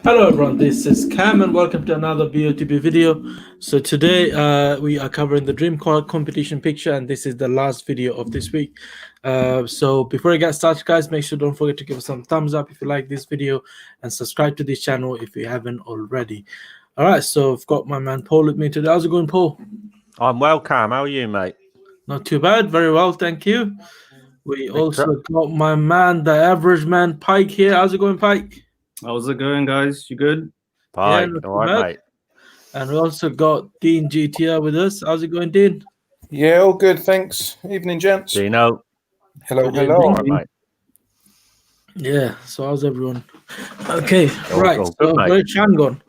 Hello everyone, this is Cam and welcome to another BOTB video. So today we are covering the Dream competition picture, and this is the last video of this week. So before I get started, guys, make sure don't forget to give us some thumbs up if you like this video and subscribe to this channel if you haven't already. All right, so I've got my man Paul with me today. How's it going, Paul? I'm well, Cam. How are you, mate? Not too bad, very well, thank you. We also got my man, the average man, Pike here. How's it going, Pike? How's it going, guys? You good? Pike, yeah, all right, mate. And we also got Dean GTR with us. How's it going, Dean? Yeah, all good, thanks. Evening, gents. Dino. Hello, Good hello. Right, mate. Yeah, so how's everyone? Okay, right. All So good, mate. where's Chan gone?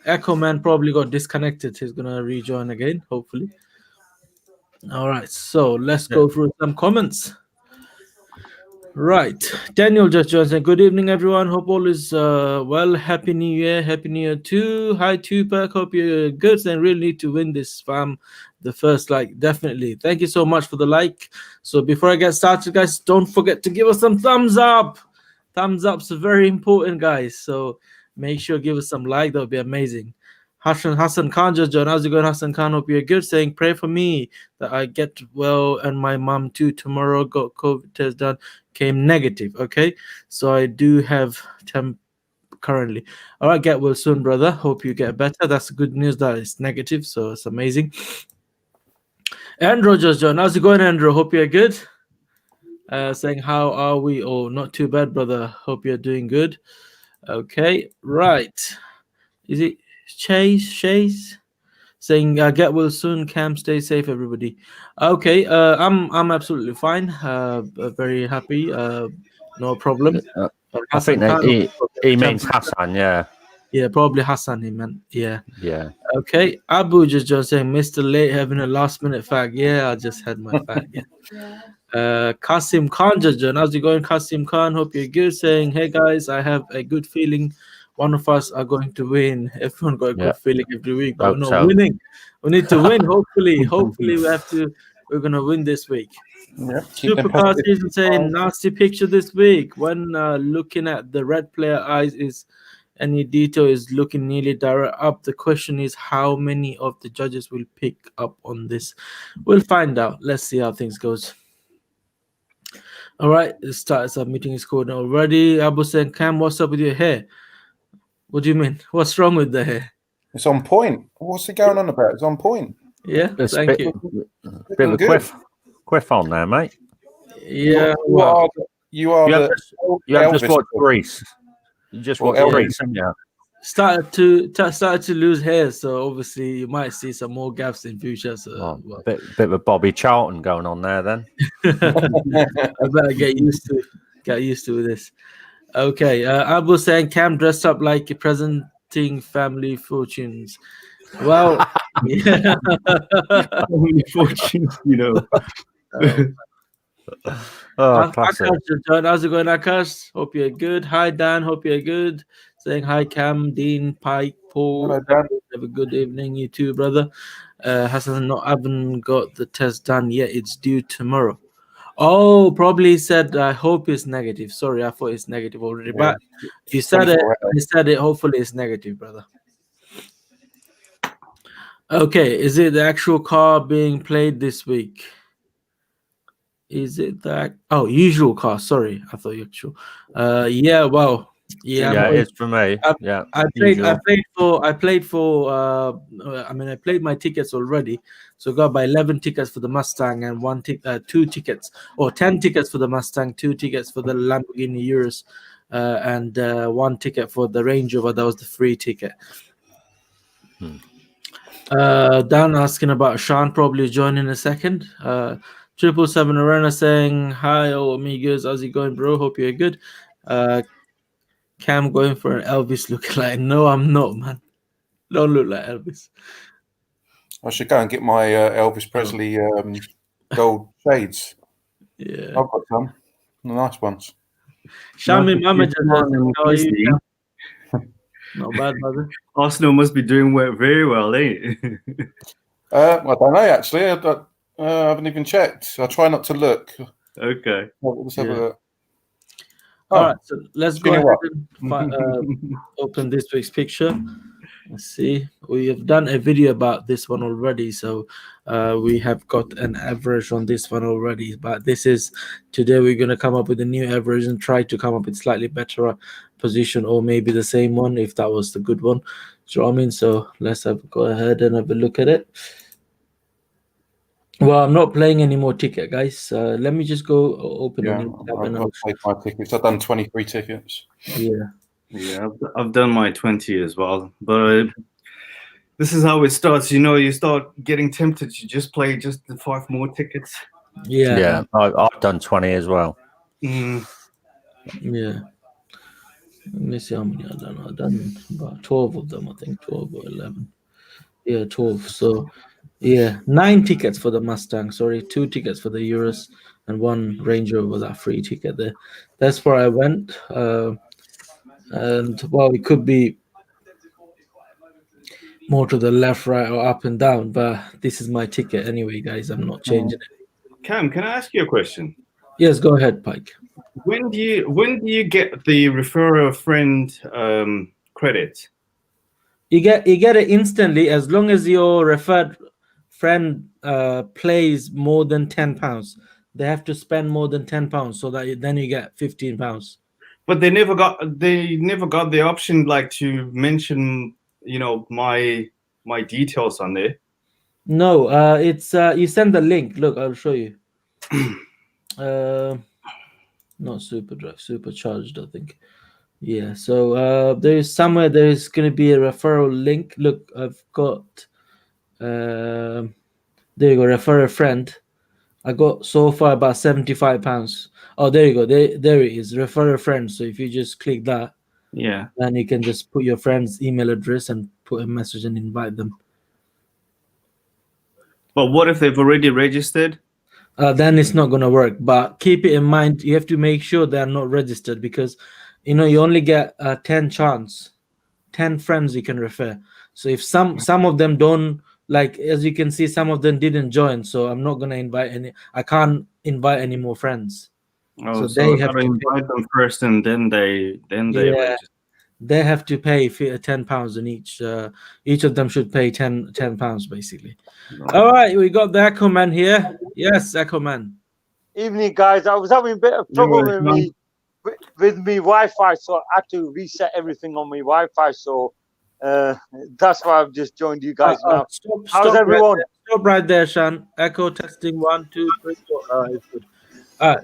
Echo Man probably got disconnected. He's gonna rejoin again, hopefully. All right, so let's go through some comments. Right, Daniel just joined saying, good evening, everyone. Hope all is well. Happy New Year. Happy New Year too. Hi, Tupac. Hope you're good and really need to win this, fam. The first like, definitely. Thank you so much for the like. So before I get started, guys, don't forget to give us some thumbs up. Thumbs ups are very important, guys. So make sure give us some like. That would be amazing. Hasan Khan just joined. How's it going, Hasan Khan? Hope you're good. Saying, pray for me that I get well and my mom too. Tomorrow got COVID test done, came negative. Okay, so I do have temp currently. All right, get well soon, brother. Hope you get better. That's good news that it's negative, so it's amazing. Andrew just joined. How's it going, Andrew? Hope you're good. Saying, how are we? Oh, not too bad, brother. Hope you're doing good. Okay, right. Is it Chase saying get well soon, Cam, stay safe, everybody. Okay, I'm absolutely fine, very happy, no problem. I think that he means Hasan. Yeah, probably Hasan he meant. Yeah. Okay, Abu just saying Mr. Late having a last minute fag. Yeah, I just had my fag. Yeah. Kasim Khan just joined. How's it going, Kasim Khan? Hope you're good. Saying, hey guys, I have a good feeling one of us are going to win. Everyone got a good feeling every week, but we're not winning. We need to win. Hopefully we're gonna win this week. Supercar season saying nasty picture this week. When looking at the red player eyes, is any detail is looking nearly direct up. The question is how many of the judges will pick up on this. We'll find out. Let's see how things goes. All right, let's start submitting his code already. Abu saying, Cam, what's up with your hair? What do you mean? What's wrong with the hair? It's on point. What's it going on about? It's on point. Yeah, thank you. Bit of a quiff on there, mate. Yeah, you have just watched Grease. You just watched Grease, haven't you? Started to lose hair, so obviously you might see some more gaps in future. So bit of a Bobby Charlton going on there then. I better get used to this. Okay, Abu saying Cam dressed up like presenting family fortunes. Well, yeah. Family fortunes, you know. Classic. How's it going, Akash? Hope you're good. Hi, Dan. Hope you're good. Saying hi, Cam, Dean, Pike, Paul. Hello, Dan. Have a good evening, you too, brother. Hasan, haven't got the test done yet. It's due tomorrow. Oh, probably said, I hope it's negative. Sorry, I thought it's negative already. Yeah. But you said it. I said it. Hopefully it's negative, brother. Okay, is it the actual car being played this week? Is it that? Oh, usual car. Sorry, I thought actual. Yeah, well, yeah, it's for me. I played my tickets already. So got by 11 tickets for the Mustang and 2 tickets or 10 tickets for the Mustang, 2 tickets for the Lamborghini Urus, and 1 ticket for the Range Rover. That was the free ticket. Dan asking about Sean probably joining in a second. 777 Arena saying hi, amigos, how's it going, bro? Hope you're good. Cam going for an Elvis look like. No, I'm not, man. Don't look like Elvis. I should go and get my Elvis Presley gold shades. Yeah, I've got some nice ones. Shami Mama just not bad, brother. Arsenal must be doing very well, ain't it? I don't know actually. I haven't even checked. I try not to look. Okay. Let's have a look. All right, so let's go you know ahead what? and open this week's picture. Let's see. We have done a video about this one already, so we have got an average on this one already. But this is today we're gonna come up with a new average and try to come up with slightly better position, or maybe the same one if that was the good one. Do you know what I mean? So let's go ahead and have a look at it. Well, I'm not playing any more ticket, guys. Let me just go open a new tab and I've played my tickets. I've done 23 tickets. yeah. Yeah, I've done my 20 as well, but this is how it starts. You know, you start getting tempted to just play just the 5 more tickets. Yeah. I've done 20 as well. Mm. Yeah. Let me see how many I've done. I've done about 12 of them, I think 12 or 11. Yeah, 12. So, yeah, 9 tickets for the Mustang. Sorry, 2 tickets for the Urus, and 1 Range Rover, that free ticket there. That's where I went. And, well, it could be more to the left, right, or up and down, but this is my ticket anyway, guys. I'm not changing it. Cam, can I ask you a question? Yes, go ahead, Pike. When do you get the refer a friend credit? You get it instantly as long as your referred friend plays more than £10. They have to spend more than £10, so that then you get £15. But they never got the option like to mention, you know, my details on there. No, it's you send the link. Look, I'll show you. Not super drive, supercharged, I think. Yeah, so there's somewhere there's gonna be a referral link. Look, I've got there you go, refer a friend. I got so far about £75. Oh, there you go. There it is. Refer a friend. So if you just click that, Yeah. then you can just put your friend's email address and put a message and invite them. But what if they've already registered? Then it's not gonna work. But keep it in mind, you have to make sure they're not registered, because you know you only get 10 friends you can refer. So if some of them don't, like, as you can see, some of them didn't join, so I'm not gonna invite any. I can't invite any more friends. Oh, So they I have gotta to invite them first, and then they register. They have to pay £10 in each. Each of them should pay £10 basically. All right, we got the Echo Man here. Yes, Echo Man. Evening, guys. I was having a bit of trouble with me Wi-Fi, so I had to reset everything on my Wi-Fi. So that's why I've just joined you guys now. How's everyone? Stop right there, Shan. Echo testing 1, 2, 3, 4. It's good.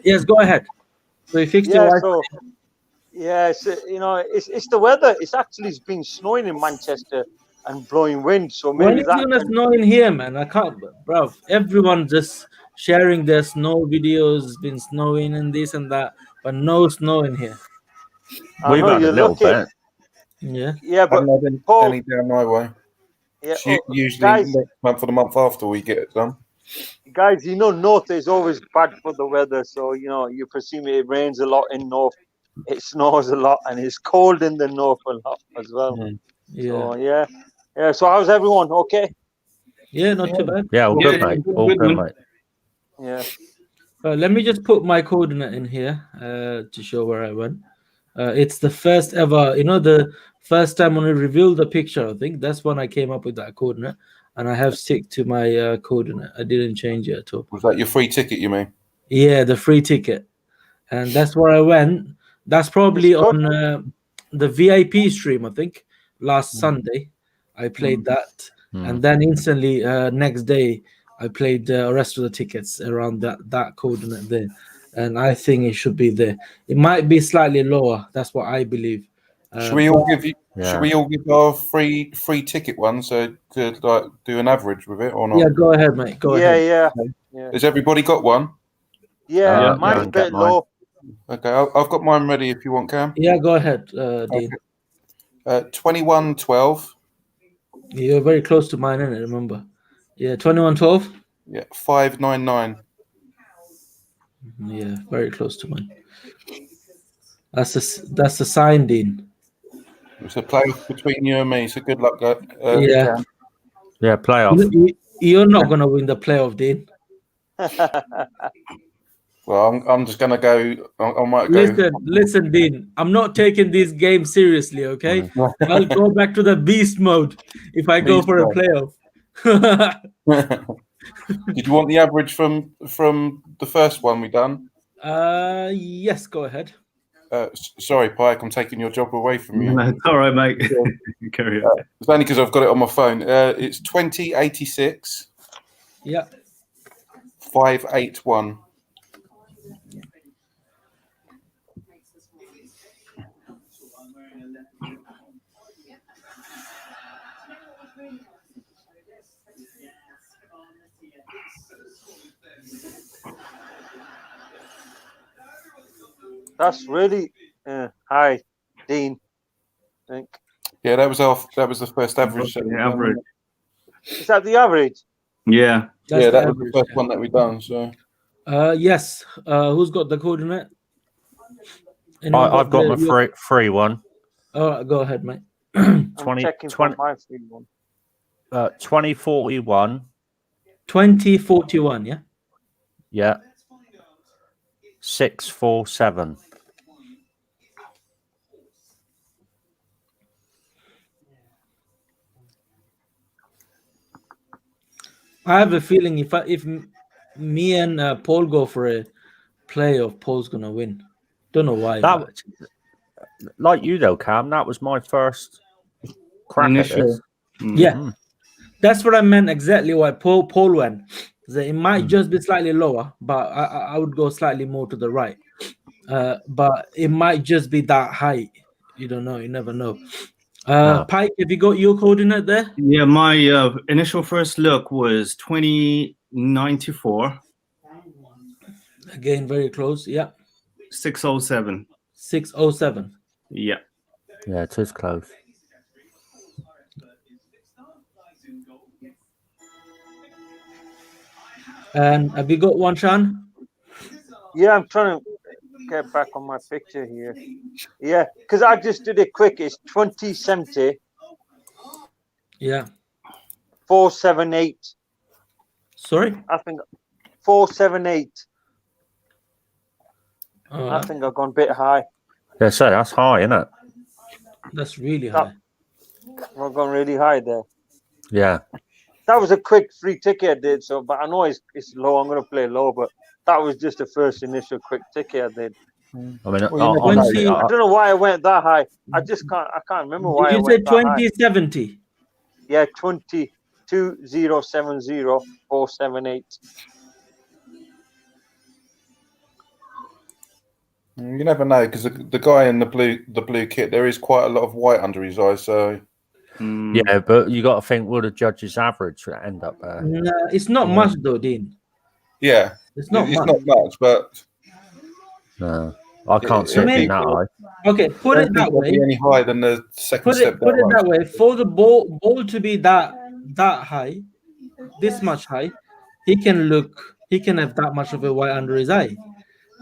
Yes, go ahead. So you fixed your Wi-Fi. So yes, you know, it's the weather. It's actually been snowing in Manchester and blowing wind. So maybe when it's gonna snow in here, man? I can't, bro. Everyone just sharing their snow videos. It's been snowing and this and that, but no snow in here. We've had a little bit. Yeah, but Paul, any down my way. Yeah, usually guys, next month or the month after we get it done. Guys, you know, North is always bad for the weather. So you know, you perceive it rains a lot in North, it snows a lot, and it's cold in the North a lot as well. So yeah. So how's everyone? Okay. Yeah, not too bad. Yeah, all good, mate. All good, mate. Yeah. Let me just put my coordinate in here to show where I went. It's the first ever, you know, the first time when we revealed the picture, I think that's when I came up with that coordinate, and I have stick to my coordinate. I didn't change it at all. Was that your free ticket, you mean? Yeah, the free ticket, and that's where I went. That's probably on the VIP stream, I think, last Sunday. I played that, and then instantly next day I played the rest of the tickets around that coordinate there, and I think it should be there. It might be slightly lower. That's what I believe. Should we all give you? Yeah. Should we all give our free ticket one so to like do an average with it or not? Yeah, go ahead, mate. Go ahead. Yeah. Has everybody got one? Yeah, mine's a bit low. Okay, I've got mine ready if you want, Cam. Yeah, go ahead, Dean. 21-12. You're very close to mine, isn't it? Remember? Yeah, 21-12. Yeah, 599. Yeah, very close to mine. That's the sign, Dean. It's a playoff between you and me, so good luck, guys. Yeah, playoff. You're not gonna win the playoff, Dean. Well, Well, I'm just gonna go. I might go. Listen, Dean. I'm not taking this game seriously. Okay, I'll go back to the beast mode if I go Beast for a mode. playoff. Did you want the average from the first one we done? Yes, go ahead. Sorry, Pike, I'm taking your job away from you. No, it's all right, mate. Carry on. It's only because I've got it on my phone. It's 2086. Yeah. 581. That's really high, Dean. I think. Yeah, that was the first average. The average. Is that the average? Yeah. That's That was average, the first one that we done. So. Yes. Who's got the coordinate? I've got my free one. Oh, go ahead, mate. 2041. 2041. 2041, yeah? Yeah. 647. I have a feeling if me and Paul go for a playoff, Paul's gonna win. Don't know why. Like you though, Cam, that was my first crack at this. Yeah, that's what I meant exactly. Why Paul went. That it might just be slightly lower, but I would go slightly more to the right. But it might just be that high. You don't know. You never know. Pike, have you got your coordinate there? Yeah, my initial first look was 2094. Again, very close. Yeah. 607. 607. Yeah. Yeah, it is close. And have you got one, Sean? Yeah, I'm trying to get back on my picture here. Yeah, because I just did it quick. It's 2070. Yeah. 478. Sorry? I think 478. I think I've gone a bit high. Yeah, so that's high, isn't it? That's really high. I've gone really high there. Yeah. That was a quick free ticket I did, but I know it's low. I'm going to play low, but that was just the first initial quick ticket I did. I mean, honestly, I don't know why I went that high. I can't remember why I went that high. Did you say 2070? Yeah, 2070 You never know, because the guy in the blue kit, there is quite a lot of white under his eyes. So yeah, but you got to think, will the judge's average end up there? No, it's not much though, Dean. Yeah, it's not much, but no, I can't see it being that high. Okay, put it that way. Any higher than the second step. Put it that way. For the ball to be that high, this much high, he can have that much of a white under his eye.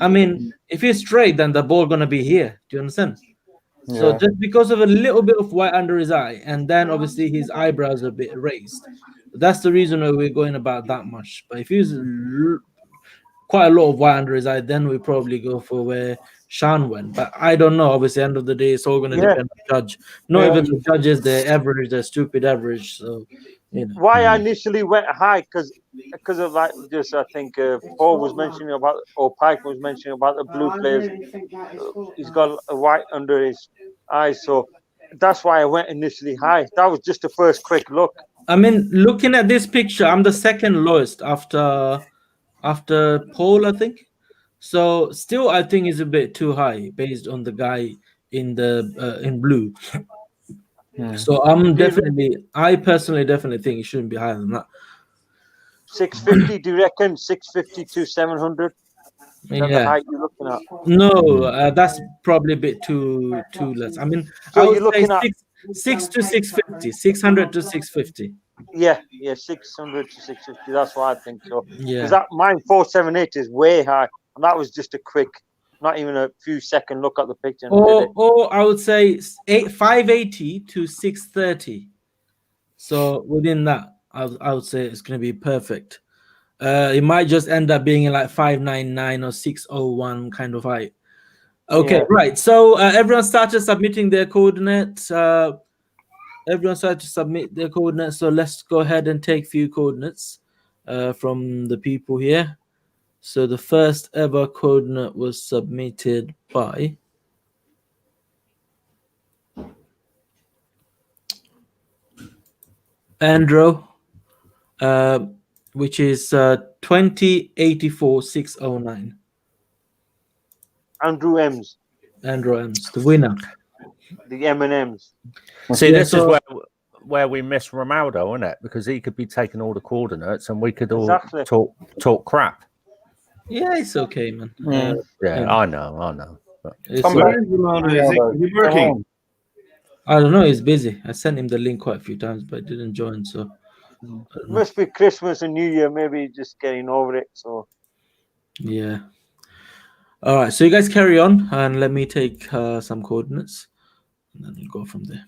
I mean, if he's straight, then the ball gonna be here. Do you understand? Yeah. So just because of a little bit of white under his eye, and then obviously his eyebrows are a bit raised, that's the reason why we're going about that much. But if he's quite a lot of white under his eye, then we probably go for where Sean went. But I don't know. Obviously, end of the day, it's all going to depend on the judge. Not even the judges, the average, the stupid average. So, you know. Why I initially went high because of like just I think Paul was mentioning about, or Pike was mentioning about the blue players. He's got a white under his eyes, so that's why I went initially high. That was just the first quick look. I mean, looking at this picture, I'm the second lowest after Paul, I think. So still, I think it's a bit too high based on the guy in the in blue. So I personally definitely think it shouldn't be higher than that. 650, do you reckon? 650 to 700? Yeah. The height you're looking at? No, that's probably a bit too less. I mean, so I would you're looking say at 6 to 650, 600 to 650. Yeah, 600 to 650. That's what I think. So, yeah, because that mine 478 is way high, and that was just a quick, not even a few second look at the picture. Or I would say 580 to 630. So within that, I would say it's going to be perfect. It might just end up being like 599 or 601 kind of height. Okay, right. So everyone started submitting their coordinates. Everyone started to submit their coordinates. So let's go ahead and take few coordinates from the people here. So the first ever coordinate was submitted by Andrew, which is 2084-609. Andrew M's. Andrew M's, the winner. The M&M's. See, this is where we miss Ronaldo, isn't it? Because he could be taking all the coordinates and we could all talk crap. Yeah, it's okay, man. I know. Where is Ronaldo? Is he working? I don't know. He's busy. I sent him the link quite a few times, but he didn't join. So it must be Christmas and New Year. Maybe just getting over it. So yeah. All right. So you guys carry on, and let me take some coordinates, and then we'll go from there.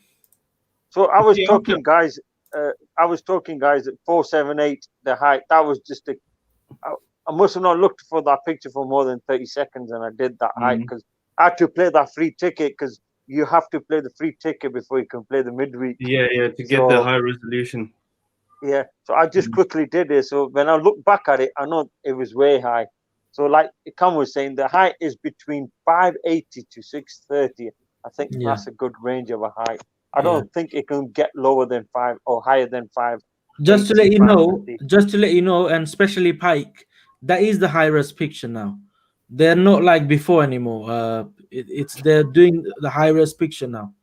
So I was talking, guys. I was talking, guys, at 478. The height. That was just a. I must have not looked for that picture for more than 30 seconds, and I did that height because I had to play that free ticket because you have to play the free ticket before you can play the midweek. Yeah, to get the high resolution. Yeah, so I just quickly did it. So when I look back at it, I know it was way high. So like Ikam was saying, the height is between 580 to 630. I think that's a good range of a height. I don't think it can get lower than 5 or higher than 5. Just to let you know, and especially Pike, that is the high-res picture now. They're not like before anymore. They're doing the high-res picture now.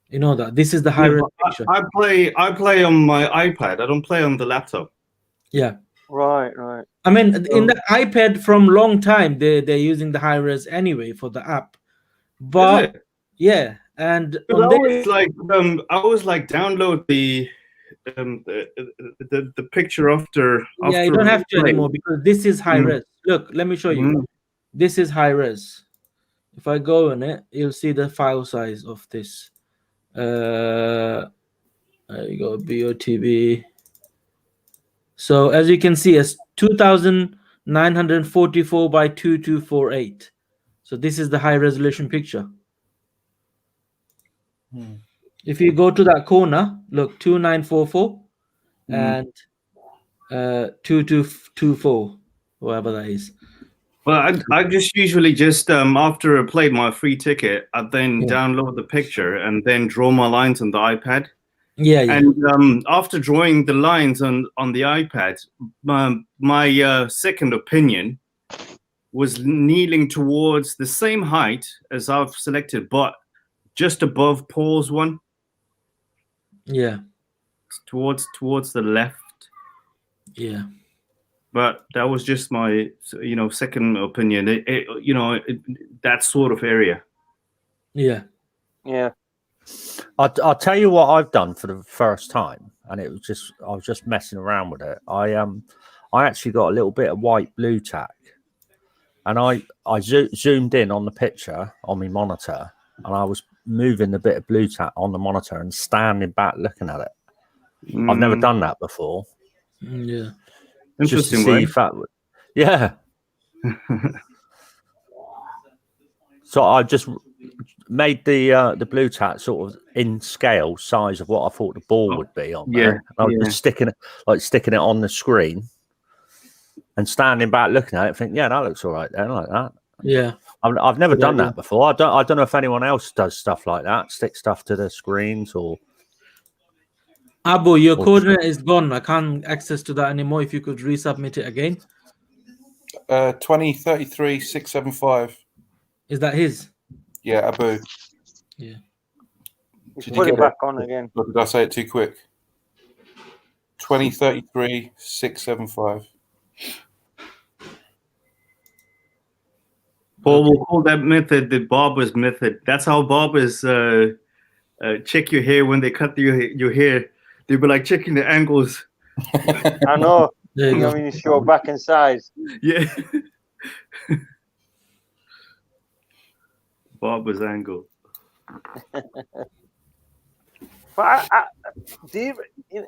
You know that this is the high-res picture. I play on my iPad. I don't play on the laptop. Yeah. Right. I mean, in the iPad from long time, they're using the high-res anyway for the app. But yeah, and I always like download the picture after. Yeah, you don't have to anymore because this is high res. Look, let me show you. This is high res. If I go on it, you'll see the file size of this. There you go, BOTB. So as you can see, it's 2944 by 2248. So this is the high resolution picture. If you go to that corner, look, 2944 and 2224, whatever that is. Well, I just usually just after I played my free ticket, I then download the picture and then draw my lines on the iPad. Yeah. And after drawing the lines on the iPad, my second opinion was kneeling towards the same height as I've selected, but just above Paul's one. Yeah. Towards the left. Yeah. But that was just my, second opinion. That sort of area. Yeah. I'll tell you what I've done for the first time, and I was just messing around with it. I actually got a little bit of white blue tack, and I zoomed in on the picture on my monitor, and I was moving the bit of blue tack on the monitor and standing back looking at it. I've never done that before. Yeah. Interesting, right? Yeah. So I just made the blue tack sort of in scale size of what I thought the ball would be on there. I was just sticking it on the screen and standing back looking at it, thinking, yeah, that looks all right there, like that. Yeah. I've never done that before. I don't know if anyone else does stuff like that, stick stuff to the screens or. Abu, your coordinate is gone. I can't access to that anymore. If you could resubmit it again. 2033-675. Is that his? Yeah, Abu. Yeah. Put it back on again. Or did I say it too quick? 2033-675. Paul will call that method the barber's method. That's how barbers check your hair when they cut your hair. They'll be like checking the angles. I know. You know when you show back in size. Yeah. Barber's angle. But do you,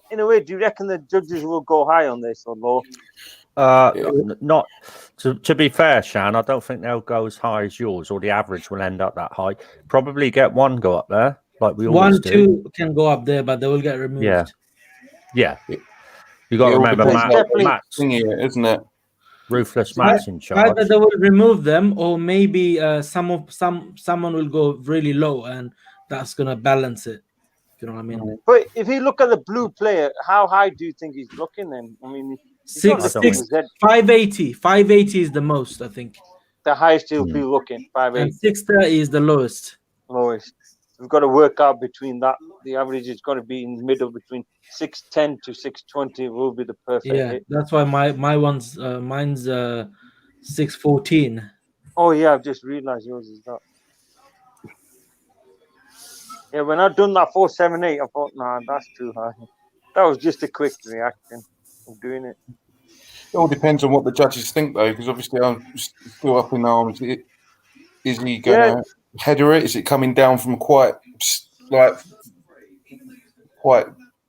in a way, do you reckon the judges will go high on this or low? Not to be fair, Shan, I don't think they'll go as high as yours, or the average will end up that high. Probably get one go up there, like we always do. 1, 2 can go up there, but they will get removed. Yeah. You got to It all remember, depends on Matt's thingy, isn't it? ruthless Matt's in charge. Either they will remove them, or maybe someone will go really low, and that's gonna balance it. You know what I mean? But if you look at the blue player, how high do you think he's looking then? I mean, 580. 580 is the most, I think. The highest he'll be looking, 580. And 630 is the lowest. Lowest. We've got to work out between that. The average is going to be in the middle between 610 to 620 will be the perfect hit. That's why mine's 614. Oh yeah, I've just realized yours is that. Yeah, when I've done that 478, I thought, nah, that's too high. That was just a quick reaction of doing it. It all depends on what the judges think, though, because obviously I'm still up in arms. Is he going to header it? Is it coming down from quite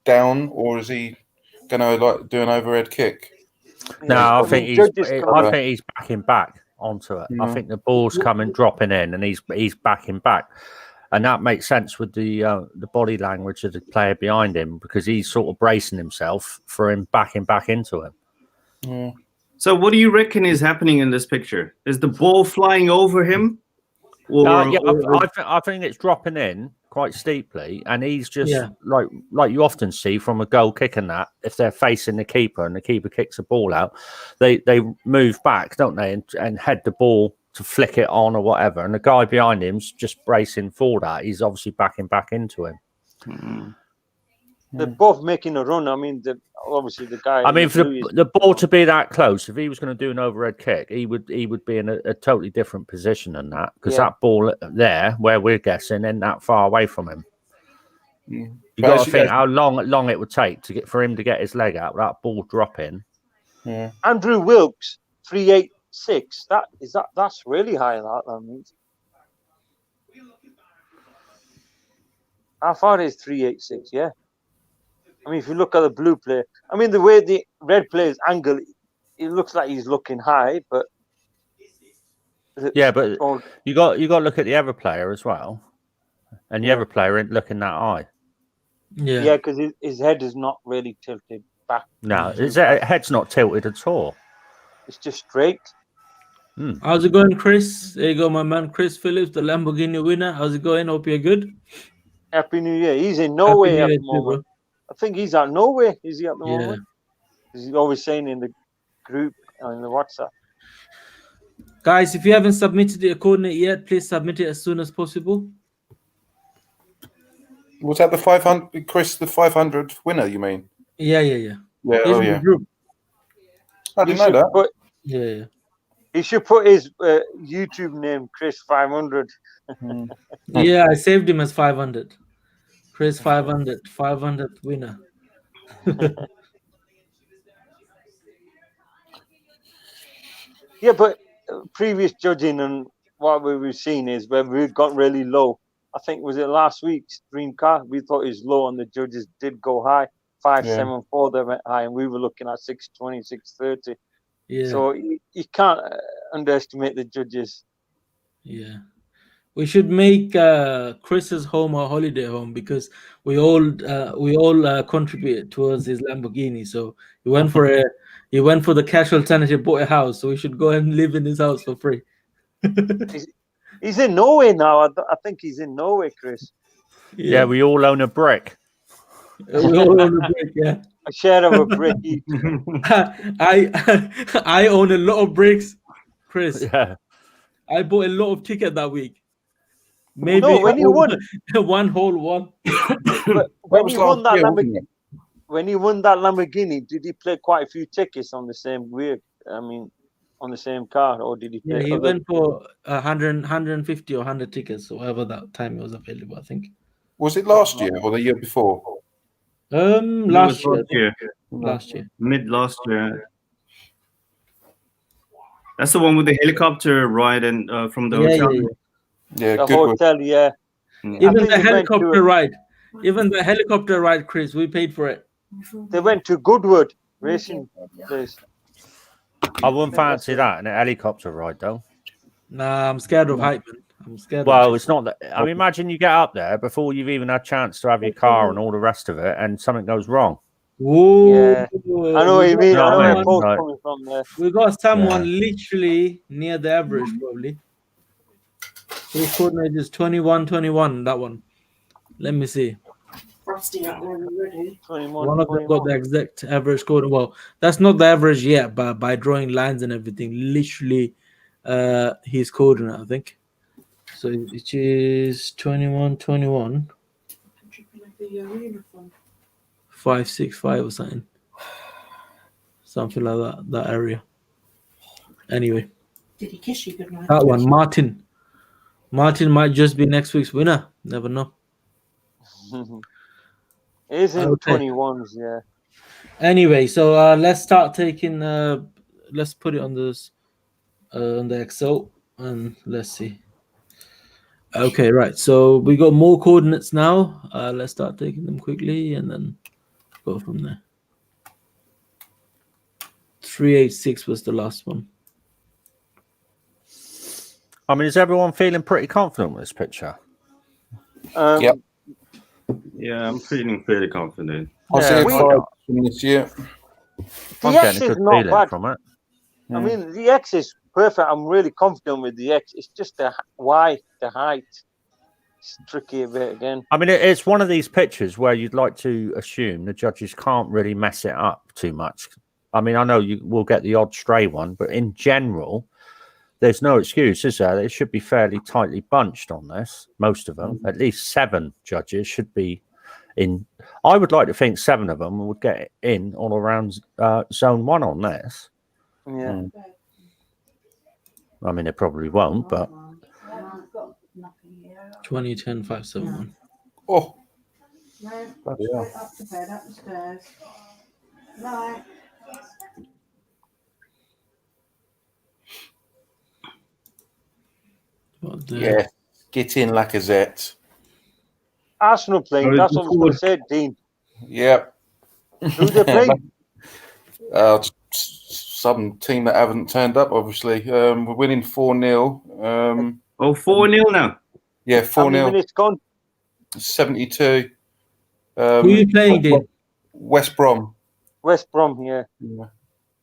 down, or is he going to do an overhead kick? No, I think he's backing back onto it. I think the ball's dropping in, and he's backing back. And that makes sense with the body language of the player behind him, because he's sort of bracing himself for him backing back into him. Yeah. So what do you reckon is happening in this picture? Is the ball flying over him? I think it's dropping in quite steeply, and he's just like you often see from a goal kick and that, if they're facing the keeper and the keeper kicks the ball out, they move back, don't they, and head the ball to flick it on or whatever, and the guy behind him's just bracing for that. He's obviously backing back into him. Mm-hmm. They're both making a run. I mean, obviously the guy. I mean, for the ball to be that close, if he was going to do an overhead kick, he would be in a totally different position than that, because that ball there, where we're guessing, isn't that far away from him. You got to think how long it would take for him to get his leg out, that ball dropping. Yeah. Andrew Wilkes, 386. That's really high. That means. How far is 386? Yeah. I mean, if you look at the blue player, I mean, the way the red player's angle, it looks like he's looking high, but you got to look at the other player as well, and the other player ain't looking that high. Yeah, because his head is not really tilted back. No, his head's not tilted at all. It's just straight. How's it going, Chris? There you go, my man, Chris Phillips, the Lamborghini winner. How's it going? Hope you're good. Happy New Year. He's in Norway at the moment. I think he's at Norway. Is he at the moment? He's always saying in the group in the WhatsApp. Guys, if you haven't submitted the coordinate yet, please submit it as soon as possible. Was that the 500, Chris? The 500 winner? You mean? Yeah. Group. I didn't know that. Yeah. He should put his YouTube name, Chris 500. Yeah, I saved him as 500. Chris 500 winner. Yeah, but previous judging and what we've seen is where we've got really low. I think was it last week's Dream Car? We thought it was low, and the judges did go high. 574 they went high, and we were looking at 620, 630. Yeah. So you can't underestimate the judges. Yeah. We should make Chris's home a holiday home, because we all contribute towards his Lamborghini. So he went for the cash alternative, bought a house. So we should go and live in his house for free. He's in Norway now. I think he's in Norway, Chris. Yeah, we all own a brick. We all own a brick. Yeah, a share of a brick. I own a lot of bricks, Chris. Yeah, I bought a lot of tickets that week. Maybe when you won one whole one. when you won that Lamborghini, did he play quite a few tickets on the same wheel? I mean, on the same car, or did he play? Yeah, he went for 150 or 100 tickets, or whatever that time it was available. I think. Was it last year or the year before? Last year. Mid last year. That's the one with the helicopter ride and from the hotel. Yeah, the hotel, yeah. Even the helicopter ride. Even the helicopter ride, Chris, we paid for it. They went to Goodwood racing place. I wouldn't fancy that in a helicopter ride, though. Nah, I'm scared of height, man. I'm scared. Well, of it's not that. I mean, imagine you get up there before you've even had a chance to have your car and all the rest of it, and something goes wrong. Whoa. Yeah. I know what you mean. I know where Paul's Right. coming from there. We got someone literally near the average, probably. His coordinate is 21-21. That one. Let me see. Frosty up there already. 21, One of them 21. got the exact average score. Well, that's not the average yet, but by drawing lines and everything, literally, he's coordinate, I think. So it is 21-21. 565 or something like that area. Anyway, Did he kiss you goodnight? that one, Martin might just be next week's winner. Never know. It is in Okay. 21s, yeah. Anyway, so let's start taking. Let's put it on this on the Excel and let's see. Okay, right. So we got more coordinates now. Let's start taking them quickly and then go from there. 386 was the last one. I mean, is everyone feeling pretty confident with this picture? Yep. Yeah, I'm feeling fairly confident. I'll say we five are. from this year. The I'm X getting a is good not feeling bad. from it. I mean, the X is perfect. I'm really confident with the X. It's just the Y, the height. It's tricky a bit again. I mean, it's one of these pictures where you'd like to assume the judges can't really mess it up too much. I mean, I know you will get the odd stray one, but in general, there's no excuse, is there? It should be fairly tightly bunched on this. Most of them, at least 7 judges should be in. I would like to think 7 of them would get in all around zone 1 on this. Yeah. I mean, they probably won't, but 2010 571. Oh, No, bloody hell. up to bed, up the stairs. Right. Yeah, get in Lacazette. Arsenal playing. That's what I was going to say, Dean. Yep. Who they playing? Some team that haven't turned up, obviously. We're winning 4-0. 4-0 now. Yeah, How many 4-0. minutes gone? 72. Who are you playing, Dean? West Brom. West Brom, yeah.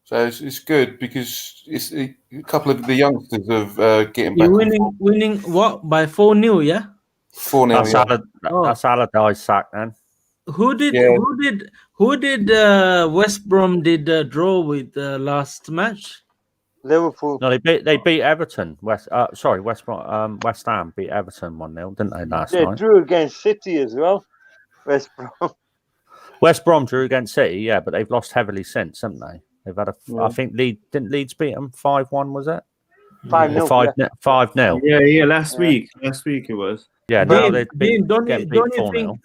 So it's good because it's a couple of the youngsters of getting back. You're winning what by 4-0, yeah? 4-0. That's Allardyce sack then. Who did West Brom did draw with last match? Liverpool. No, they beat Everton. West Ham beat Everton 1-0, didn't they last They night? drew against City as well. West Brom. West Brom drew against City, yeah, but they've lost heavily since, haven't they? They've had I think Leeds beat them 5-1, was it? 5-0. 5-0. Yeah, last week. Last week it was. Yeah, now they've been don't getting you beat 4-0.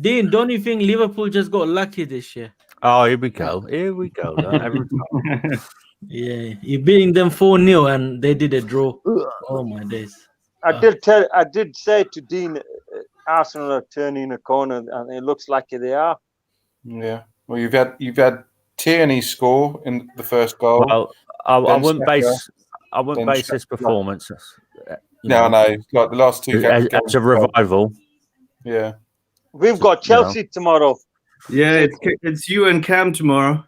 Dean, don't you think Liverpool just got lucky this year? Oh, here we go. Every time. Yeah, you're beating them 4-0 and they did a draw. Oh my days. I did say to Dean, Arsenal are turning a corner, and it looks like they are. Yeah. Well, you've had Tierney score in the first goal. Well, I wouldn't base this performance. No, like the last 2 games as a revival. Yeah. We've got Chelsea tomorrow. Yeah, it's you and Cam tomorrow.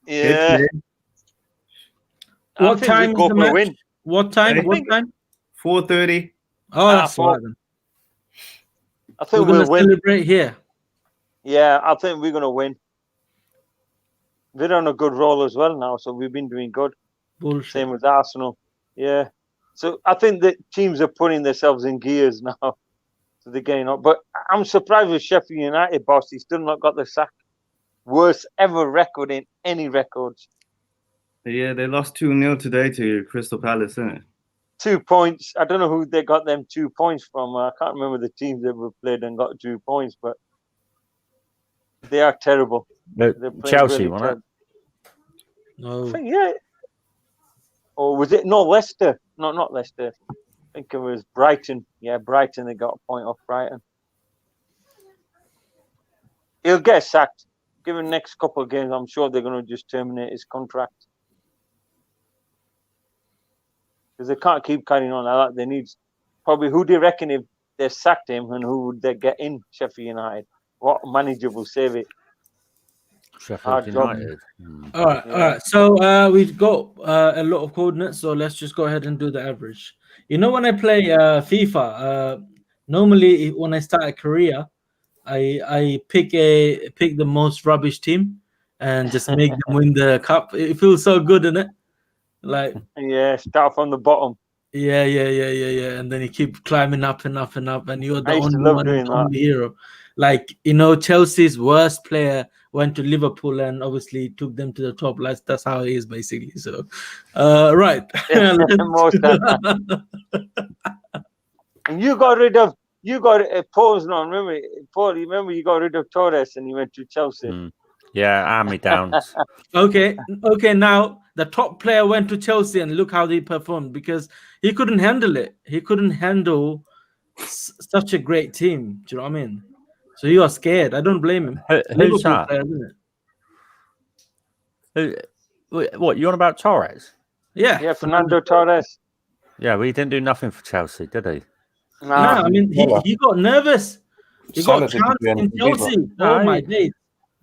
Yeah. What time is the match? win. What time? 4:30. Oh, that's right. I think we're we'll gonna win. celebrate here. Yeah, I think we're gonna win. We're on a good roll as well now, so we've been doing good. Bullshit. Same with Arsenal. Yeah. So I think the teams are putting themselves in gears now. So they're getting up. But I'm surprised with Sheffield United, boss. He's still not got the sack. Worst ever record in any records. Yeah, they lost 2-0 today to Crystal Palace, isn't it? 2 points. I don't know who they got them 2 points from. I can't remember the teams that were played and got 2 points, but they are terrible. Chelsea really won terrible. it. No. Yeah. Or was it Leicester? No, not Leicester. I think it was Brighton. Yeah, Brighton. They got a point off Brighton. He'll get sacked. Given the next couple of games, I'm sure they're going to just terminate his contract. because they can't keep carrying on like that. They need probably, who do you reckon if they sacked him, and who would they get in Sheffield United? What manager will save it? Sheffield job. United. All right. So we've got a lot of coordinates. So let's just go ahead and do the average. You know, when I play FIFA, normally when I start a career, I pick the most rubbish team and just make them win the cup. It feels so good, isn't it? Like, yeah, start from the bottom. Yeah. And then you keep climbing up and up and up, and you're the I used to only love one, doing the that. only hero. Like, you know, Chelsea's worst player went to Liverpool and obviously took them to the top. Like, that's how it is, basically. So, right. Most and you got Paul's not, remember, Paul, you remember you got rid of Torres and you went to Chelsea. Yeah, hand-me-downs. Okay. Now the top player went to Chelsea, and look how he performed, because he couldn't handle it. He couldn't handle such a great team. Do you know what I mean? So you are scared. I don't blame him. Who's that? Player, isn't it? What, you on about Torres? Yeah, Fernando Torres. Yeah, well, he didn't do nothing for Chelsea, did he? No, I mean, he got nervous. He got Salah chance didn't in do anything Chelsea. No, Oh my days.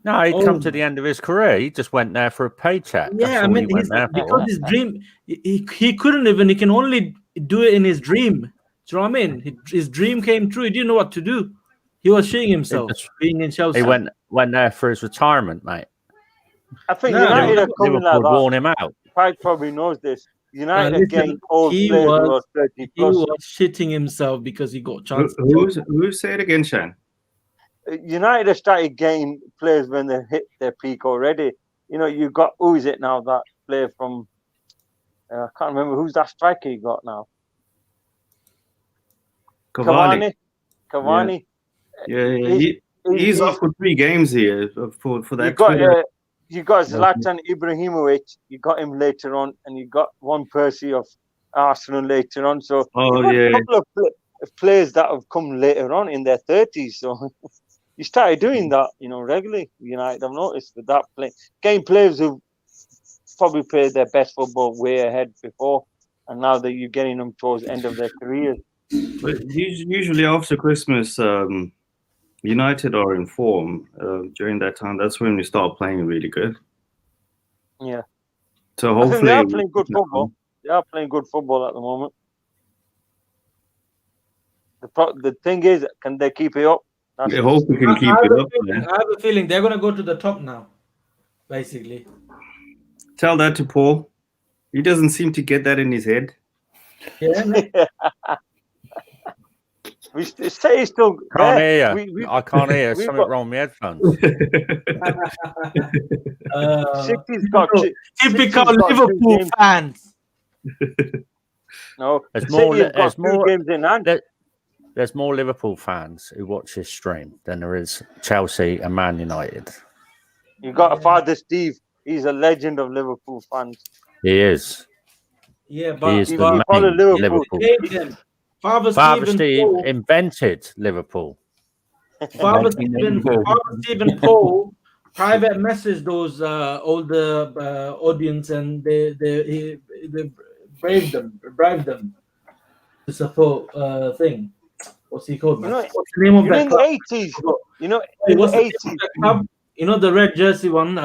No, he'd come to the end of his career. He just went there for a paycheck. Yeah, That's I mean, all he went there because for. his dream, he couldn't even. He can only do it in his dream. Do you know what I mean? His dream came true. He didn't know what to do. He was shitting himself being in Chelsea. He went there for his retirement, mate. I think United are coming like Liverpool that. worn him out. Pike probably knows this. United listen, again, old he players was- who are 30 He plus. was shitting himself because he got chance. Who say it again, Shan? United have started getting players when they hit their peak already. You know, you got, who is it now, that player from, I can't remember, who's that striker you got now? Cavani. Cavani. Yeah. He's off for 3 games here for that. You got Zlatan Ibrahimovic. You got him later on, and you got Van Persie of Arsenal later on. So a couple of players that have come later on in their 30s. So you started doing that, you know, regularly. United, I've noticed with that play, getting players who probably played their best football way ahead before, and now that you're getting them towards the end of their careers. But usually after Christmas, United are in form during that time. That's when we start playing really good. Yeah. So I think hopefully they are playing good football. They are playing good football at the moment. The thing is, can they keep it up? I hope we can keep it up. I have a feeling they're gonna go to the top now. Basically. Tell that to Paul. He doesn't seem to get that in his head. Yeah. We say he's still Can't there. hear. I can't hear. Something wrong with my headphones. City's got Typical Liverpool fans. No, There's games in hand. There's more Liverpool fans who watch this stream than there is Chelsea and Man United. You got a Father Steve. He's a legend of Liverpool fans. He is. Yeah, but he is the follow main Liverpool. Liverpool. Father Steve invented Liverpool. Father Stephen Paul private messaged those older audience, and they bribed them to support thing. What's he called? What's the name of that in club? the 80s. You know, in the 80s. Club? You know the red jersey one,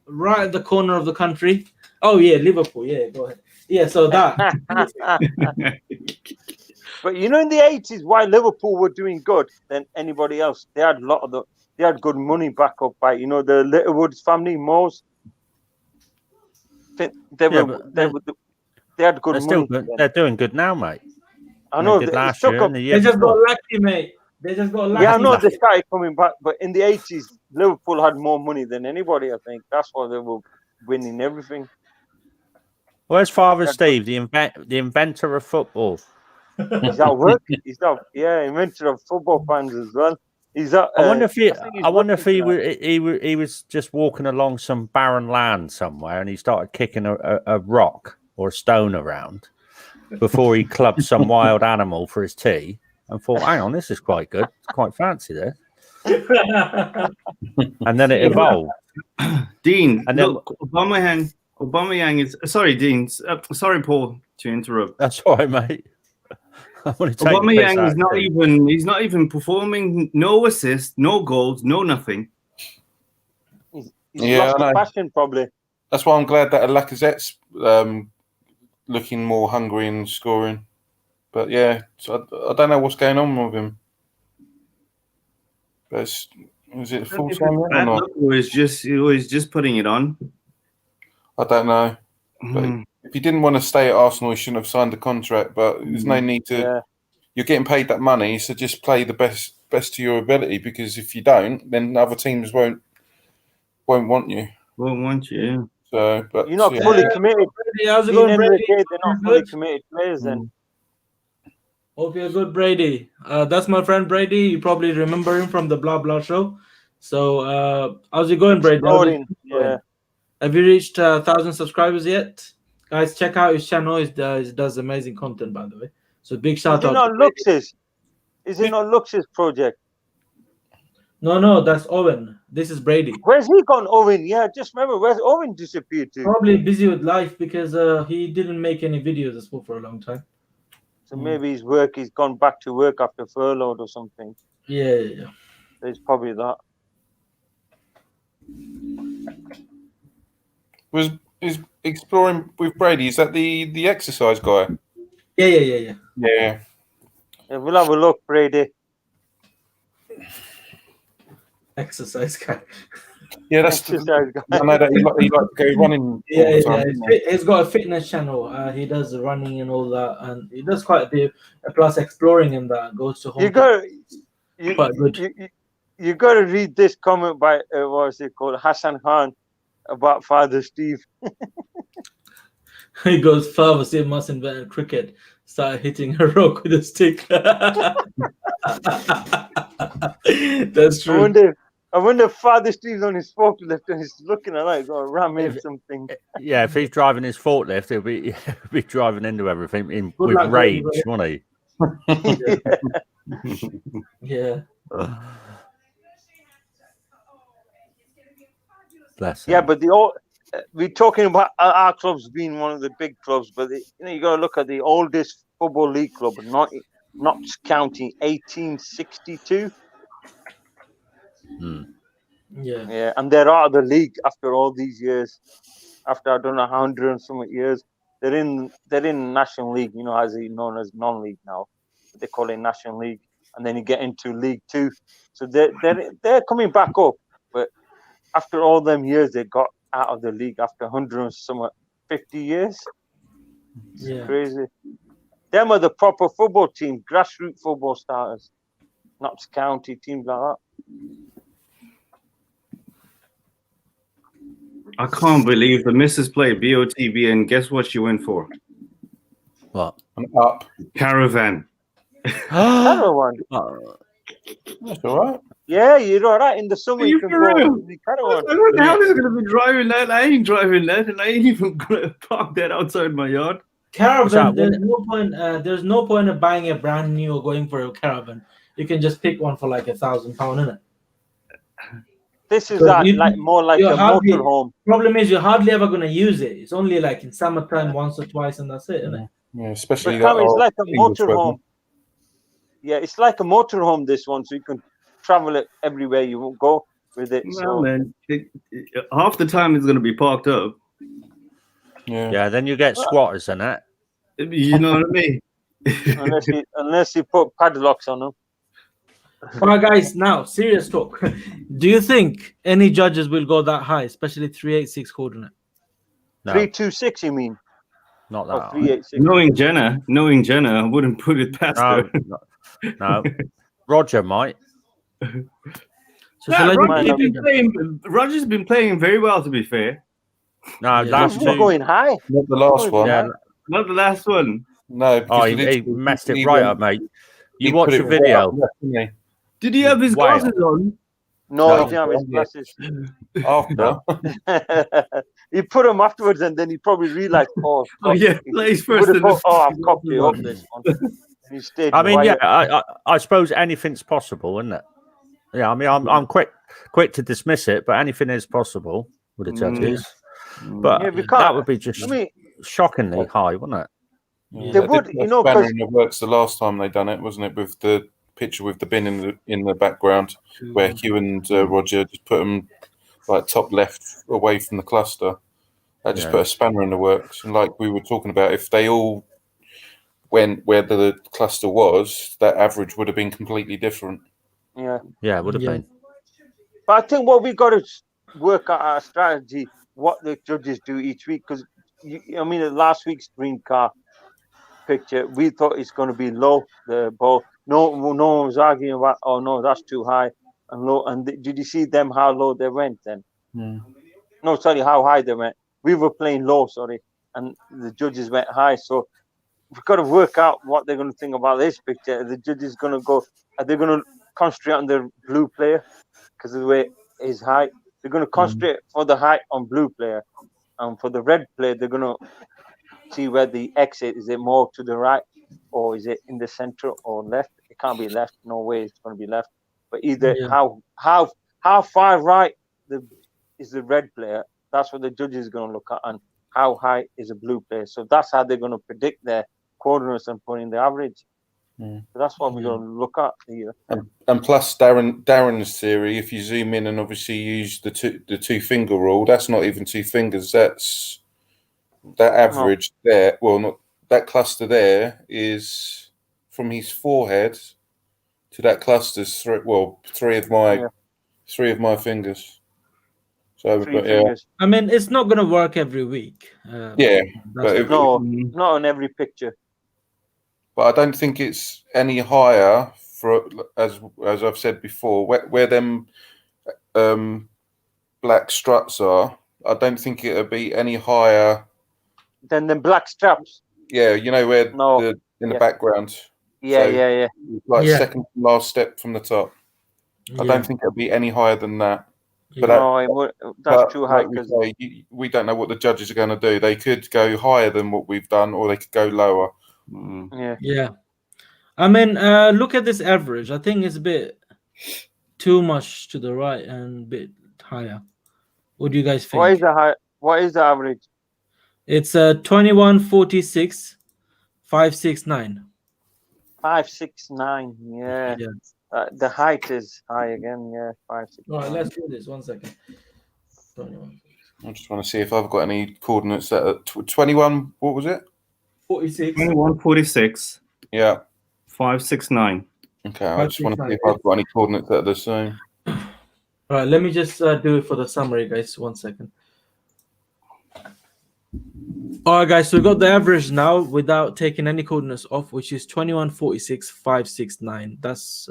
right at the corner of the country. Oh yeah, Liverpool. Yeah, go ahead. Yeah, so that. But you know, in the 80s, why Liverpool were doing good than anybody else, they had they had good money back up by, you know, the Littlewoods family, Moores. They had good money. They're doing good now, mate. I know. They just got lucky, mate. They just got lucky. Yeah, I know they started coming back, but in the 80s, Liverpool had more money than anybody, I think. That's why they were winning everything. Where's Father Steve, the inventor of football? He's at work. Inventor of football fans as well. He's at, I wonder if he was just walking along some barren land somewhere, and he started kicking a rock or a stone around before he clubbed some wild animal for his tea, and thought, "Hang on, this is quite good. It's quite fancy this." And then it evolved. Dean, and then look, Aubameyang is sorry, Dean. Sorry, Paul, to interrupt. That's all right, mate. I'm only taking the piss Aubameyang out is of not him. even. He's not even performing. No assists, no goals, no nothing. He's Yeah, lost I the know. passion, probably. That's why I'm glad that Lacazette's looking more hungry and scoring. But yeah, so I don't know what's going on with him. But is it full time or Bad not? luck, or is just putting it on. I don't know. But if he didn't want to stay at Arsenal, he shouldn't have signed the contract. But there's no need to. Yeah. You're getting paid that money, so just play the best to your ability. Because if you don't, then other teams won't want you. Won't want you. So, but You're not yeah. fully committed. Brady, how's it Dean going, and Brady? Enrique, they're not You fully good? committed players then. Hope you're good, Brady. That's my friend Brady. You probably remember him from the Blah Blah show. So, how's it going, Brady? How's it Exploring, yeah. Have you reached 1,000 subscribers yet? Guys, check out his channel. He does amazing content, by the way. So big shout Is it out. not Lux's? Is it not Lux's project? No, that's Owen. This is Brady. Where's he gone, Owen? Yeah, just remember, where's Owen disappeared to? Probably busy with life because he didn't make any videos as well for a long time. So maybe he's gone back to work after furlough or something. Yeah. It's probably that. Is exploring with Brady? Is that the exercise guy? Yeah. Yeah. Yeah, we'll have a look, Brady. Exercise guy. Yeah, that's. Exercise guy. I know that he like to go running. all Yeah. the time, doesn't he? He's got a fitness channel. He does running and all that, and he does quite a bit. Plus exploring in that goes to home. Quite good. You got to read this comment by what's it called, Hasan Khan, about Father Steve. He goes, Father Steve must invent cricket. Start hitting a rock with a stick. That's true. I wonder if Father Steve's on his forklift and he's looking at like going to ram in something. Yeah, if he's driving his forklift, he'll be driving into everything with luck, rage, everybody. won't he? Yeah. Bless him. Yeah, but we're talking about our clubs being one of the big clubs, but you got to look at the oldest football league club, Notts County, 1862. Yeah, and they're out of the league after all these years. After I don't know 100 and some years, they're in National League. You know, as it's known as non-league now. They call it National League, and then you get into League Two. So they're coming back up, but after all them years, they got out of the league after 100 and some 50 years. It's crazy. Them are the proper football team, grassroots football starters. Notts County teams like that. I can't believe the missus played BOTB, and guess what she went for? What? I'm up. Caravan. Caravan. That's all right. Yeah, you're all right. In the summer, you can go to the caravan. What the hell is going to be driving that? I ain't driving that, and I ain't even going to park that outside my yard. Caravan, there's no point of buying a brand new or going for a caravan. You can just pick one for like £1,000, innit? This is more like a motorhome. Problem is, you're hardly ever going to use it. It's only like in summertime once or twice, and that's it, isn't it? Yeah, especially But that. it's like a motorhome. Yeah, it's like a motorhome, this one, so you can travel it everywhere you won't go with it. Well, man, half the time it's going to be parked up. Yeah, then you get squatters in it. You know what I mean? unless you put padlocks on them. All right, guys, now, serious talk. Do you think any judges will go that high, especially 386 coordinate? No, 326, you mean? not Or that. 386. Knowing Jenna, I wouldn't put it past her. No. Roger might. So Roger's been playing very well, to be fair. No, last We're two. going high. Not the last one. Yeah. Not the last one. No. Oh, because he messed it right up, mate. You watch the Right video. up left, didn't Did he have his Wow. glasses on? No, No, he didn't have his glasses. he? After. He put them afterwards, and then he probably realized, Oh yeah, plays first. I've cocked it up this one. He stayed I mean, quiet. I suppose anything's possible, isn't it? Yeah, I mean, I'm quick to dismiss it, but anything is possible with the judges. But Yeah, we that can't. would be just I mean, shockingly high, wouldn't it? Yeah. They They would, did you a know, spanner 'cause- in the works the last time they done it, wasn't it? With the picture with the bin in the background, where Hugh and Roger just put them like top left away from the cluster. They just Yeah. put a spanner in the works, and like we were talking about, if they all went where the cluster was, that average would have been completely different. yeah. Yeah, it would have Yeah. been. But I think what we got to work out our strategy, what the judges do each week, because I mean, last week's green car picture, we thought it's going to be low. The ball, no one was arguing about, oh no, that's too high and low. And did you see them how low they went then? No, sorry, how high they went. We were playing low, sorry, and the judges went high. So we've got to work out what they're going to think about this picture. Are the judges going to go? Are they going to concentrate on the blue player because of the way his height? They're going to concentrate for the height on blue player, and for the red player, they're going to see where the exit is. It more to the right, or is it in the center or left? It can't be left. No way, it's going to be left. But either Yeah. how far right is the red player? That's what the judges are going to look at, and how high is a blue player. So that's how they're going to predict their coordinates and put in the average. So that's what we're going to look at here. And plus Darren's theory, if you zoom in and obviously use the two finger rule, that's not even two fingers. That's that average there. Well, not that cluster there is from his forehead to that cluster's three of my fingers. So, Three fingers. I mean, it's not gonna work every week. Yeah, that's No, not on every picture. but I don't think it's any higher for as I've said before, where them black struts are. I don't think it'll be any higher Then the black straps. Yeah, you know where in the background. Yeah. Like Yeah. second to last step from the top. I don't think it'll be any higher than that. But that's too high like because we don't know what the judges are going to do. They could go higher than what we've done, or they could go lower. Yeah. I mean, look at this average. I think it's a bit too much to the right and a bit higher. What do you guys think? What is the high? What is the average? It's 2146 569. 569. Yeah. The height is high again. Yeah, 569. All right, let's do this. 1 second. 21. I just want to see if I've got any coordinates that are 21. What was it? 46. 2146. Yeah. 569. Okay, I just want to see if I've got any coordinates that are the same. All right, let me just do it for the summary, guys. 1 second. All right, guys, so we got the average now without taking any coordinates off, which is 2146 569. That's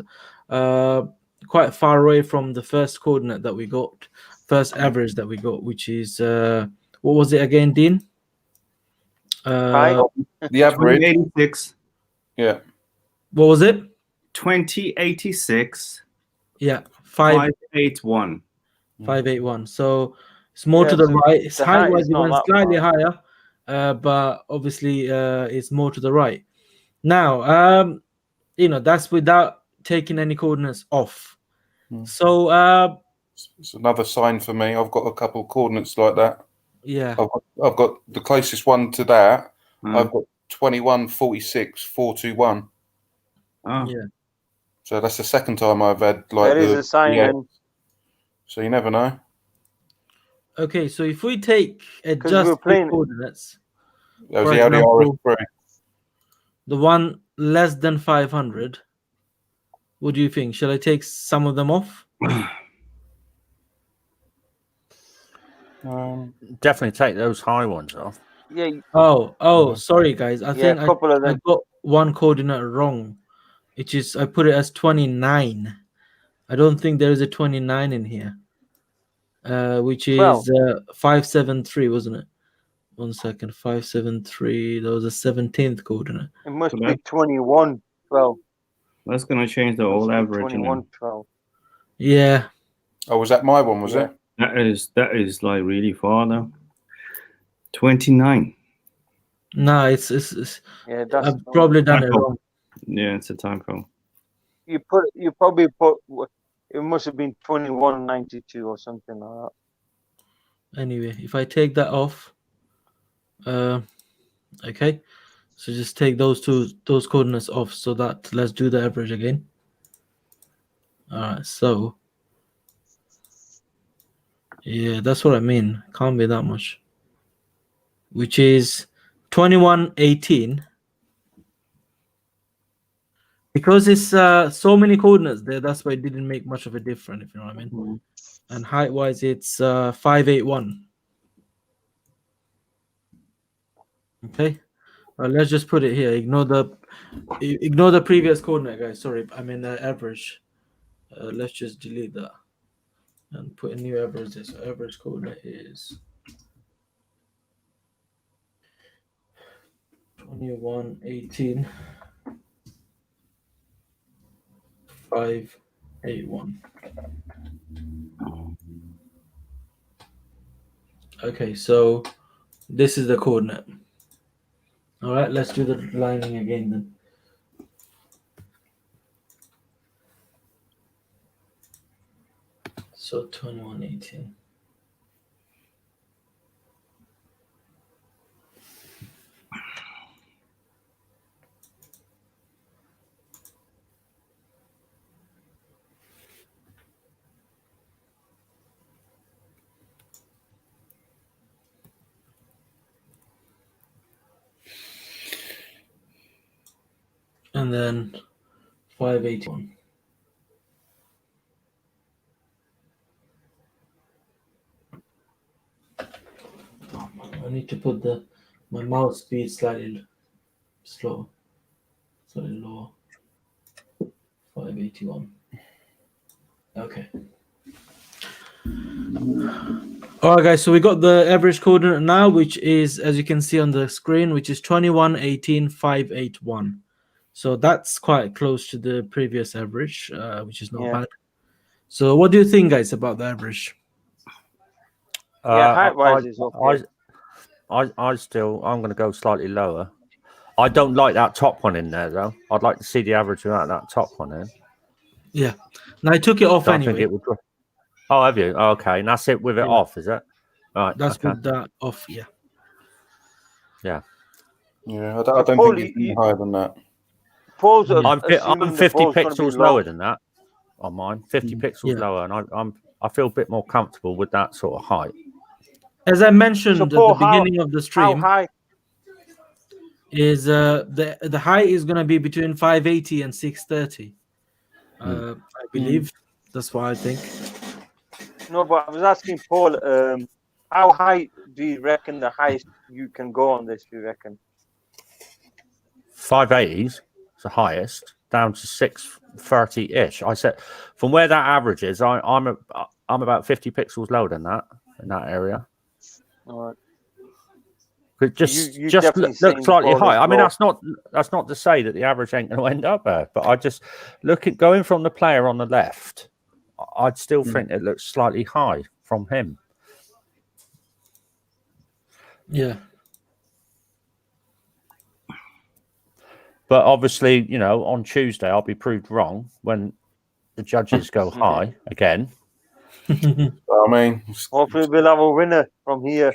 quite far away from the first coordinate that we got, first average that we got, which is what was it again, Dean? The average 2086. Yeah. What was it? 2086. Yeah, 581. 581. So it's more to the right. It's height-wise, it went slightly higher, but obviously it's more to the right. Now, that's without taking any coordinates off. So it's another sign for me. I've got a couple of coordinates like that. Yeah. I've got the closest one to that. I've got 2146 421. Oh. Yeah. So that's the second time I've had like there is a sign. Then. So you never know. Okay, so if we take adjust coordinates, that was the Audi RS3. The one less than 500. What do you think? Shall I take some of them off? Definitely take those high ones off. Yeah. Oh, sorry guys. I think a couple of them. I got one coordinate wrong. Which is I put it as 29. I don't think there is a 29 in here. Which is 573, wasn't it? 1 second, 573. That was the 17th coordinate. It must be 2112. That's gonna change the whole average. 2112. Yeah. Oh, was that my one? Was it? That is like really far now. 29. No, it's yeah. That's I've probably done it wrong. Yeah, it's a typo. You probably put. It must have been 2192 or something like that. Anyway, if I take that off, okay, so just take those coordinates off. So that let's do the average again. All right, so yeah, that's what I mean. Can't be that much. Which is 2118. Because it's so many coordinates there, that's why it didn't make much of a difference, if you know what I mean. And height wise, it's 581. Okay, let's just put it here. Ignore the previous coordinate, guys. Sorry, I mean the average. Let's just delete that and put a new average there. So average coordinate is 2118. 581. Okay, so this is the coordinate. All right, let's do the lining again then. So 2118. And then 581. I need to put my mouse speed slightly slow, slightly lower. 581. Okay. All right, guys. So we got the average coordinate now, which is, as you can see on the screen, which is 2118, 581. So that's quite close to the previous average, which is not bad. So what do you think, guys, about the average? Yeah, height-wise is okay. I'm going to go slightly lower. I don't like that top one in there, though. I'd like to see the average without that top one in. Yeah. Now I took it off anyway. I think it would. Oh, have you? Oh, okay. And that's it with it off, is it? All right. That's with that off, yeah. Yeah. Yeah, I don't think it's any higher than that. I'm 50 pixels lower than that on mine. 50 pixels lower, and I feel a bit more comfortable with that sort of height. As I mentioned at the beginning of the stream, how high is the height is going to be between 580 and 630. I believe that's what I think. No, but I was asking Paul, how high do you reckon the highest you can go on this? Do you reckon 580s is the highest, down to 630-ish. I said from where that average is, I'm about 50 pixels lower than that in that area. All right. It just looks slightly high. I mean, that's not to say that the average ain't going to end up there, but I just going from the player on the left, I'd still think it looks slightly high from him. Yeah. But obviously, you know, on Tuesday I'll be proved wrong when the judges go high again. I mean, hopefully we'll have a winner from here.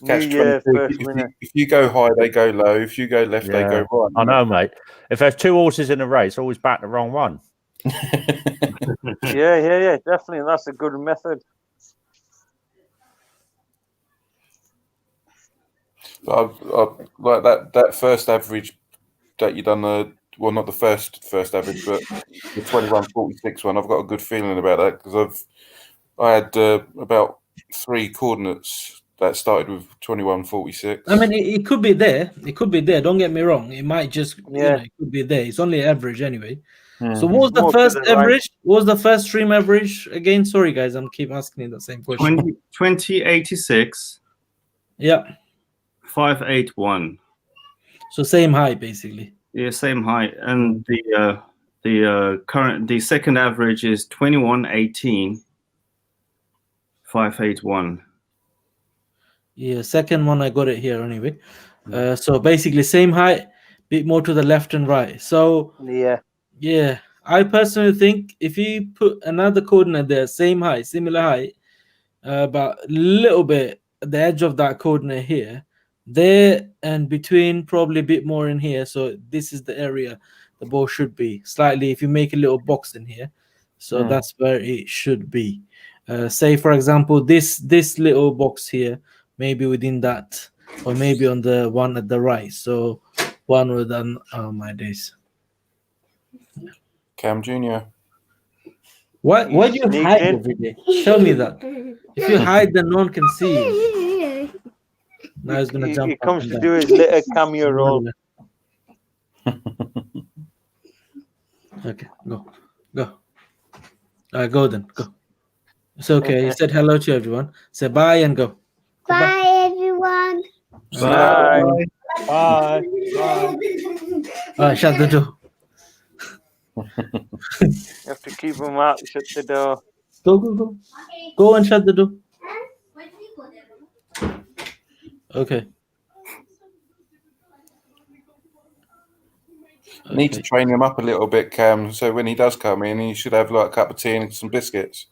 If you go high, they go low. If you go left, they go right. I know, mate. If there's two horses in a race, always back the wrong one. Yeah, definitely. That's a good method. I like that first average that you done. Well, not the first average, but the 2146 one. I've got a good feeling about that because I had about 3 coordinates that started with 2146. I mean, it could be there. It could be there. Don't get me wrong. It might just, it could be there. It's only average anyway. So what was the first average? What was the first stream average again? Sorry, guys. I'm keep asking you the same question. 2086. Yeah. 581. So same height, basically. Yeah, same height. And the second average is 2118. 581. Yeah, second one I got it here anyway. So basically same height, bit more to the left and right. So yeah, I personally think if you put another coordinate there, same height, similar height, But a little bit at the edge of that coordinate here, there and between, probably a bit more in here. So this is the area the ball should be. Slightly, if you make a little box in here, so that's where it should be. Say for example, this little box here, maybe within that, or maybe on the one at the right. So one with an oh my days. Cam Jr. Why do you sneaked hide in. every day? Tell me that. If you hide, then no one can see you. Now he's gonna jump He up comes and to down. do his little cameo role. Okay, go. Go then, go. It's okay. He said hello to everyone. Say bye and go. Bye, everyone. Bye. Bye. All right, shut the door. You have to keep him out. Shut the door. Go. Go and shut the door. Okay. Need to train him up a little bit, Cam. So when he does come in, he should have like a cup of tea and some biscuits.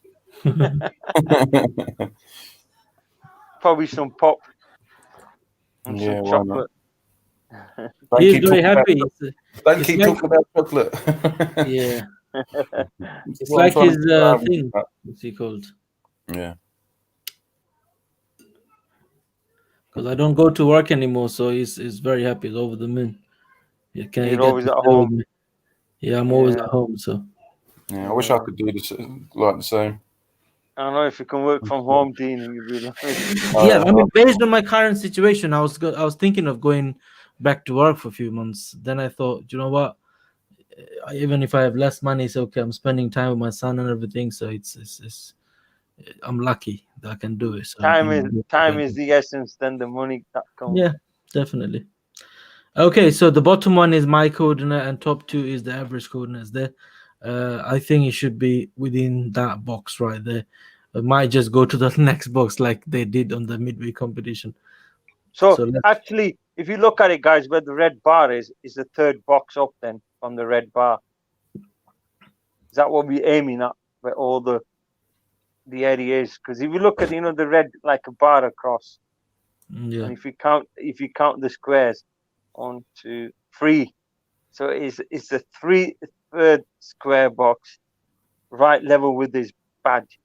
Probably some pop. And Yeah, some why chocolate. Don't He's keep very talking happy. about- Don't it's keep like- talking about chocolate. Yeah. It's What I'm like trying his to do. thing. What's he called? Yeah. Because I don't go to work anymore, so he's very happy. He's over the moon. Yeah, can You're you get always to at stay with home. me? Yeah, I'm always Yeah. at home. So Yeah, I wish I could do this like the same. I don't know if you can work from home, Dean. You'd be like, yeah, I mean, based on my current situation, I was thinking of going back to work for a few months. Then I thought, you know what? Even if I have less money, it's okay. I'm spending time with my son and everything, so it's I'm lucky that I can do it. So time is the essence, then the money that comes. yeah, definitely. Okay, so the bottom one is my coordinate, and top two is the average coordinates there. I think it should be within that box right there. I might just go to the next box like they did on the midweek competition. So let's- actually, if you look at it, guys, where the red bar is the third box up then from the red bar. Is that what we're aiming at? Where all the area is? Because if you look at the red like a bar across, Yeah. and if you count the squares, 1, 2, 3. So it's the third square box, right level with his badge.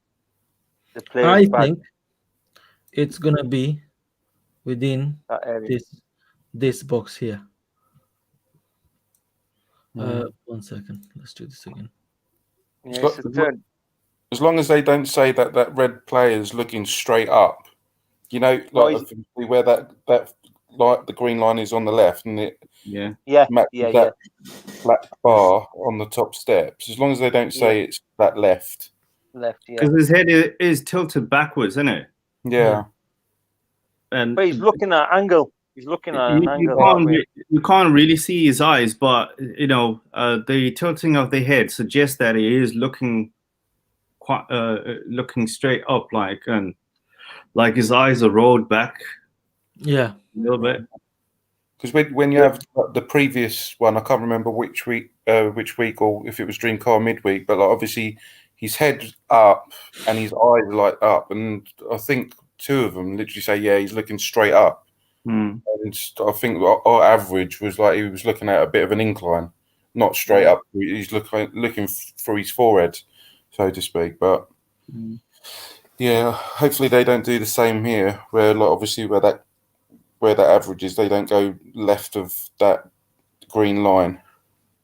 The I player's badge. think it's gonna be within That area. this box here. 1 second. Let's do this again. Yeah, it's the third. As long as they don't say that red player is looking straight up, like where that like the green line is on the left, and it Yeah. matches that black bar on the top steps. As long as they don't say it's that left. Left, yeah. Because his head is tilted backwards, isn't it? Yeah. And But he's looking at angle. He's looking at an angle. that way. you can't really see his eyes, but the tilting of the head suggests that he is looking quite looking straight up, like his eyes are rolled back Yeah. a little bit. Because when you have the previous one, I can't remember which week or if it was Dream Car midweek, but like obviously his head's up and his eyes light up, and I think two of them literally say, yeah, he's looking straight up. And I think our average was like he was looking at a bit of an incline, not straight up. He's looking through his forehead, so to speak. But yeah, hopefully they don't do the same here, where like obviously where that average is, they don't go left of that green line.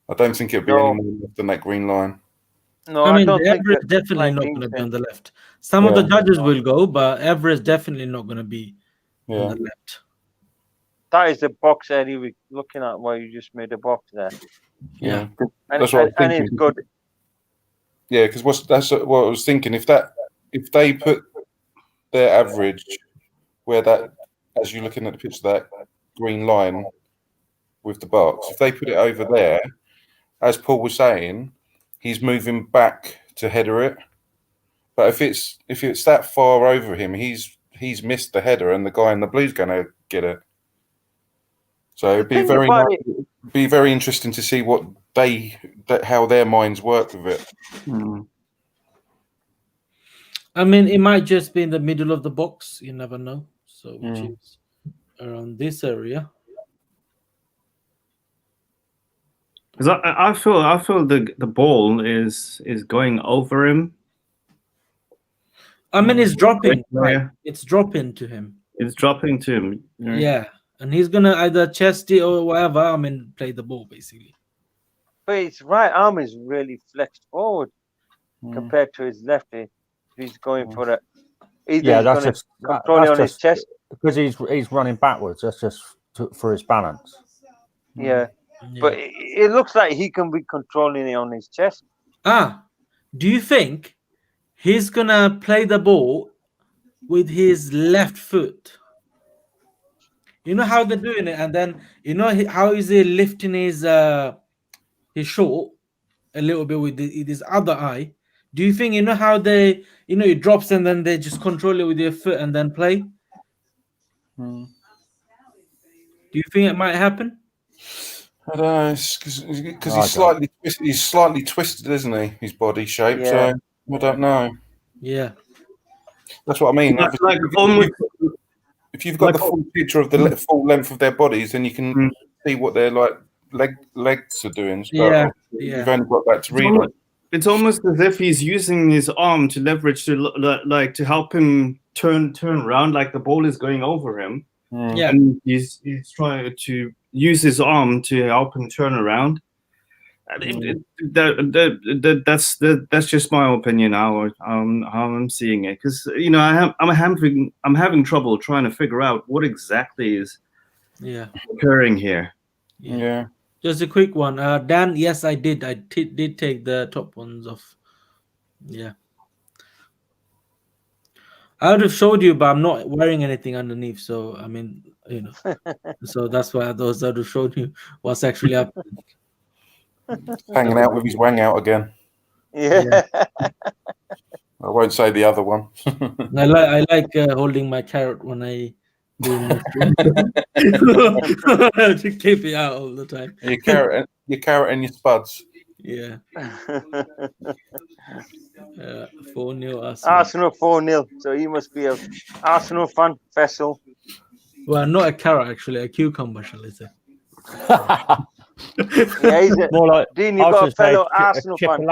I don't think it'll be any more left than that green line. No, I mean, don't the think average that, definitely like not Dean going to be said. on the left. Some of the judges will go, but average definitely not going to be on the left. That is the box area we're looking at where you just made a box there. Yeah. And, That's what and it's good. Yeah, because that's what I was thinking. If they put their average where that, as you're looking at the picture, that green line with the box, if they put it over there, as Paul was saying, he's moving back to header it. But if it's that far over him, he's missed the header, and the guy in the blue's going to get it. So it'd be very interesting to see how their minds work with it. I mean, it might just be in the middle of the box. You never know. So, which Mm. is around this area. Because I feel the ball is going over him. I mean, it's dropping. Right? Yeah. It's dropping to him. It's dropping to him. Yeah, and he's gonna either chest it or whatever. I mean, play the ball basically. But his right arm is really flexed forward compared to his left. He's going for it. Either Yeah, he's that's going just to control it on his chest. because he's running backwards. That's just for his balance. Yeah. But it looks like he can be controlling it on his chest. Do you think he's gonna play the ball with his left foot? You know how they're doing it, and then you know how is he lifting his short a little bit with his other eye? Do you think you know how they it drops and then they just control it with their foot and then play? Do you think it might happen? I don't know, because he's slightly twisted, isn't he? His body shape. Yeah. So I don't know. Yeah, that's what I mean. Like almost, if you've got the full picture of the full length of their bodies, then you can see what their legs are doing. So you've only got that to read on. It's almost as if he's using his arm to leverage to help him turn around, like the ball is going over him. Yeah, and he's trying to use his arm to help him turn around. That's just my opinion how I'm seeing it, because I'm having trouble trying to figure out what exactly is occurring here. Yeah. Just a quick one, Dan. Yes, I did. I did take the top ones off. Yeah, I would have showed you, but I'm not wearing anything underneath. So I mean, so that's why those I would have showed you what's actually happening. Hanging out with his wang out again. Yeah. I won't say the other one. I like holding my carrot when I do my to keep it out all the time. Your carrot and your spuds. Yeah. 4-0 Arsenal 4-0. So he must be a Arsenal fan, Faisal. Well, not a carrot actually, a cucumber, shall I say? Yeah, he's More like Dean, you've got a fellow Arsenal fan.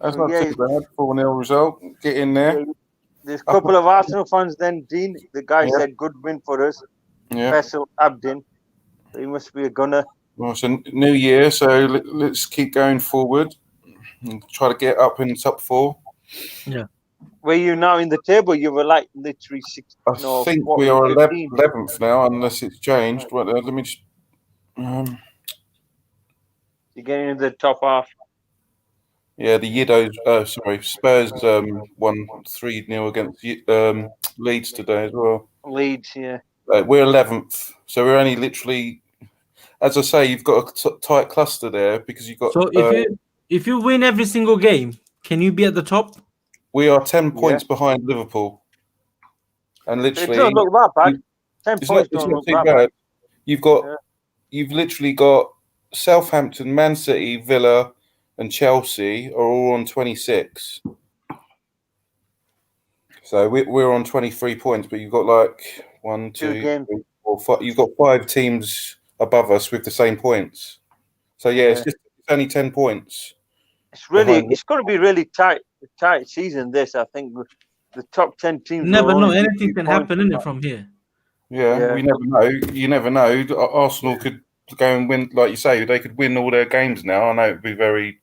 That's not too bad. 4-0 result. Get in there. There's a couple of Arsenal fans then, Dean. The guy said good win for us. Yeah. Faisal Abdin. He must be a gunner. Well, it's a new year, so let's keep going forward and try to get up in the top 4. Yeah. Were you now in the table? You were like literally 6. I think we are 11th now, unless it's changed. Well, let me just. You're getting into the top half. Yeah, the Spurs won 3-0 against Leeds today as well. Leeds, yeah. We're 11th, so we're only literally, as I say, you've got a tight cluster there because you've got. So if you win every single game, can you be at the top? We are 10 points behind Liverpool, and literally, it doesn't look that bad. 10 points don't look that bad. You've literally got Southampton, Man City, Villa, and Chelsea are all on 26. So we're on 23 points, but you've got like 1, 2, 3, 4, 5. You've got 5 teams above us with the same points. So it's only 10 points. It's going to be really tight season. This, I think, the top 10 teams. Never know. Anything can happen in it from here. Yeah, we never know. You never know. Arsenal could go and win, like you say. They could win all their games now. I know it'd be very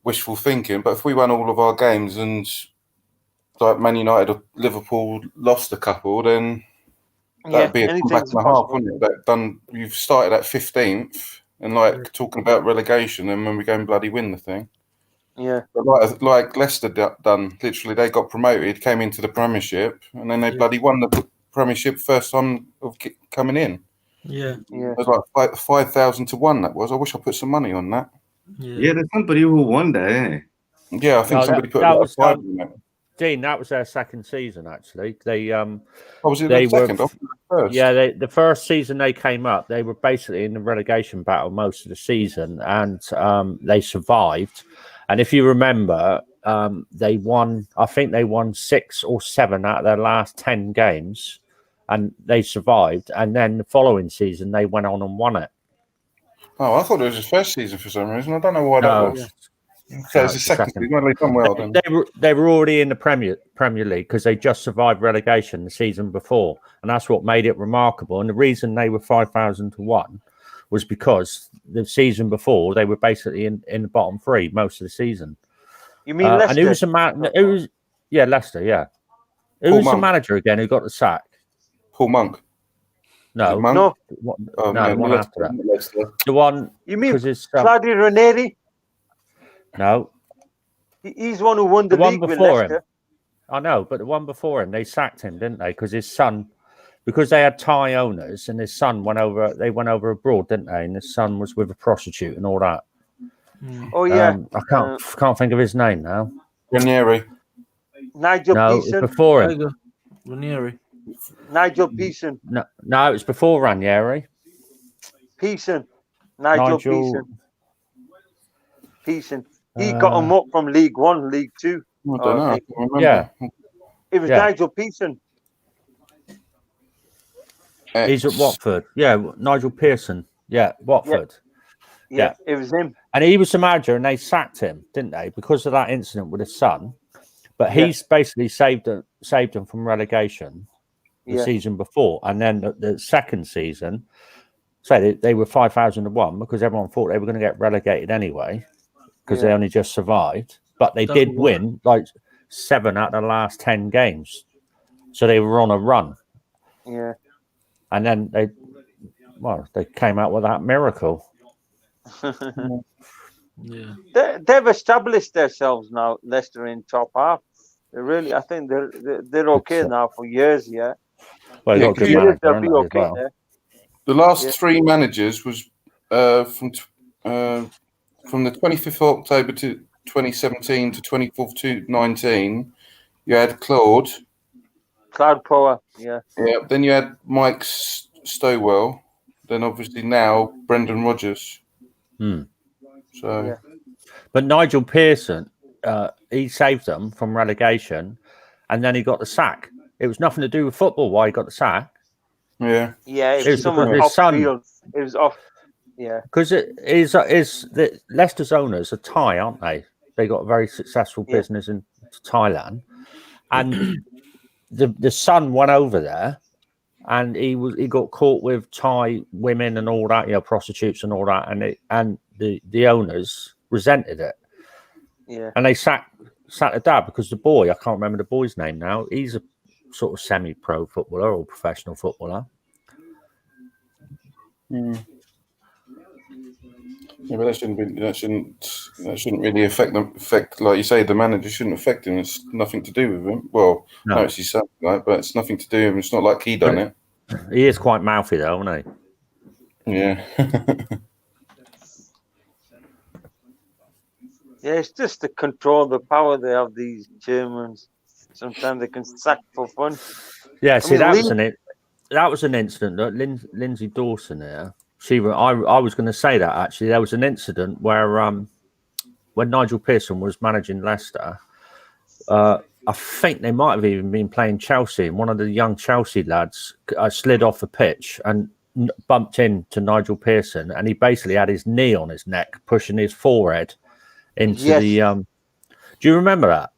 wishful thinking, but if we won all of our games and like Man United or Liverpool lost a couple, then that'd be a comeback and a half, wouldn't it? You've started at 15th and talking about relegation, and when we go and bloody win the thing. Yeah. But like Leicester done, literally they got promoted, came into the Premiership, and then they bloody won the Premiership first time of coming in. Yeah. Yeah. It was like 5,000 to 1. That was. I wish I put some money on that. Yeah, there's somebody who won that. Yeah, I think somebody put a lot of 5 in that. Dean, that was their second season. Actually, they was it they the second were or first? yeah. The first season they came up, they were basically in the relegation battle most of the season, and they survived. And if you remember, they won. I think they won 6 or 7 out of their last 10 games, and they survived. And then the following season, they went on and won it. Oh, I thought it was his first season for some reason. I don't know why that was. Okay, it's the second season. Well, they've done well then. They were already in the Premier League because they just survived relegation the season before, and that's what made it remarkable. And the reason they were 5,000 to 1 was because the season before they were basically in the bottom 3 most of the season. You mean Leicester? And who was Leicester? Yeah. Who was the manager again who got the sack? Paul Monk. No, Monk? No. No, one after that. The one you mean it's, Claudio Ranieri? No, He's the one who won the one league with before Leicester. him. I know, but the one before him, they sacked him, didn't they? Because his son, because they had Thai owners, and his son went over. They went over abroad, didn't they? And his son was with a prostitute and all that. Oh yeah, I can't think of his name now. Ranieri. Nigel No, it was Pearson. before him. Ranieri. Nigel Pearson. No, it was before Ranieri. Pearson. Nigel Pearson. Pearson. He got him up from League 1, League 2. I don't know. I can't remember. Yeah, It was Nigel Pearson. he's at Watford. Yeah, Nigel Pearson. Yeah, Watford. Yeah, it was him. And he was the manager, and they sacked him, didn't they? Because of that incident with his son. But he's basically saved them from relegation the season before, and then the second season, they were 5,000 to 1 because everyone thought they were going to get relegated anyway because they only just survived. But they did win like 7 out of the last 10 games, so they were on a run. Yeah, and then they came out with that miracle. Yeah, they've established themselves now. Leicester in top half. They really, I think they're okay now for years. Yeah. Well, they'll be okay there. The last 3 managers was from the 25th of October to 2017 to 24th to 19. You had Claude Power, yeah. Then you had Mike Stowell. Then obviously now Brendan Rodgers. So, but Nigel Pearson, he saved them from relegation, and then he got the sack. It was nothing to do with football why he got the sack. Yeah, it was someone off field. It was off. Yeah, because it is the Leicester's owners are Thai, aren't they? They got a very successful business in Thailand, and the son went over there, and he got caught with Thai women and all that, prostitutes and all that, and the owners resented it. Yeah, and they sacked the dad because the boy, I can't remember the boy's name now. He's a sort of semi-pro footballer or professional footballer. Yeah, but that shouldn't really affect like you say, the manager shouldn't affect him. It's nothing to do with him. Well, no, it's his son, right? But it's nothing to do with him. It's not like he done it. He is quite mouthy though, isn't he? Yeah. Yeah, it's just the control, the power they have, these Germans. Sometimes they can sack for fun. Yeah, see, that was an incident that Lindsay Dawson there. I was going to say that actually. There was an incident where when Nigel Pearson was managing Leicester, I think they might have even been playing Chelsea, and one of the young Chelsea lads slid off the pitch and bumped into Nigel Pearson, and he basically had his knee on his neck, pushing his forehead into the. Do you remember that?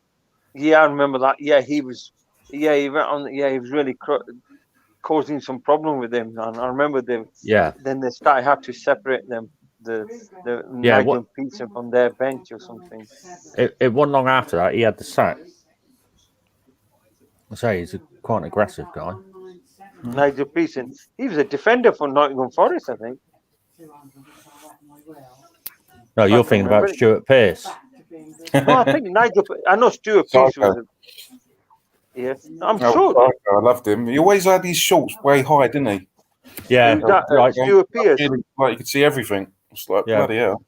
Yeah, I remember that. Yeah, he was. Yeah, he went on. Yeah, he was really causing some problem with him. And I remember them. Yeah. Then they had to separate them. The Nigel Pearson from their bench or something. It wasn't long after that he had the sack. I say he's quite an aggressive guy. Nigel Pearson. He was a defender for Nottingham Forest, I think. No, you're thinking about Stuart Pearce. No, I think I know Stuart Pearce was. I'm sure. I loved him. He always had his shorts way high, didn't he? Yeah, Stuart Pearce. Like you could see everything. It's like bloody hell.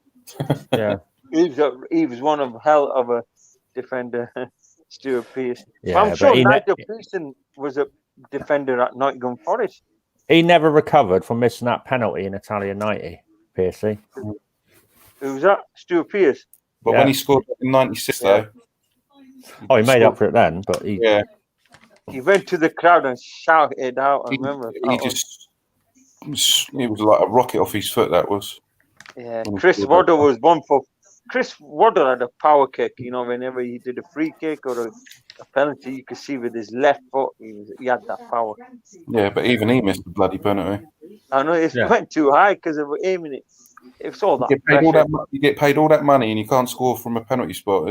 Yeah, he was one of hell of a defender. Stuart Pearce. Yeah, But I'm but sure he Nigel Pearson was a defender at Nottingham Forest. he never recovered from missing that penalty in Italian 90, Piercy. Who was that? Stuart Pearce. But Yeah. when he scored in '96, though, Oh, he made up for it then, but he yeah, He went to the crowd and shouted it out. I he remember. was like a rocket off his foot. That was. Yeah, Chris Waddle was one for. Chris Waddle had a power kick. You know, whenever he did a free kick or a penalty, you could see with his left foot, he had that power. Yeah, but even he missed the bloody penalty. I know it went too high because of aiming it. It's all that pressure. You get paid all that money and you can't score from a penalty spot.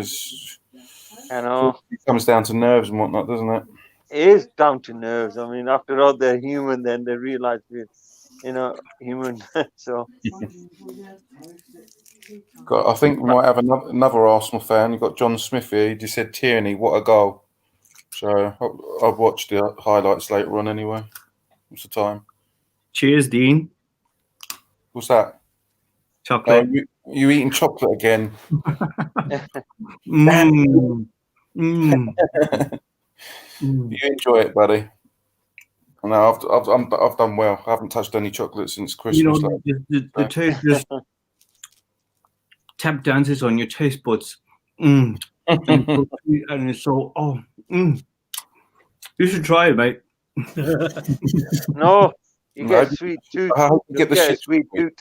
I know. It comes down to nerves and whatnot, doesn't it? It is down to nerves. I mean, after all, they're human. Then they realize we're, human. So. I think we might have another Arsenal fan. You've got John Smith here. He just said, Tierney, what a goal. So I'll watch the highlights later on anyway. What's the time? Cheers, Dean. What's that? Chocolate. You eating chocolate again? Mm. You enjoy it, buddy. No, I've done well. I haven't touched any chocolate since Christmas. The taste just tap dances on your taste buds. And it's so You should try it, mate. No, you get a sweet tooth. I hope you get the shit. Sweet tooth.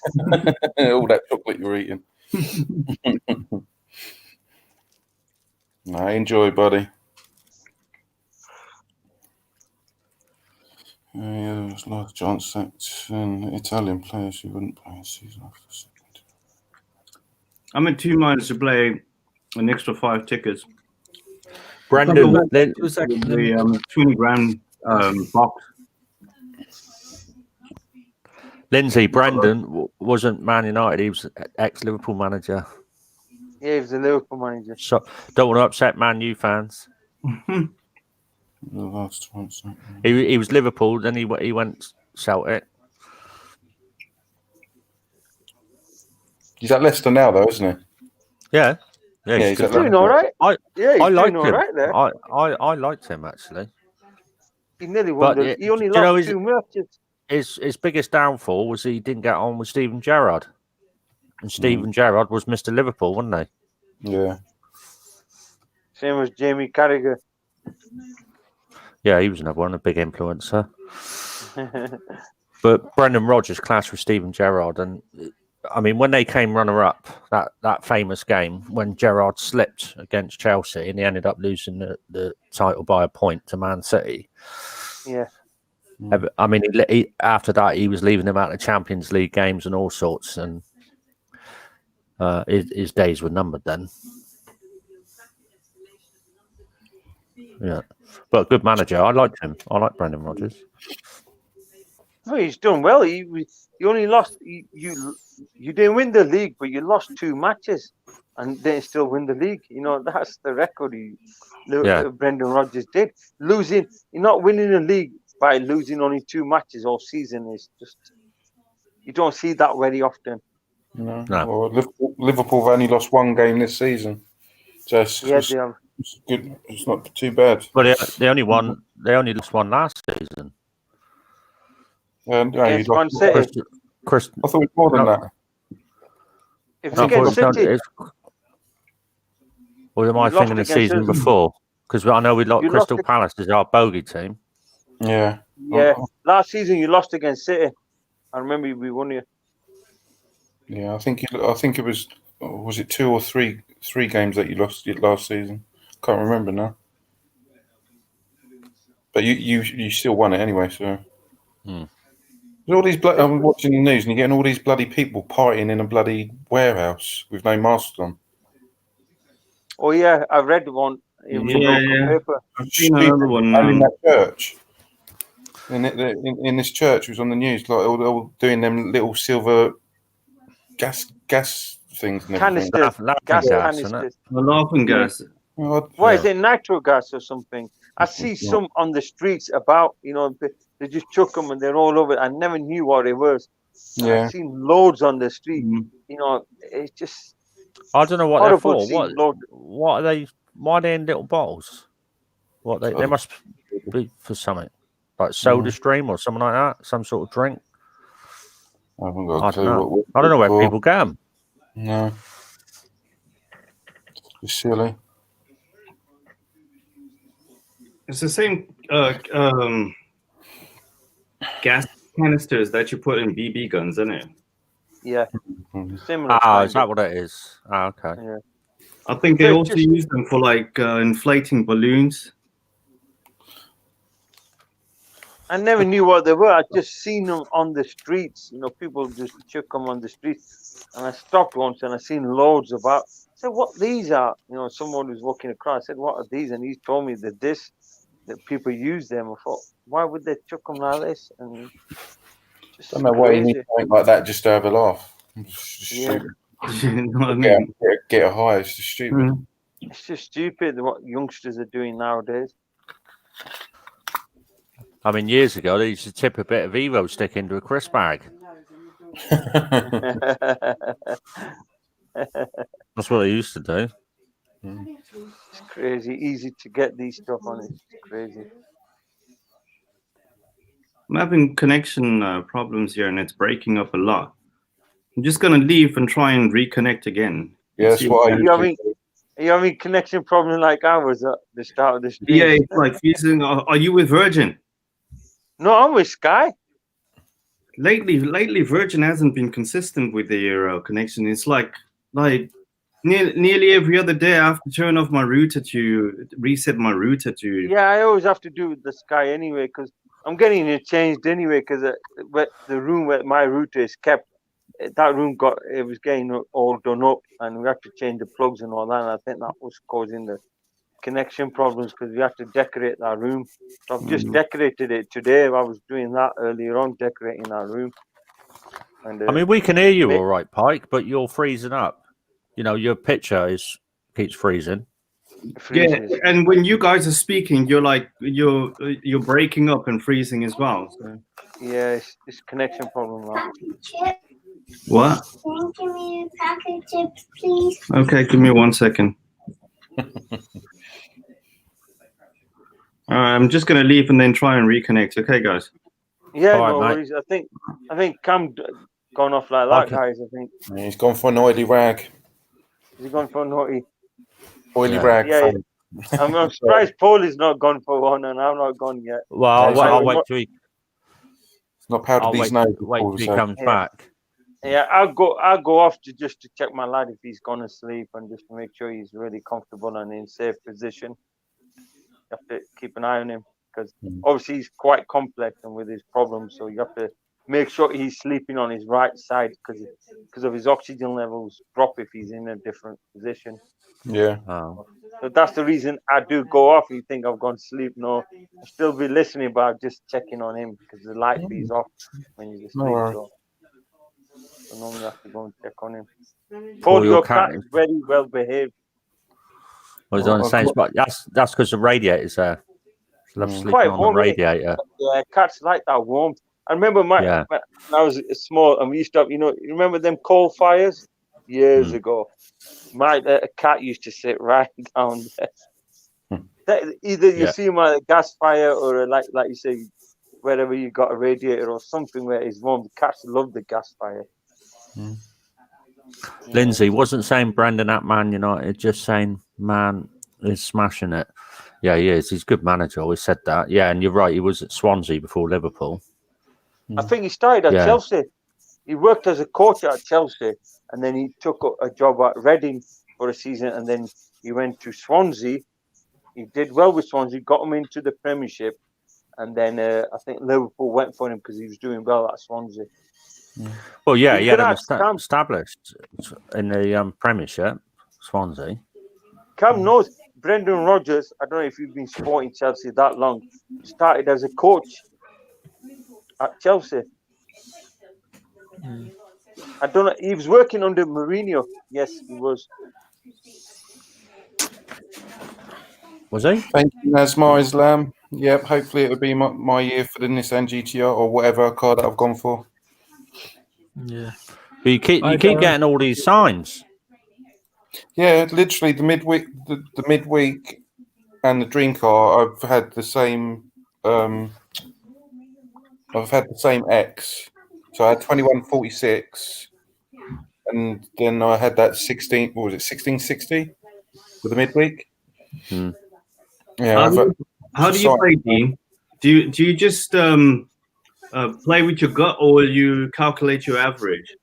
All that chocolate you're eating. No, enjoy, buddy. Yeah, there's like John Saxon, Italian players who wouldn't play a season after the second. I'm in 2 minds to play an extra 5 tickets. Brendan, the 20 grand box. Lindsay, Brendan wasn't Man United. He was ex-Liverpool manager. Yeah, he was a Liverpool manager. So don't want to upset Man U fans. The last one. He was Liverpool, then he went Celtic. He's at Leicester now, though, isn't he? Yeah, he's He's doing all right. I liked him. Right there. I liked him actually. He nearly won. He only lost 2 matches. His biggest downfall was he didn't get on with Steven Gerrard, and Steven Gerrard was Mr. Liverpool, wasn't he? Yeah. Same as Jamie Carragher. Yeah, he was another one, a big influencer. But Brendan Rodgers clashed with Steven Gerrard, and I mean, when they came runner-up, that famous game when Gerrard slipped against Chelsea and he ended up losing the title by a point to Man City. Yeah. I mean, after that, he was leaving them out of Champions League games and all sorts, and his days were numbered then. Yeah, but good manager. I liked him. I like Brendan Rodgers. No, he's done well. He only lost. You didn't win the league, but you lost 2 matches, and then still win the league. You know, that's the record Brendan Rodgers did. Losing, you're not winning the league by losing only 2 matches all season. Is just, you don't see that very often. No. Well, Liverpool have only lost 1 game this season. So it's good. It's not too bad. But they only lost 1 last season. Against Man City. I thought it was more than that. If it's against City. Or am I thinking the season before? Because I know we lost Crystal Palace as our bogey team. Yeah. Yeah. Last season you lost against City. I remember we won you. Yeah, I think it was it 2 or 3 games that you lost last season? Can't remember now. But you still won it anyway, so. All these I'm watching the news and you're getting all these bloody people partying in a bloody warehouse with no masks on. Oh yeah, I read one in the local paper. I've seen another one in that church. In this church, it was on the news, like all doing them little silver gas things. And Canisters, gas canisters. The laughing gas. What is it, nitro gas or something? I see some on the streets about, they just chuck them and they're all over. I never knew what it was. Yeah. I've seen loads on the street. It's just. I don't know what they're for. What are they? Why are they in little bottles? What they must be for something like SodaStream or something like that, some sort of drink. I haven't got I a clue don't know. what I don't know where for. people get them. No. It's silly. It's the same gas canisters that you put in BB guns, isn't it? Yeah. Mhm. Similar. Ah, is that what it is? Ah, okay. Yeah. I think they also use them for like inflating balloons. I never knew what they were. I just seen them on the streets. You know, people just chuck them on the streets. And I stopped once and I seen loads about. I said, "What these are?" You know, someone was walking across. I said, "What are these?" And he told me that people use them. I thought, why would they chuck them like this? And just Don't know why you need something like that just to have a laugh. It's Yeah. You know what I mean? Get a high. It's just stupid. Mm. It's just stupid what youngsters are doing nowadays. I mean, years ago they used to tip a bit of Evo stick into a crisp bag. That's what they used to do. It's crazy. Easy to get these stuff on. It's crazy. I'm having connection problems here, and it's breaking up a lot. I'm just gonna leave and try and reconnect again. Yeah, that's what I Are you having connection problem like ours at the start of the stream? Yeah, it's like using. Are you with Virgin? No, I'm with Sky. Lately, Virgin hasn't been consistent with their connection. It's like nearly every other day I have to turn off my router to reset my router to. Yeah, I always have to do with the Sky anyway because I'm getting it changed anyway because the room where my router is kept, that room was getting all done up and we had to change the plugs and all that. And I think that was causing the connection problems because we had to decorate that room. So I've just decorated it today. I was doing that earlier on, decorating that room. And I mean, we can hear you all right, Pike, but you're freezing up. You know, your picture keeps freezing. Yeah, and when you guys are speaking, you're like you're breaking up and freezing as well. So. Yeah, it's connection problem now. What? Can you give me a pack of chips, please? Okay, give me 1 second. I'm just gonna leave and then try and reconnect. Okay, guys. Yeah, All no right, worries. I think Cam gone off like that, guys. I think He's gone for an oily rag. he's gone for a naughty. Oily rag. Yeah, I'm surprised Paul is not gone for one, and I'm not gone yet. Well, I'll wait till he. It's not powdered these noses. Wait till he comes back. Yeah, I'll go off just to check my lad if he's gone to sleep and just to make sure he's really comfortable and in safe position. You have to keep an eye on him because obviously he's quite complex and with his problems, so you have to make sure he's sleeping on his right side because of his oxygen levels drop if he's in a different position. Yeah. Oh. So that's the reason I do go off. You think I've gone to sleep? No, I'll still be listening, but I'm just checking on him because the light is off when you just sleep. So normally I have to go and check on him. Paul, your cat is very well behaved. Well, he's on the same spot. That's because the radiator's there. Loves sleeping Quite on warm, the radiator. Yeah, cats like that warmth. I remember when I was small and we used to have, you remember them coal fires years ago? My cat used to sit right down there. Either you see him at a gas fire or like you say, wherever you got a radiator or something where it's warm. The cats love the gas fire. Lindsay wasn't saying Brendan at Man United, just saying Man is smashing it. Yeah, he is. He's a good manager. Always said that. Yeah, and you're right. He was at Swansea before Liverpool. I think he started at Chelsea. He worked as a coach at Chelsea, and then he took a job at Reading for a season, and then he went to Swansea. He did well with Swansea, got him into the Premiership, and then I think Liverpool went for him because he was doing well at Swansea. Well, yeah, he had him established in the Premiership, Swansea. Cam knows Brendan Rodgers. I don't know if you've been supporting Chelsea that long. Started as a coach at Chelsea. I don't know. He was working under Mourinho. Yes, he was. Was he? Thank you, Nazmar Islam. Yep, hopefully it'll be my year for the Nissan GTR or whatever car that I've gone for. Yeah. But you keep getting all these signs. Yeah, literally the midweek and the dream car, I've had the same. I've had the same X. So I had 2146, and then I had that 16. What was it? 1660 for the midweek. Yeah. How do you play, Dean? Do you just play with your gut, or will you calculate your average?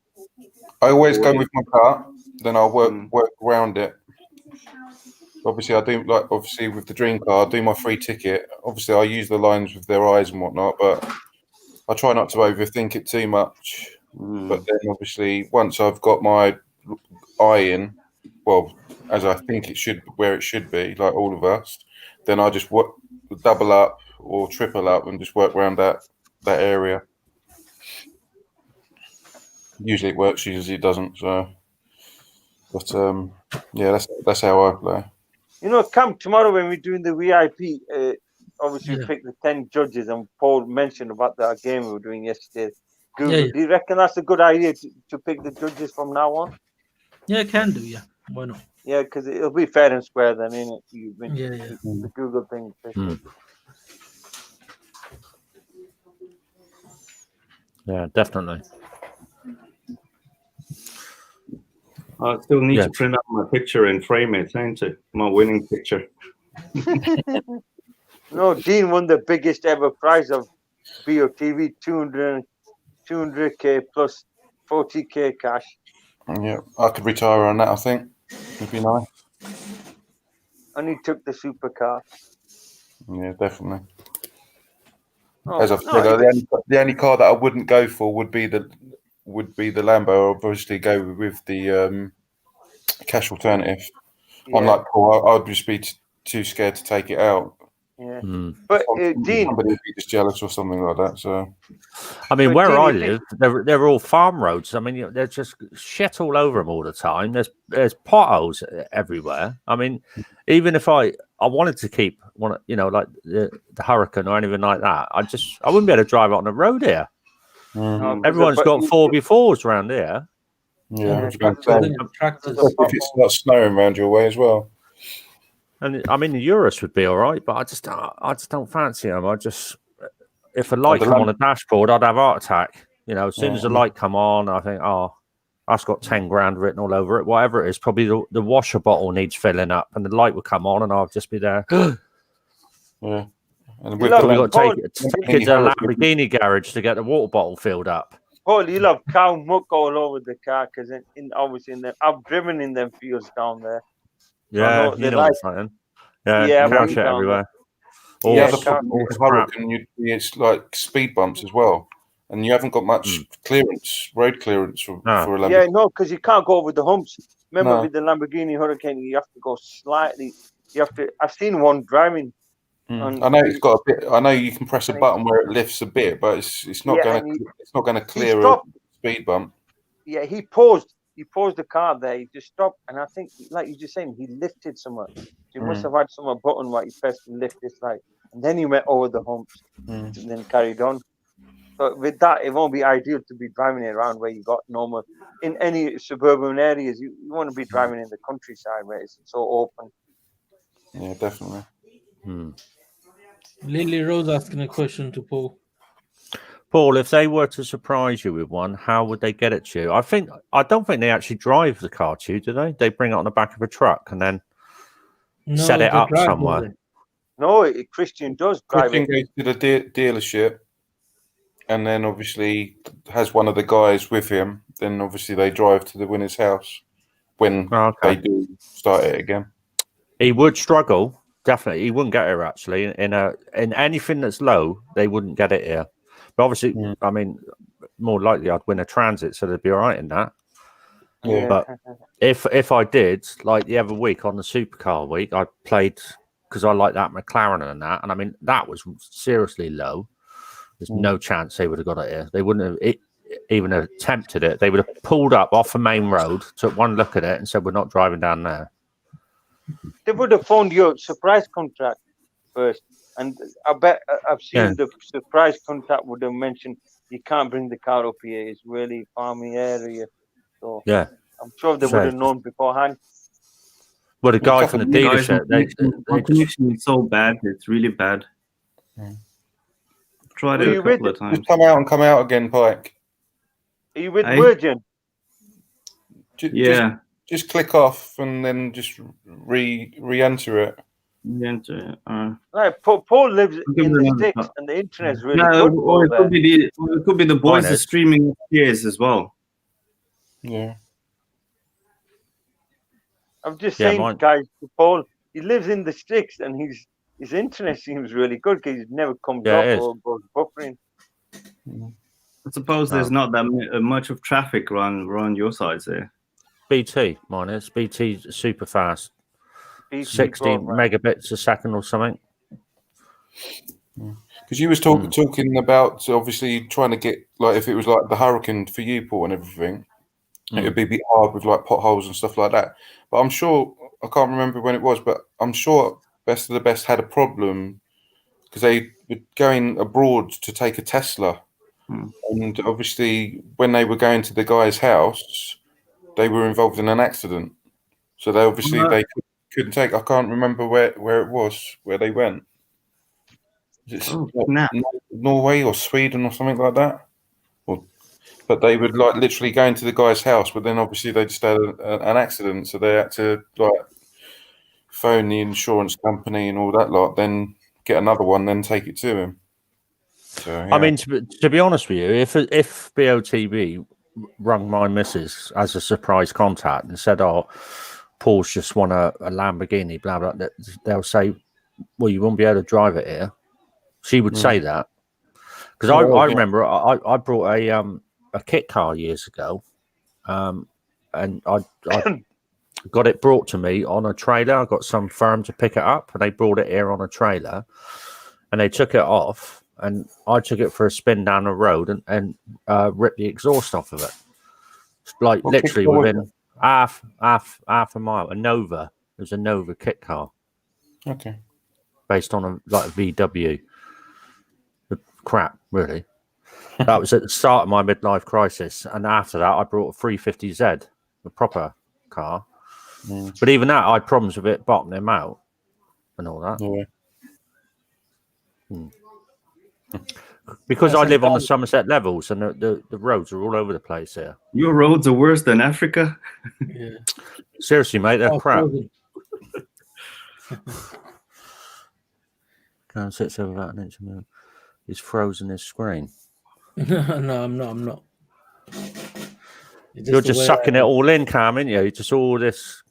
I always go with my gut. Then I'll work around it. Obviously, I do obviously with the dream car, I do my free ticket. Obviously, I use the lines with their eyes and whatnot, but I try not to overthink it too much. But then, obviously, once I've got my eye in, well, as I think it should, where it should be, like all of us, then I just double up or triple up and just work around that area. Usually it works, usually it doesn't. So, but yeah, that's how I play. You know, come tomorrow when we're doing the VIP. Obviously, we pick the 10 judges, and Paul mentioned about that game we were doing yesterday. Google. Yeah. Do you reckon that's a good idea to pick the judges from now on? Yeah, can do. Yeah, why not? Yeah, because it'll be fair and square then, innit? Yeah. The Google thing. Yeah, definitely. I still need to print out my picture and frame it, ain't it? My winning picture. No, Dean won the biggest ever prize of BOTB, 200k plus 40k cash. Yeah, I could retire on that, I think. It'd be nice. And he took the supercar. Yeah, definitely. Oh, as I've said, the only car that I wouldn't go for would be the Lambo. I'd obviously go with the cash alternative. Yeah. Unlike Paul, I'd just be too scared to take it out. Yeah, but Dean, somebody would be just jealous or something like that. So, I mean, where I live, they're all farm roads. I mean, there's just shit all over them all the time. There's potholes everywhere. I mean, even if I wanted to keep one, you know, like the Hurricane or anything like that, I wouldn't be able to drive on the road here. Everyone's got 4x4s around here. Yeah, tractors. If it's not snowing around your way as well. And I mean, the Urus would be all right, but I just don't fancy them. If a light come on the dashboard, I'd have a heart attack. You know, as soon as the light come on, I think, oh, that's got 10 grand written all over it. Whatever it is, probably the washer bottle needs filling up, and the light would come on, and I'll just be there. Yeah, and we've got to take it to the Lamborghini garage to get the water bottle filled up. Paul, you love cow muck all over the car because I've driven in them fields down there. Yeah, you know what I'm saying. Yeah, cow shit everywhere. It's like speed bumps as well, and you haven't got much road clearance for a Lamborghini. Yeah, no, because you can't go over the humps. Remember with the Lamborghini Hurricane, you have to go slightly. I've seen one driving. I know it's got a bit. I know you can press a button where it lifts a bit, but it's not going to clear a speed bump. Yeah, he paused. He paused the car there. He just stopped, and I think, like you just saying, he lifted somewhere. He must have had some button where he pressed and lift this light, and then he went over the humps and then carried on. So with that, it won't be ideal to be driving it around where you got normal in any suburban areas. You want to be driving in the countryside where it's so open. Yeah, definitely. Lily Rose asking a question to Paul. Paul, if they were to surprise you with one, how would they get it to you? I don't think they actually drive the car to you, do they? They bring it on the back of a truck and then set it up somewhere. No, Christian does drive Christian goes to the dealership and then obviously has one of the guys with him. Then obviously they drive to the winner's house when they do start it again. He would struggle, definitely. He wouldn't get here actually. In anything that's low, they wouldn't get it here. But obviously, I mean, more likely I'd win a Transit, so they'd be all right in that. Yeah. But if I did, like the other week on the supercar week, I played because I like that McLaren and that, and I mean that was seriously low. There's no chance they would have got it here. They wouldn't have even attempted it. They would have pulled up off the main road, took one look at it, and said, "We're not driving down there." They would have phoned your surprise contract first. And I bet I've seen the surprise contract would have mentioned you can't bring the car up here. It's really farmy area. So I'm sure they would have known beforehand. Well, the guy from the Guys, dealership, my connection is so bad. It's really bad. Tried it a couple of times. Just come out and come out again, Pike. Are you with Hey? Virgin? Yeah. Just click off and then just re-enter it. Right, Paul lives I'll give in it the another sticks, shot. and the internet's really Yeah, good. or it could be the boys Mine are is. streaming upstairs as well. Yeah. I'm just Yeah, saying, mine- guys, to Paul, he lives in the sticks, and his internet seems really good because he never comes Yeah, up it is. or goes buffering. I suppose there's not that much of traffic around your sides there. BT, mine is. BT super fast. BT 60 broadband. megabits a second or something. Because you was talking about obviously trying to get, like, if it was like the hurricane for you, Paul, and everything, it would be a bit hard with like potholes and stuff like that. But I'm sure, I can't remember when it was, but I'm sure Best of the Best had a problem because they were going abroad to take a Tesla. And obviously when they were going to the guy's house, they were involved in an accident. So they obviously they couldn't take, I can't remember where it was, where they went. Is it Norway or Sweden or something like that? But they would like literally go into the guy's house, but then obviously they just had an accident, so they had to like phone the insurance company and all that lot, then get another one, then take it to him. So, yeah. I mean, to be honest with you, if BOTB rung my missus as a surprise contact and said, "Oh, Paul's just won a Lamborghini," blah blah, they'll say, "Well, you won't be able to drive it here." She would say that because I remember I brought a kit car years ago, and I got it brought to me on a trailer. I got some firm to pick it up, and they brought it here on a trailer, and they took it off. And I took it for a spin down the road and ripped the exhaust off of it. Like literally within half a mile. A Nova. It was a Nova kit car. Okay. Based on a VW. The crap, really. That was at the start of my midlife crisis. And after that, I brought a 350Z, a proper car. But even that, I had problems with it bottoming out and all that. Because I live on the Somerset levels and the roads are all over the place here. Your roads are worse than Africa. Yeah. Seriously, mate, they're crap. Go and sit over that an inch a minute. He's frozen his screen. No, I'm not. You're just sucking it all in, Cam, aren't you? Just all this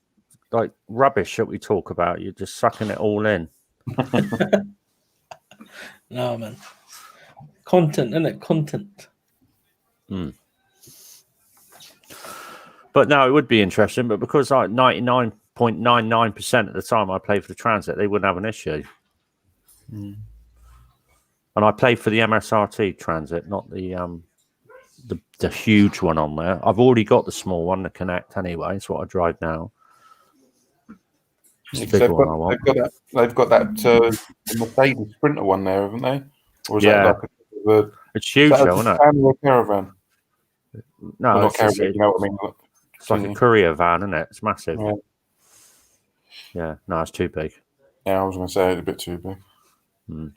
like rubbish that we talk about. You're just sucking it all in. No, man. Content, innit? Content. But no, it would be interesting. But because like 99.99% of the time I play for the Transit, they wouldn't have an issue. And I play for the MSRT Transit, not the huge one on there. I've already got the small one to connect anyway. It's what I drive now. They've got that Mercedes Sprinter one there, haven't they? Or is that like it's huge, though, isn't it? Or a caravan? No, not caravan. You know what I mean? It's like a courier van, isn't it? It's massive. Yeah. No, it's too big. Yeah, I was going to say it's a bit too big.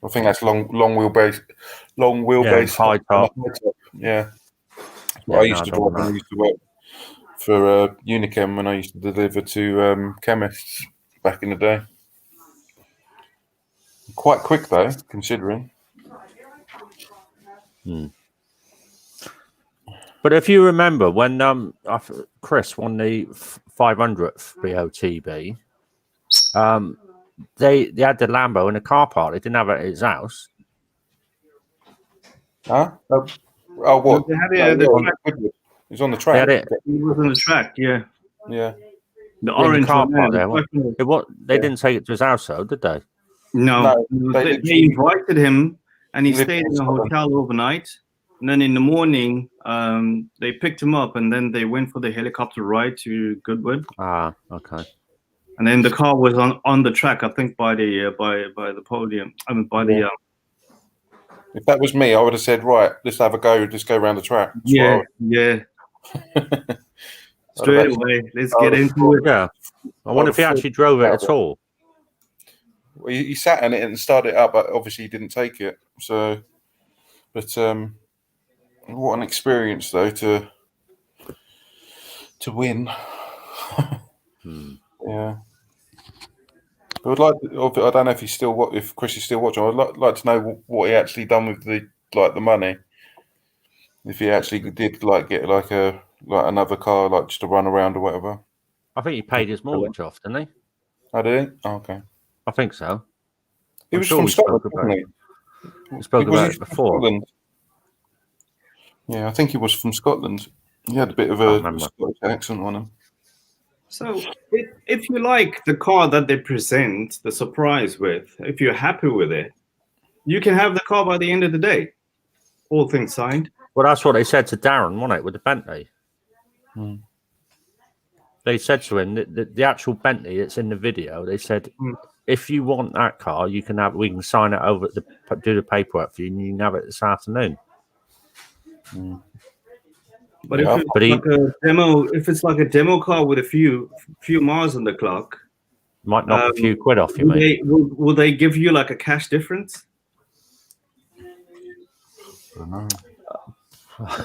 I think that's long wheelbase, high top. Yeah. Well, I used to drive when I used to work for Unichem when I used to deliver to chemists back in the day. Quite quick though, considering. But if you remember when Chris won the 500th BOTB, they had the Lambo in a car park. They didn't have it at his house. Huh? Oh, what? They had it It was on the track. It was on the track, yeah. Yeah. The orange car one park there. there. They didn't take it to his house, though, did they? No. They invited him, and he stayed in a hotel overnight. And then in the morning, they picked him up, and then they went for the helicopter ride to Goodwood. Ah, okay. And then the car was on the track, I think, by the podium. I mean, by the. If that was me, I would have said, right, let's have a go. Just go around the track. Yeah. Straight away. Let's get into it. Yeah. I wonder if he actually drove it at all. Well, he sat in it and started it up, but obviously he didn't take it. So, but what an experience though to win. Yeah. I would like. I don't know if if Chris is still watching. I'd like to know what he actually done with the money. If he actually did get another car, just to run around or whatever. I think he paid his mortgage off, didn't he? Oh, did he? Oh, okay. I think so. He was from Scotland, wasn't he? We spoke about it before. Scotland? Yeah, I think he was from Scotland. He had a bit of a Scottish accent on him. So, if you like the car that they present the surprise with, if you're happy with it, you can have the car by the end of the day. All things signed. Well, that's what they said to Darren, wasn't it, with the Bentley? They said to him that the actual Bentley that's in the video, they said, if you want that car, we can sign it over, do the paperwork for you, and you can have it this afternoon. But if it's like a demo car with a few miles on the clock, might knock a few quid off you, mate. Will they give you like a cash difference? I don't know.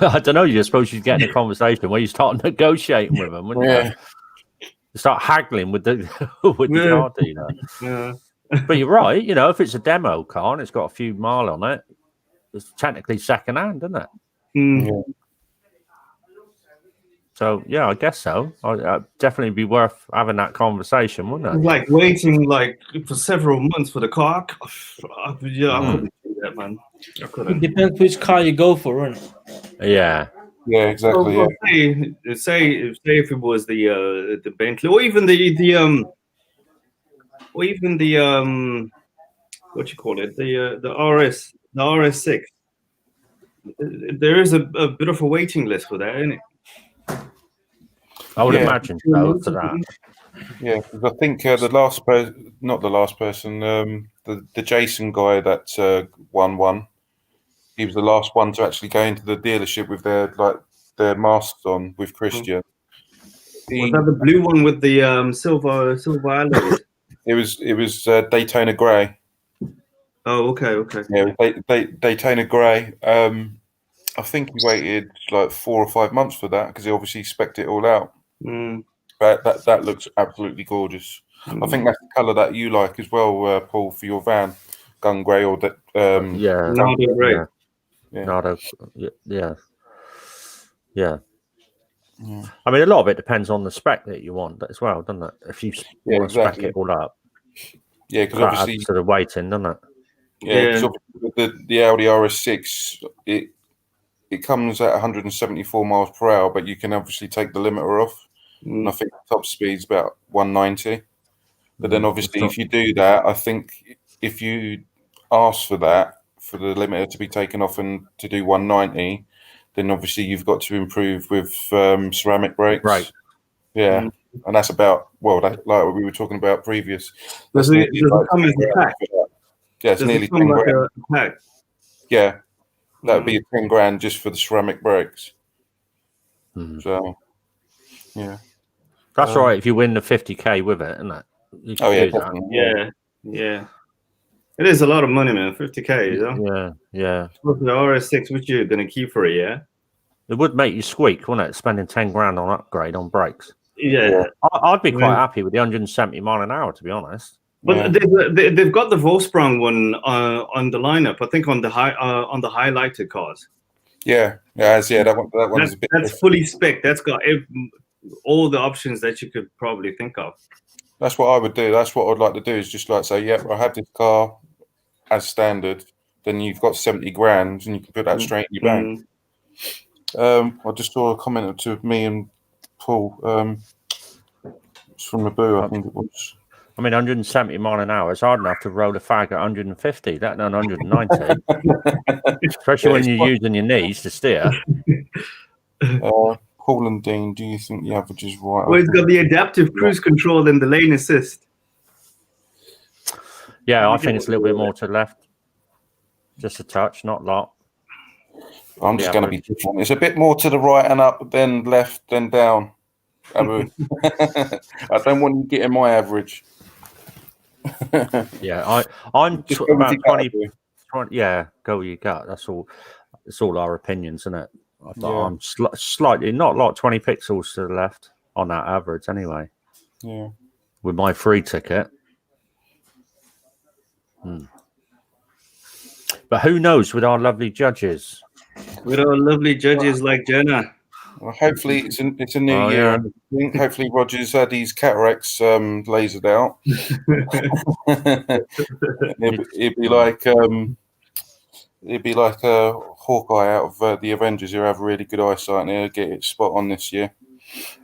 I don't know. You suppose you'd get in a conversation where you start negotiating with them, wouldn't you? You start haggling with the car dealer. Yeah. But you're right. If it's a demo car and it's got a few mile on it, it's technically second hand, isn't it? Yeah. So yeah, I guess so. I'd definitely be worth having that conversation, wouldn't it? Like waiting for several months for the car. I couldn't do that, man. I couldn't. It depends which car you go for, isn't it? Yeah. Yeah, exactly. Well, say if it was the Bentley, or even the what you call it, the RS6. There is a bit of a waiting list for that, isn't it? I would imagine so for that. Yeah, because I think the Jason guy that won. He was the last one to actually go into the dealership with their masks on with Christian. Was that the blue one with the silver alloys? It was Daytona Grey. Oh, okay. Yeah, Daytona Grey. I think he waited 4 or 5 months for that because he obviously spec'd it all out. But that looks absolutely gorgeous. I think that's the colour that you like as well, Paul, for your van, gun grey or that. Nardo grey. Yeah. Nardo, yeah. I mean, a lot of it depends on the spec that you want as well, doesn't it? If you want to spec it all up. Yeah, because obviously to the waiting, doesn't it? Yeah, because the Audi RS6 it comes at 174 miles per hour, but you can obviously take the limiter off. And I think the top speed's about 190. But then obviously if you do that, I think if you ask for that, for the limiter to be taken off and to do 190, then obviously you've got to improve with ceramic brakes. Right. Yeah. And that's about, like we were talking about previous. Does it come as a pack? Yeah, it's nearly 10 grand. Pack? Yeah. That would be 10 grand just for the ceramic brakes. So, yeah. That's right. If you win the 50k with it, isn't it? Yeah. It is a lot of money, man. 50k, you know? Yeah. The RS6, which you're going to keep for a year. It would make you squeak, wouldn't it? Spending 10 grand on upgrade on brakes. Yeah. I'd be quite happy with the 170 mile an hour, to be honest. But they've got the Volkswagen one on the lineup. I think on the highlighted cars. That one is a bit. That's fully spec. That's got all the options that you could probably think of. That's what I would do. That's what I'd like to do. Is just say, I have this car as standard. Then you've got 70 grand, and you can put that straight in your bank. I just saw a comment to me and Paul. It's from Naboo, I think it was. I mean, 170 mile an hour is hard enough to roll a fag at 150, let alone 190. Especially when you're using your knees to steer. Paul and Dean, do you think the average is right? Well, it's got the adaptive cruise control and the lane assist. Yeah, I think it's a little bit more to the left. Just a touch, not a lot. I'm just going to be different. It's a bit more to the right and up, then left, then down. Abu. I don't want you getting my average. Yeah, I'm Just go with about your gut, 20, Abu. 20. Yeah, go with your gut. That's all. It's all our opinions, isn't it? Yeah. I'm slightly, not like 20 pixels to the left on that average, anyway. Yeah. With my free ticket. But who knows with our lovely judges? With our lovely judges like Jenna. Well, hopefully it's a new Oh, year. yeah. And everything. Hopefully Roger's had his cataracts lasered out. It'd be like a Hawkeye out of the Avengers who have really good eyesight and he'll get it spot on this year.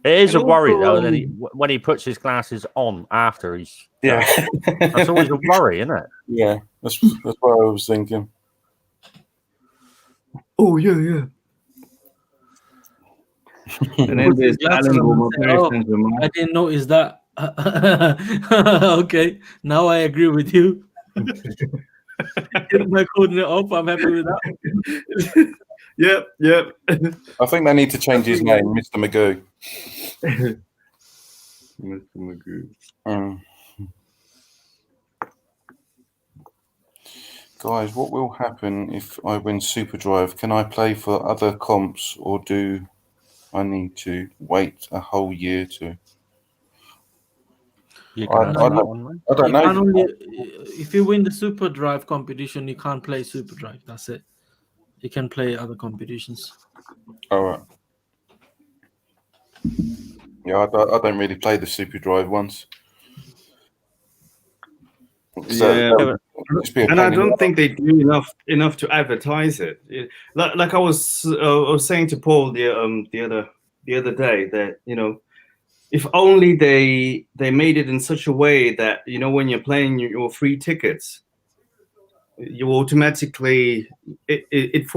It is And a worry, though, also, when he puts his glasses on after he's... Yeah. That's always a worry, isn't it? Yeah, that's what I was thinking. oh yeah. And then there's Glasses Alan on Goma, and say, Paris "Oh, Saint-Germain. I didn't notice that." Okay, now I agree with you. Take my coordinate off. I'm happy with that. Yep. I think they need to change his name, Mr. Magoo. Mr. Magoo. Guys, what will happen if I win Super Drive? Can I play for other comps or do I need to wait a whole year to? You I can don't You know. can't only, if you win the Super Drive competition, you can't play Super Drive. That's it. You can play other competitions. All right. Yeah, I don't really play the Super Drive ones. Yeah. Just be a And I pain in the don't think they do enough to advertise it. Like I was saying to Paul the other day that, you know, if only they made it in such a way that, you know, when you're playing your free tickets, you automatically it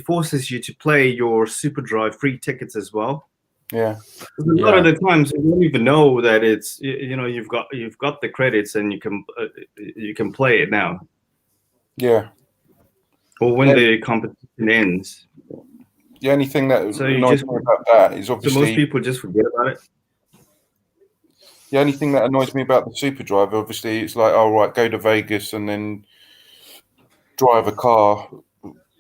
forces you to play your Super Drive free tickets as well. Yeah. A lot of the times you don't even know that it's, you know, you've got the credits and you can play it now. Yeah. Or when the competition ends. The only thing that So you annoys just me about that is so obviously most people just forget about it. the only thing that annoys me about the Super Drive, obviously, it's like, oh right, go to Vegas and then drive a car,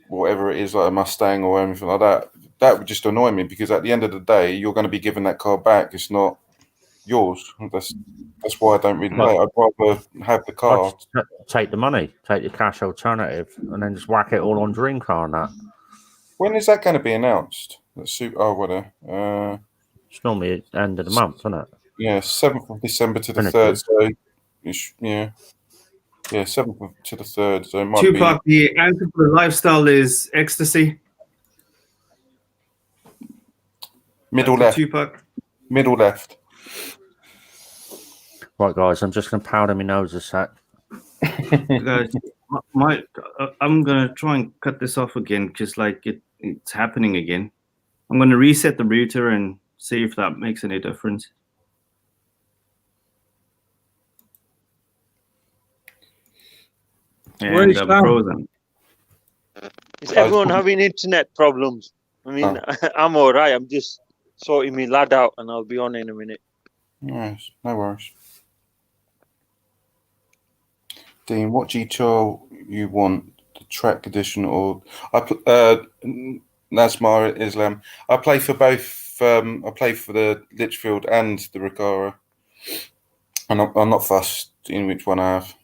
whatever it is, like a Mustang or anything like that. That would just annoy me because at the end of the day, you're going to be given that car back. It's not yours. That's why I don't really play. I'd rather have the car. Take the money, take the cash alternative, and then just whack it all on Dream Car and that. When is that going to be announced? Whatever. It's normally the end of the month, isn't it? Yeah, 7th of December to the 3rd. So, yeah, 7th to the 3rd. So it might Tupac, the answer for the lifestyle is ecstasy. Middle left. Tupac. Middle left. Right, guys, I'm just going to powder my nose a sec. Guys, I'm going to try and cut this off again because, like, it's happening again. I'm going to reset the router and see if that makes any difference. And I'm frozen. Is everyone having internet problems? I mean, I'm all right. I'm just sorting my lad out and I'll be on in a minute. Nice. No worries. Dean, what GTR you want? The track edition or Nazmar Islam? I play for both. I play for the Litchfield and the Recaro. I'm not fussed in which one I have.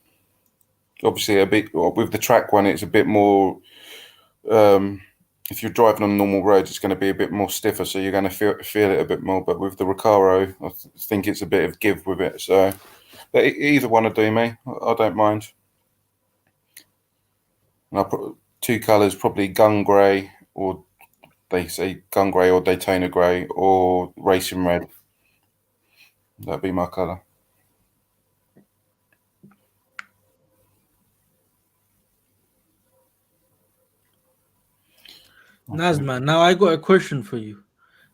Obviously, a bit with the track one, it's a bit more. If you're driving on normal roads, it's going to be a bit more stiffer, so you're going to feel it a bit more. But with the Recaro, I think it's a bit of give with it. So either one will do me. I don't mind. And I put two colours, probably gun grey, or they say gun grey or Daytona grey or racing red. That'd be my colour. Nazma, now I got a question for you.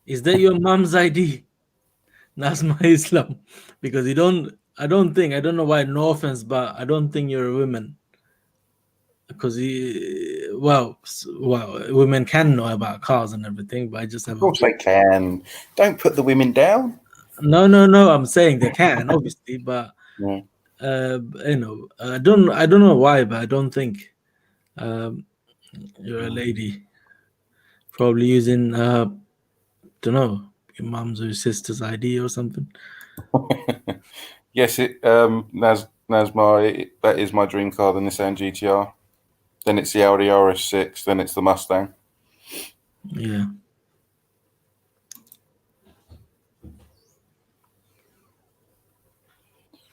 Is that your mom's ID? Nazma Islam? Because I don't know why, no offense, but I don't think you're a woman. because well, women can know about cars and everything, but I just have. Of course they can. Don't put the women down. No. I'm saying they can, obviously, but Yeah. you know, I don't know why, but I don't think you're a lady. Probably using don't know, your mum's or your sister's ID or something. Yes, that is my dream car, the Nissan GTR. Then it's the Audi RS6. Then it's the Mustang. Yeah.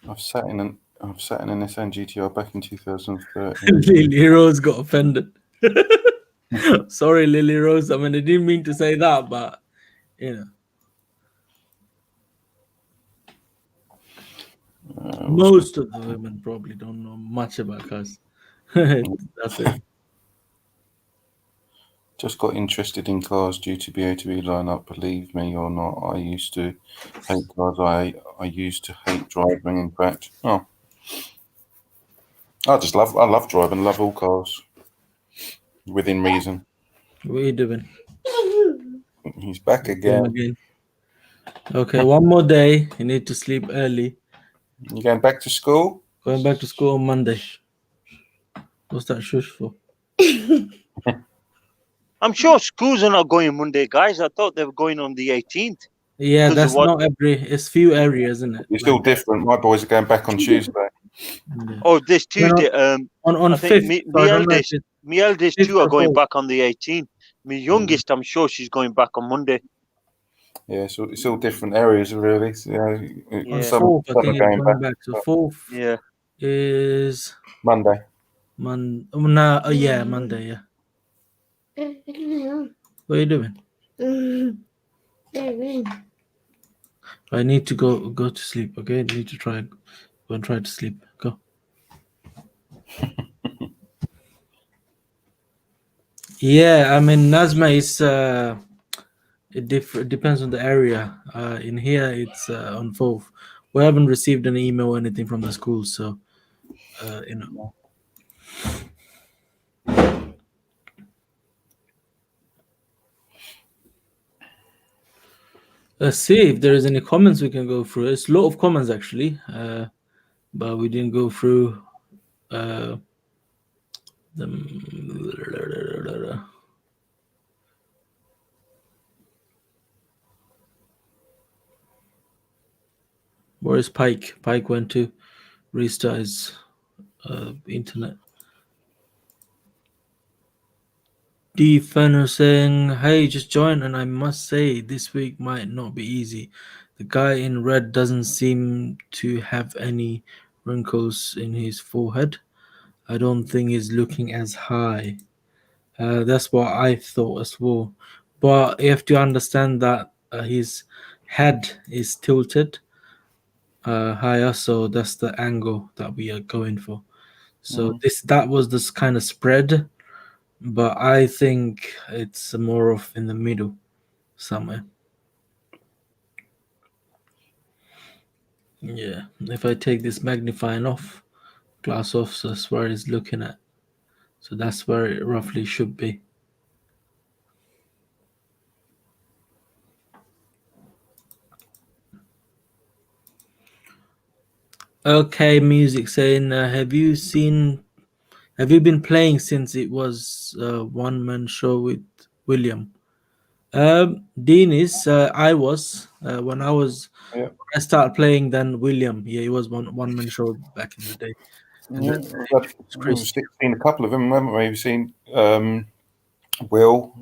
I've sat in a Nissan GTR back in 2013. Lily Rose got offended. Sorry, Lily Rose. I mean, I didn't mean to say that, but you know. Most of the women probably don't know much about cars. That's it. Just got interested in cars due to BOTB lineup. Believe me or not, I used to hate cars. I used to hate driving. In fact, I love driving. Love all cars within reason. What are you doing? He's back again. Okay, one more day. You need to sleep early. You going back to school? Going back to school on Monday. What's that shush for? I'm sure schools are not going Monday, guys. I thought they were going on the 18th. Yeah, that's not every. It's few areas, isn't it? It's all different. My boys are going back on Tuesday. Yeah. Oh, this Tuesday. On I 5th. think my eldest two are going back on the 18th. My youngest, I'm sure she's going back on Monday. Yeah, so it's all different areas, really. So, On some 4th, I think are it's going back. So 4th is Monday. Yeah, Monday. Yeah. What are you doing? I need to go to sleep. Okay, I need to go and try to sleep. Go. Yeah, I mean Nazma is it depends on the area. In here it's on 4th. We haven't received an email or anything from the school, so you know. Let's see if there is any comments we can go through. It's a lot of comments actually, but we didn't go through them. Where is Pike? Pike went to restart his internet. Defender saying, hey, just join, and I must say this week might not be easy. The guy in red doesn't seem to have any wrinkles in his forehead. I don't think he's looking as high. That's what I thought as well. But you have to understand that his head is tilted higher, so that's the angle that we are going for. So that was this kind of spread, but I think it's more of in the middle somewhere. Yeah, if I take this magnifying glass off, so that's where it's looking at. So that's where it roughly should be. Okay, music saying, have you been playing since it was one-man show with William? Dean is I was when I started playing, then William. Yeah, it was one-man show back in the day. We've seen a couple of them, haven't we? We've seen Will,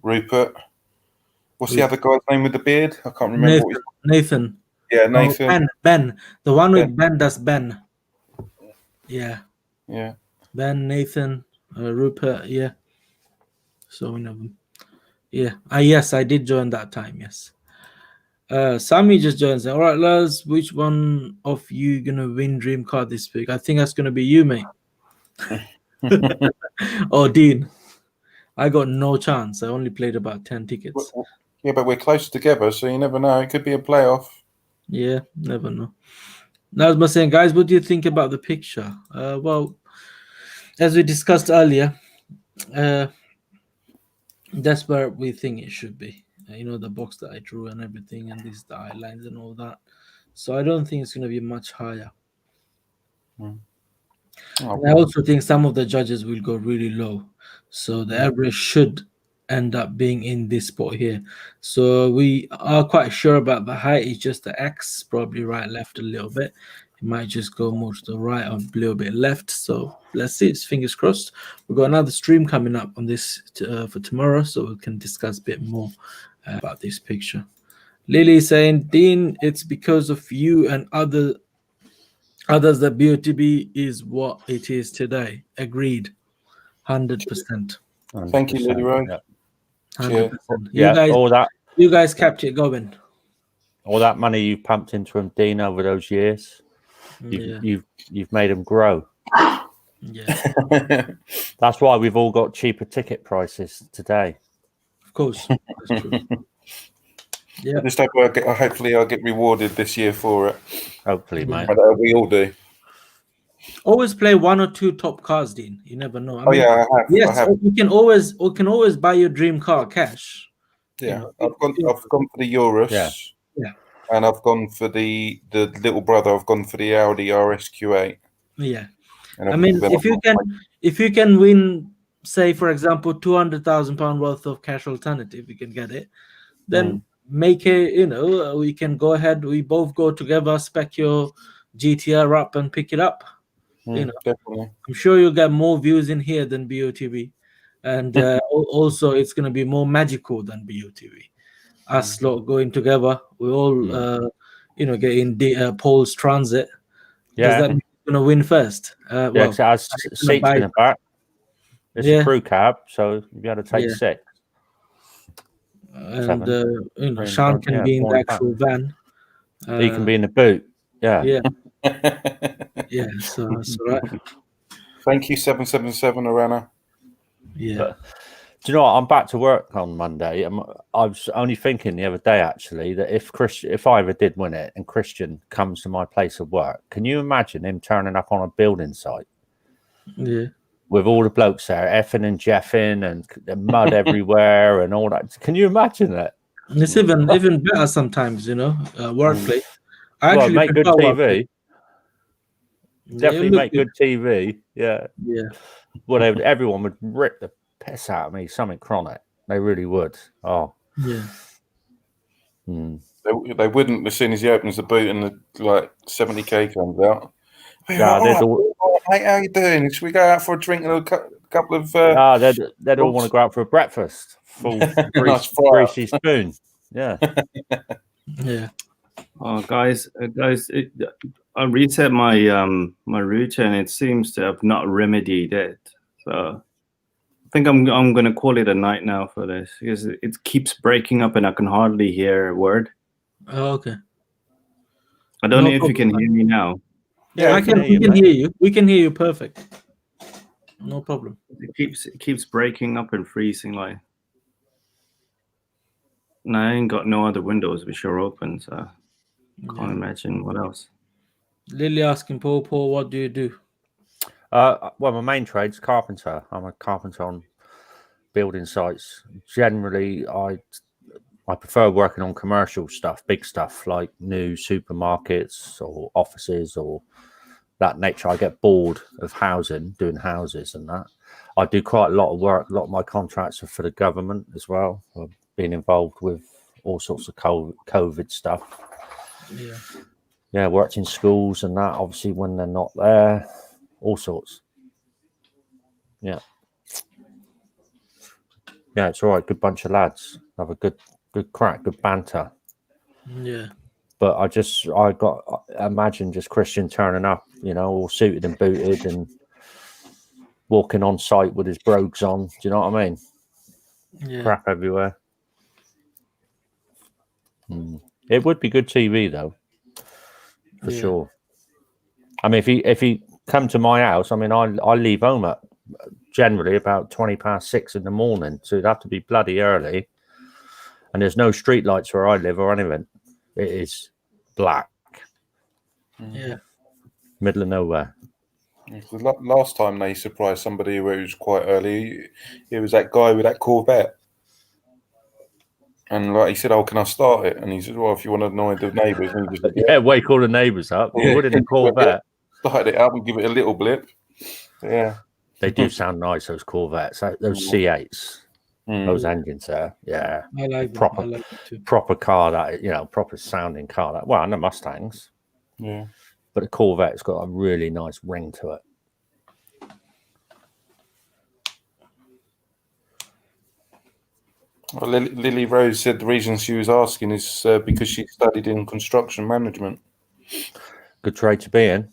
Rupert. What's the other guy's name with the beard? I can't remember. Nathan. Yeah, Nathan. Oh, Ben. The one with Ben, that's Ben. Yeah. Yeah. Ben, Nathan, Rupert. Yeah. So we know them. Yeah. Yes, I did join that time. Yes. Sammy just joins. All right, Lars, which one of you gonna win Dream Card this week? I think that's gonna be you, mate. Oh, Dean. I got no chance. I only played about 10 tickets. Yeah, but we're close together, so you never know. It could be a playoff. Yeah, never know. Now, I was saying, guys, what do you think about the picture? Well, as we discussed earlier, that's where we think it should be. The box that I drew and everything, and these the eye lines and all that. So I don't think it's going to be much higher. Oh, And I also think some of the judges will go really low. So the average should end up being in this spot here. So we are quite sure about the height. It's just the X, probably right, left a little bit. It might just go more to the right or a little bit left. So let's see. It's fingers crossed. We've got another stream coming up on this for tomorrow, so we can discuss a bit more about this picture. Lily saying, Dean, it's because of you and others that BOTB is what it is today. Agreed. 100%. Thank you, Leroy. Yeah. 100%. Yeah, You guys kept it going. All that money you pumped into him, Dean, over those years, you've made him grow. Yeah. That's why we've all got cheaper ticket prices today. Of course. That's true. Yeah. Just hope hopefully I'll get rewarded this year for it. Hopefully, mate. We all do. Always play one or two top cars, Dean. You never know. I have. We can always buy your dream car cash. Yeah, I've gone for the Urus. Yeah. And I've gone for the little brother. I've gone for the Audi RSQ8. Yeah. And I mean, if you can win, say for example, £200,000 worth of cash alternative, you can get it. Then make it. We can go ahead. We both go together, spec your GTR up, and pick it up. Definitely. I'm sure you'll get more views in here than BOTB, and also it's going to be more magical than BOTB. Us lot going together, we all getting Paul's Transit. Yeah, does that mean we're going to win first? Well, it has seats in the back. It's a crew cab, so you'll be able to take 6. And Sean can be in the actual van. He can be in the boot. Yeah. Yeah, so that's all right. Thank you, 777 Arana. Yeah. But, do you know what? I'm back to work on Monday. I was only thinking the other day, actually, that if I ever did win it and Christian comes to my place of work, can you imagine him turning up on a building site? Yeah. With all the blokes there, effing and jeffing and the mud everywhere and all that. Can you imagine that? It's even better sometimes, wordplay. Well, make good TV. Definitely make good TV. Yeah. Yeah. Well, everyone would rip the piss out of me, something chronic. They really would. Oh. Yeah. They wouldn't as soon as he opens the boot and the 70k comes out. Yeah, mate, how you doing? Should we go out for a drink and a couple of? They'd all want to go out for a breakfast. Full greasy spoon. Yeah. Yeah. Oh, guys, I reset my my router and it seems to have not remedied it. So I think I'm gonna call it a night now for this because it keeps breaking up and I can hardly hear a word. Oh, okay. I don't know if you can hear me now. Yeah, we can hear you. We can hear you perfect. No problem. It keeps breaking up and freezing like. And I ain't got no other windows which are open, so can't imagine what else. Lily asking Paul, what do you do? Well, my main trade's carpenter. I'm a carpenter on building sites. Generally, I prefer working on commercial stuff, big stuff like new supermarkets or offices or that nature. I get bored of doing houses and that. I do quite a lot of work. A lot of my contracts are for the government as well. I've been involved with all sorts of COVID stuff. Yeah. Yeah, worked in schools and that, obviously, when they're not there. All sorts. Yeah. Yeah, it's all right. Good bunch of lads. Have a good crack, good banter. Yeah. But imagine just Christian turning up, all suited and booted and walking on site with his brogues on. Do you know what I mean? Yeah. Crap everywhere. It would be good TV though, for sure. I mean, if he come to my house, I mean, I leave home at generally about 6:20 in the morning, so it'd have to be bloody early. And there's no street lights where I live or anything. It is black. Yeah. Middle of nowhere. The last time they surprised somebody where it was quite early, it was that guy with that Corvette. And like he said, "Oh, can I start it?" And he said, "Well, if you want to annoy the neighbours," and he just said, Yeah, wake all the neighbours up. You would in a Corvette. started it up and give it a little blip. Yeah, They do sound nice, those Corvettes. Those C8s, those engines there. Yeah, I like them. proper, I like them too. proper car. That proper sounding car. That and the Mustangs. Yeah. But the Corvette's got a really nice ring to it. Well, Lily Rose said the reason she was asking is because she studied in construction management. Good trade to be in.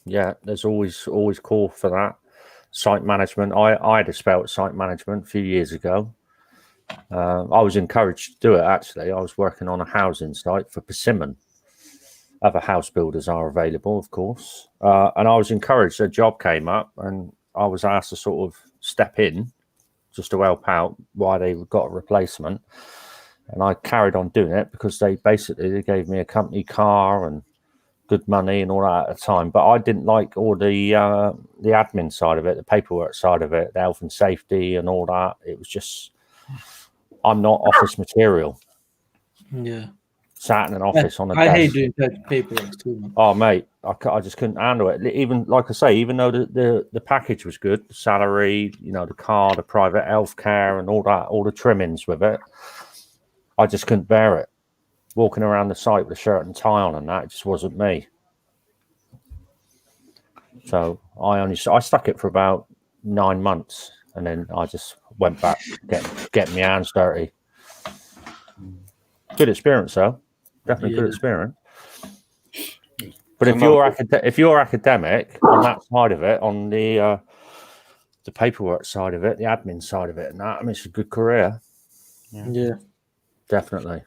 Yeah, there's always call for that. Site management. I had a spell at site management a few years ago. I was encouraged to do it, actually. I was working on a housing site for Persimmon. Other house builders are available, of course. And I was encouraged. A job came up and I was asked to sort of step in just to help out while they got a replacement. And I carried on doing it because they gave me a company car and good money and all that at the time. But I didn't like all the admin side of it, the paperwork side of it, the health and safety and all that. It was just, I'm not office material. Yeah. Sat in an office on a I desk. hate doing that paperwork too, man. Oh, mate, I just couldn't handle it. Even, like I say, even though the package was good, the salary, the car, the private health care and all that, all the trimmings with it, I just couldn't bear it. Walking around the site with a shirt and tie on and that, it just wasn't me. So I stuck it for about 9 months and then I just went back getting my hands dirty. Good experience, though. Definitely good experience. But if you're academic on that side of it, on the paperwork side of it, the admin side of it, and that, I mean, it's a good career. Yeah. Definitely.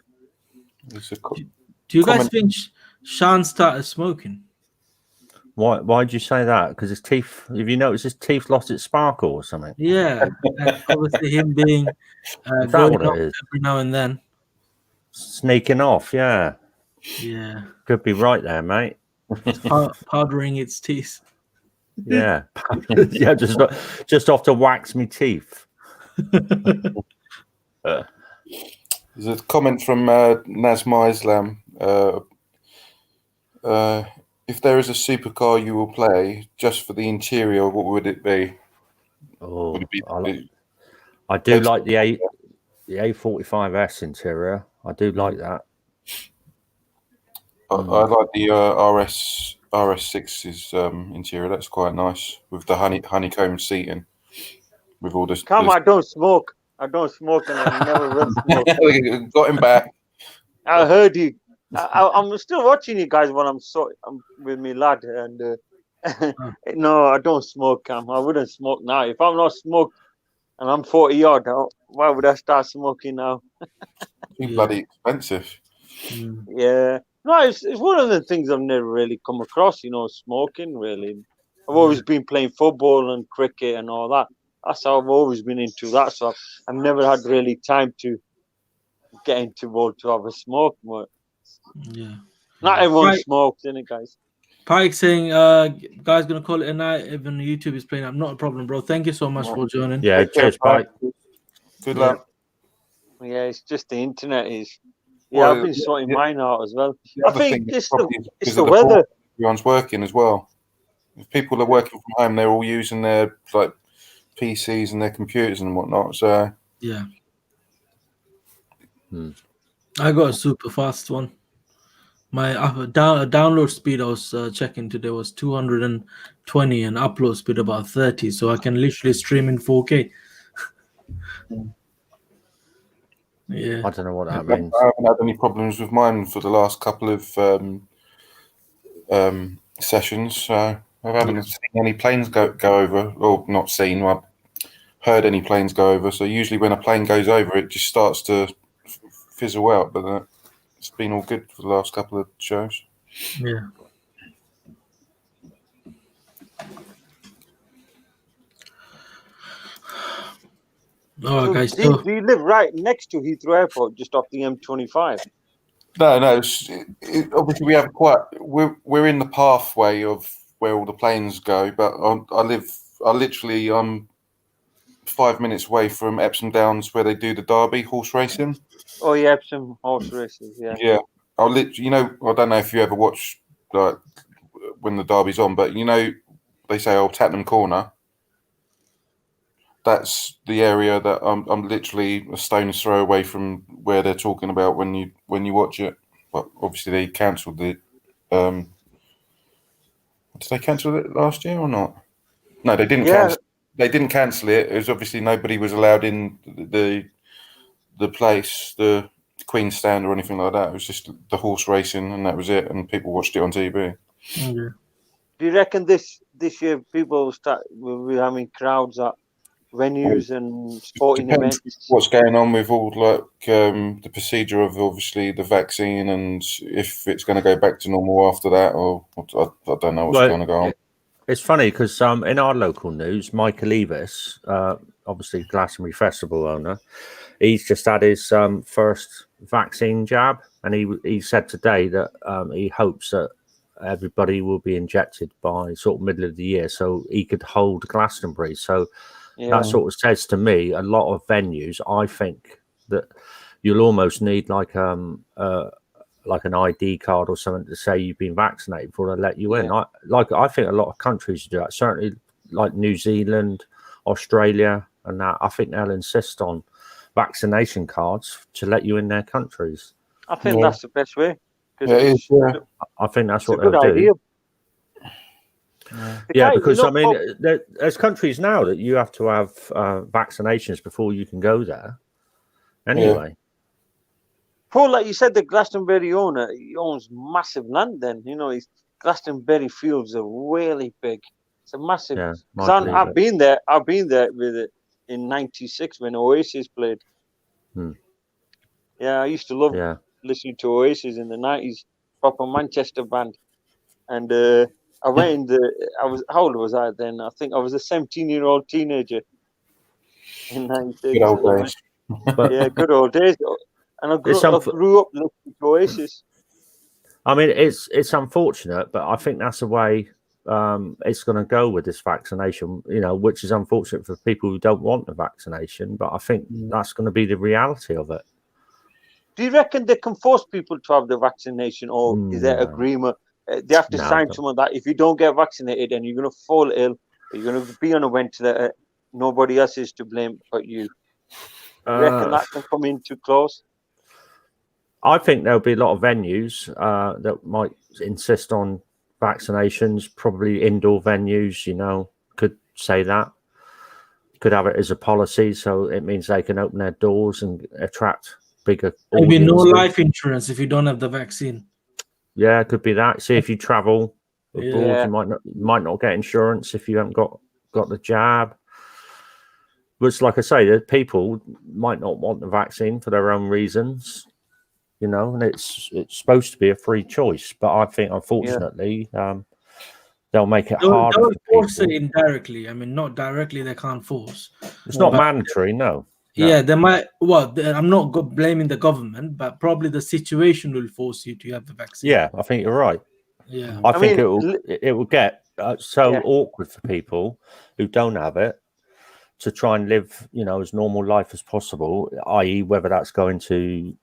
Do you guys think Sean started smoking? Why'd you say that? Because his teeth. Have you noticed his teeth lost its sparkle or something? Yeah, and obviously him being going up every now and then, sneaking off. Yeah. Yeah. Could be right there, mate. Powdering its teeth. Yeah. Yeah. Just off to wax me teeth. There's a comment from Nazma Islam. If there is a supercar you will play just for the interior, what would it be? Oh, I do like the A45S interior. I do like that. I like the RS6's interior. That's quite nice with the honeycomb seating. With all this. I don't smoke. I don't smoke, and I never will smoke. Got him back. I heard you. I'm still watching you guys when I'm with me lad, and no, I don't smoke, Cam. I wouldn't smoke now. If I'm not smoked and I'm 40 odd, why would I start smoking now? Too bloody expensive. Yeah, no, it's one of the things I've never really come across. Smoking. Really, I've always been playing football and cricket and all that. That's how I've always been into that. So I've never had really time to get into to have a smoke. But yeah, not everyone smokes, innit, guys? Pike saying, guys, gonna call it a night. Even YouTube is playing up. Not a problem, bro. Thank you so much for joining. Yeah, cheers, Pike. Good luck. Yeah, it's just the internet is. Yeah, I've been sorting mine out as well. I think it's the weather. Everyone's working as well. If people are working from home, they're all using their PCs and their computers and whatnot. So yeah, I got a super fast one. My download speed I was checking today was 220 and upload speed about 30, so I can literally stream in 4K. Yeah, I don't know what that means. I haven't had any problems with mine for the last couple of sessions. So I haven't seen any planes go over, or not seen. I've heard any planes go over. So usually when a plane goes over, it just starts to fizzle out. But it's been all good for the last couple of shows. Yeah. All right, guys. Do you live right next to Heathrow Airport, just off the M25? No. Obviously, we have we're in the pathway of where all the planes go, but I'm 5 minutes away from Epsom Downs where they do the Derby horse racing. Oh yeah, some horse races. Yeah. Yeah, I don't know if you ever watch like when the Derby's on, but they say Tattenham Corner. That's the area that I'm literally a stone's throw away from where they're talking about when you watch it. But obviously they cancelled it. Did they cancel it last year or not? No, they didn't cancel. They didn't cancel it. It was obviously nobody was allowed in the place, the Queen's Stand or anything like that. It was just the horse racing, and that was it. And people watched it on TV. Yeah. Do you reckon this year people will be having crowds at venues and sporting events? What's going on with all the procedure of obviously the vaccine, and if it's going to go back to normal after that, or I don't know what's going to go on. It's funny because in our local news, Michael Eavis, obviously Glastonbury Festival owner, he's just had his first vaccine jab, and he said today that he hopes that everybody will be injected by sort of middle of the year, so he could hold Glastonbury. So that sort of says to me, a lot of venues, I think that you'll almost need like an ID card or something to say you've been vaccinated before they let you in. I think a lot of countries do that. Certainly, like New Zealand, Australia, and that. I think they'll insist on vaccination cards to let you in their countries. I think that's the best way. I think that's what they'll do. Yeah, because there's countries now that you have to have vaccinations before you can go there. Anyway. Yeah. Paul, like you said, the Glastonbury owner, he owns massive land. Then his Glastonbury fields are really big. It's a massive. Yeah, I've been there. I've been there with it in '96 when Oasis played. Yeah, I used to love listening to Oasis in the '90s, proper Manchester band. And I went how old was I then? I think I was a 17-year-old teenager in '96. Good old days. Yeah, good old days. And I grew up listening to Oasis. I mean, it's unfortunate, but I think that's the way it's going to go with this vaccination, which is unfortunate for people who don't want the vaccination, but I think that's going to be the reality of it. Do you reckon they can force people to have the vaccination, or is there agreement? They have to sign someone that if you don't get vaccinated and you're going to fall ill, you're going to be on a ventilator, nobody else is to blame but you. Do you reckon that can come into close? I think there'll be a lot of venues that might insist on vaccinations, probably indoor venues, could say that. Could have it as a policy, so it means they can open their doors and attract bigger audiences. Maybe no life insurance if you don't have the vaccine. Yeah, it could be that. See, if you travel abroad, you might not get insurance if you haven't got the jab. Which, like I say, the people might not want the vaccine for their own reasons. And it's supposed to be a free choice, but I think unfortunately they'll make it harder. They'll force it indirectly. I mean, not directly. They can't force. It's not mandatory, no. Yeah, they might. Well, I'm not blaming the government, but probably the situation will force you to have the vaccine. Yeah, I think you're right. Yeah, I think it will get awkward for people who don't have it to try and live, as normal life as possible. I.e., whether that's going to,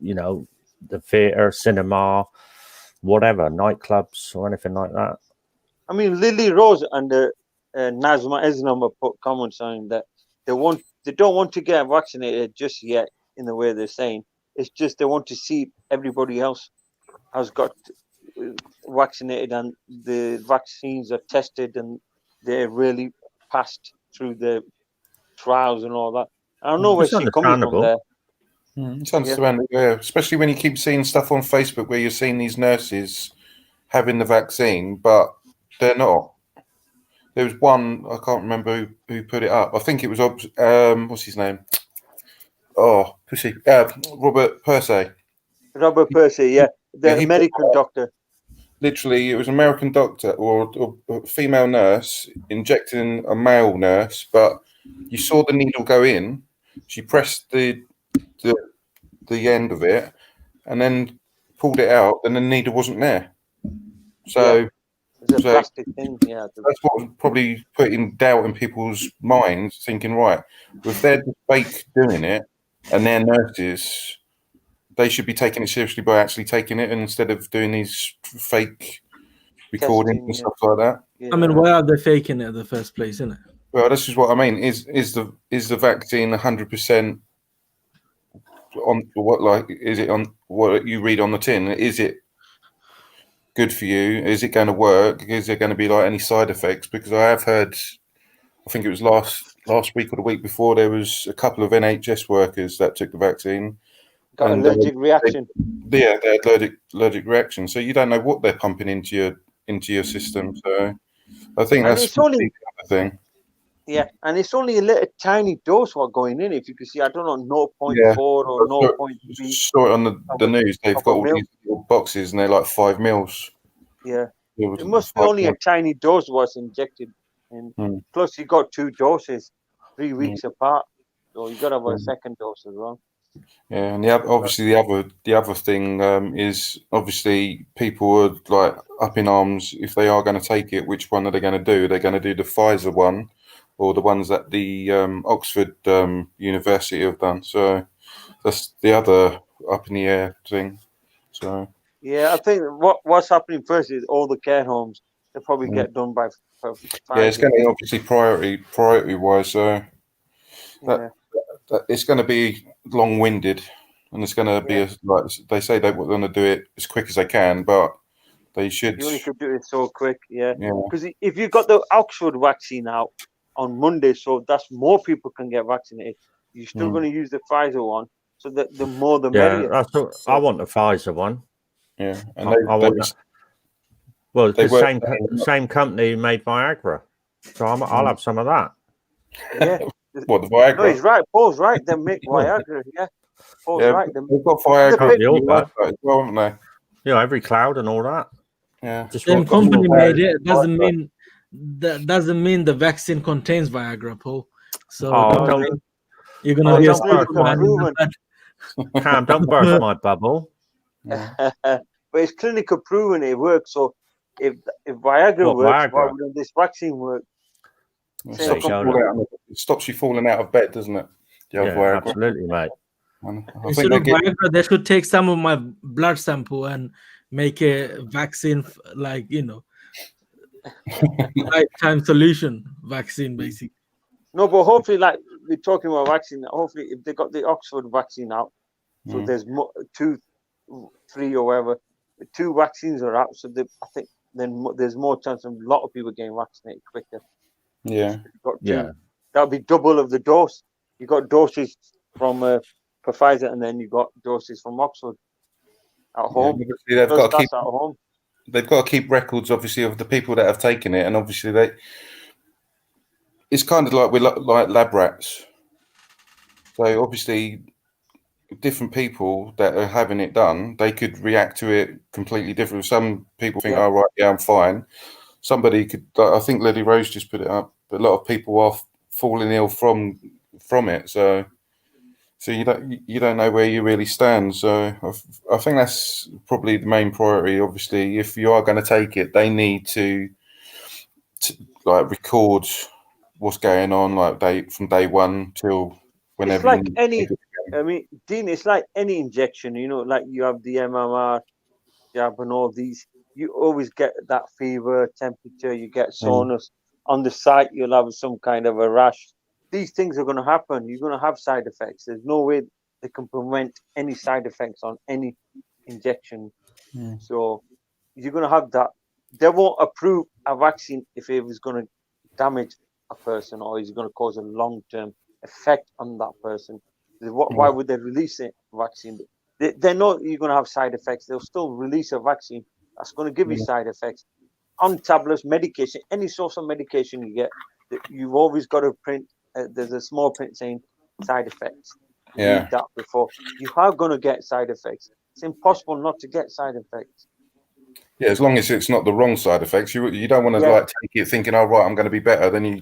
the theatre, cinema, whatever, nightclubs or anything like that. I mean, Lily Rose and Nazma Islam have put comments saying that they don't want to get vaccinated just yet in the way they're saying. It's just they want to see everybody else has got vaccinated and the vaccines are tested and they're really passed through the trials and all that. I don't know where she's coming from there. It's understandable, especially when you keep seeing stuff on Facebook where you're seeing these nurses having the vaccine, but they're not. There was one, I can't remember who put it up. I think it was, what's his name? Oh, Robert Percy. Robert Percy, yeah. The American doctor. Literally, it was an American doctor or a female nurse injecting a male nurse, but you saw the needle go in. She pressed the end of it and then pulled it out, and the needle wasn't there. So It's a So plastic thing. Yeah. that's what probably putting doubt in people's minds, thinking, right, if they're fake doing it and they're nurses, they should be taking it seriously by actually taking it instead of doing these fake recordings and stuff like that. Yeah. I mean, why are they faking it in the first place, isn't it? Well, this is what I mean. Is the vaccine 100% on what, like, is it on what you read on the tin? Is it good for you? Is it going to work? Is there going to be like any side effects? Because I have heard, I think it was last week or the week before, there was a couple of NHS workers that took the vaccine. Got allergic reaction. They had allergic reaction. So you don't know what they're pumping into your system. So I think And that's it's only the other thing. Yeah, and it's only a little tiny dose what going in. If you can see, I don't know, 0.4 Yeah. or 0.3. Saw it on the news. They've got all these little boxes and they're like 5 mils. Yeah, It it must be only a tiny dose was injected, and plus you got 2 doses, 3 weeks apart, so you got to have a second dose as well. Yeah, and obviously the other thing is obviously people are like up in arms if they are going to take it. Which one are they going to do? They're going to do the Pfizer one, or the ones that the Oxford University have done. So that's the other up in the air thing. So yeah, I think what's happening first is all the care homes they probably get done by Pfizer. Yeah, it's going to be obviously priority wise. So that it's going to be long-winded, and it's going to be like they say they want to do it as quick as they can, but they should. You only could do it so quick, because if you got the Oxford vaccine out on Monday, so that's more people can get vaccinated. You're still going to use the Pfizer one, so that the more the merrier. That's what, I want the Pfizer one. Yeah, and I want that. Well, the same company made Viagra, so I'll have some of that. Yeah. What, the Viagra? No, he's right. Paul's right. They make Viagra. Yeah, Paul's right. They've got Viagra as well, haven't they? Yeah, every cloud and all that. Yeah, same company made it. Doesn't mean the vaccine contains Viagra, Paul. So you're gonna be a Cam, don't burst my bubble. But it's clinical proven it works. So if Viagra works, why wouldn't this vaccine work? It stops you falling out of bed, doesn't it? Yeah, absolutely, mate. Instead of Viagra, they should take some of my blood sample and make a vaccine, like, lifetime solution vaccine, basically. No, but hopefully, like we're talking about vaccine, hopefully if they got the Oxford vaccine out, so there's 2, 3 or whatever, 2 vaccines are out, so I think then there's more chance of a lot of people getting vaccinated quicker. Yeah. That'll be double of the dose. You got doses from Pfizer, and then you got doses from Oxford at home. They've got to keep records, obviously, of the people that have taken it, and obviously it's kind of like we're like lab rats. So obviously, different people that are having it done, they could react to it completely different. Some people think, "Oh, right, yeah, I'm fine." Somebody could, I think Lily Rose just put it up, but a lot of people are falling ill from it. So you don't know where you really stand. So I think that's probably the main priority. Obviously, if you are going to take it, they need to like record what's going on, like from day one till whenever. It's like any, I mean, Dean, it's like any injection. Like you have the MMR jab and all these. You always get that fever, temperature, you get soreness. On the site, you'll have some kind of a rash. These things are going to happen. You're going to have side effects. There's no way they can prevent any side effects on any injection. So you're going to have that. They won't approve a vaccine if it was going to damage a person or is going to cause a long-term effect on that person. Why would they release a vaccine? They know you're going to have side effects. They'll still release a vaccine that's going to give you side effects. On tablets, medication, any source of medication you get, you've always got to print. There's a small print saying side effects. Read that before. You are going to get side effects. It's impossible not to get side effects. Yeah, as long as it's not the wrong side effects. You don't want to like take it thinking, "Oh, right, I'm going to be better." Then you,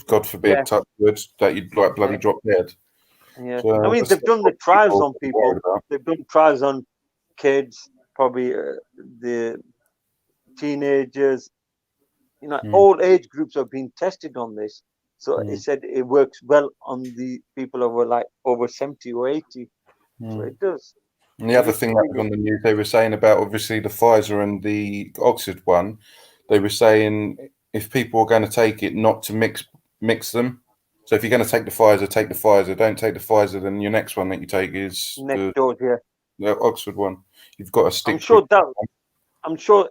God forbid, touch words that you'd like bloody drop dead. Yeah, so I mean, they've done the trials on people. They've done trials on kids, probably the teenagers, all age groups are being tested on this. So it said it works well on the people over like over 70 or 80. So it does. And the other thing that was on the news, they were saying about obviously the Pfizer and the Oxford one. They were saying if people are going to take it, not to mix them. So if you're going to take the Pfizer, take the Pfizer. Don't take the Pfizer, then your next one that you take is Next dose, the Oxford one. You've got to stick. I'm sure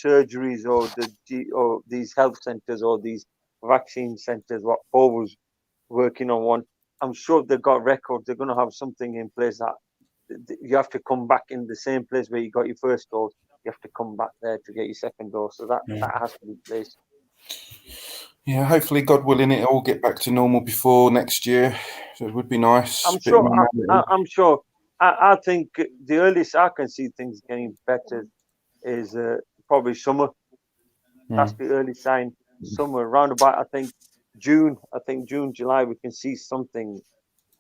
surgeries or these health centres or these vaccine centres, what Paul was working on one, I'm sure they've got records. They're going to have something in place that you have to come back in the same place where you got your first dose. You have to come back there to get your second dose. So that has to be placed. Yeah, hopefully, God willing, it all get back to normal before next year. So it would be nice. I'm sure. I think the earliest I can see things getting better is probably summer. That's the early sign. Summer, around about, I think June, July, we can see something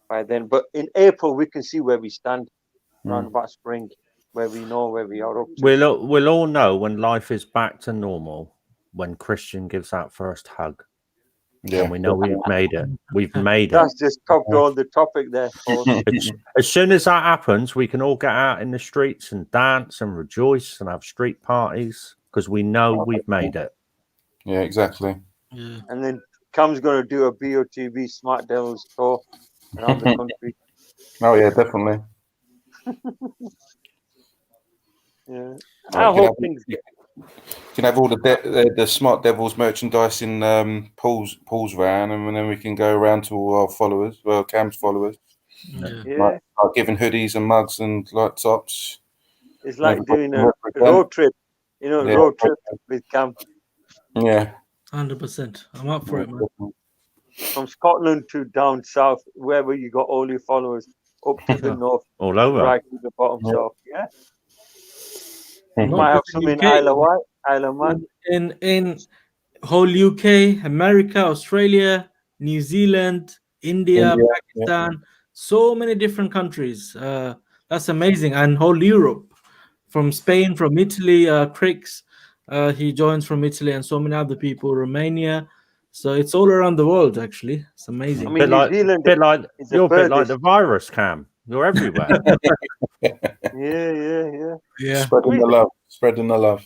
by then. But in April, we can see where we stand. Around about spring, where we know where we are up to. We'll all know when life is back to normal, when Christian gives that first hug. Yeah, and we know we've made it. We've made it. That's just covered all the topic there. As soon as that happens, we can all get out in the streets and dance and rejoice and have street parties because we know we've made it. Yeah, exactly. Yeah. And then Cam's going to do a BOTB Smart Devils tour around the country. Oh yeah, definitely. Yeah, I hope things get. You can have all the Smart Devils merchandise in Paul's van, and then we can go around to all our followers, well, Cam's followers. Yeah. Like giving hoodies and mugs and like tops. It's like doing a road trip, road trip with Cam. Yeah. 100%. I'm up for it, man. From Scotland to down south, wherever you got all your followers, up to the north, all over, right to the bottom south. Yeah. Not Might have some in Isle of Man. In whole UK, America, Australia, New Zealand, India, Pakistan, so many different countries. That's amazing. And whole Europe, from Spain, from Italy, Crix, he joins from Italy, and so many other people, Romania. So it's all around the world, actually. It's amazing. I mean, New Zealand you're a bit like the virus, Cam. You're everywhere. Yeah. Spreading the love.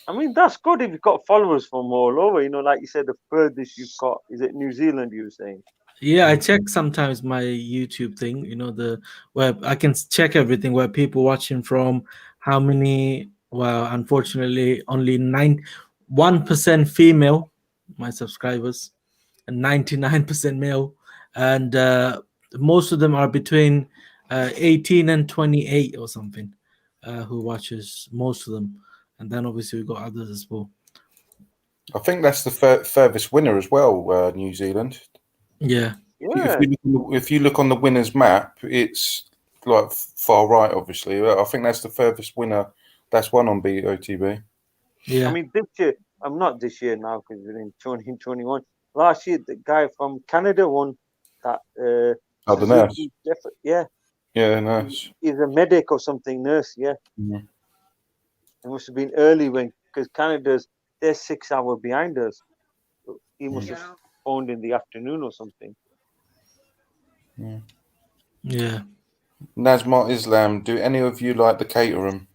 I mean, that's good if you've got followers from all over. Like you said, the furthest you've got, is it New Zealand, you were saying? Yeah, I check sometimes my YouTube thing, the where I can check everything, where people watching from, how many, well, unfortunately, only 1% female, my subscribers, and 99% male. And most of them are between 18 and 28 or something, who watches, most of them. And then obviously we've got others as well. I think that's the furthest winner as well, New Zealand. Yeah. If you look on the winners map, it's like far right, obviously. I think that's the furthest winner that's won on BOTB. Yeah. I mean, this year, I'm not this year now because we're in 2021. Last year, the guy from Canada won that. The nurse. Yeah. Yeah, nurse. He's a medic or something, nurse, yeah. Mm-hmm. It must have been early because they're 6 hours behind us. So he must have phoned in the afternoon or something. Yeah. Nazmat Islam, do any of you like the catering?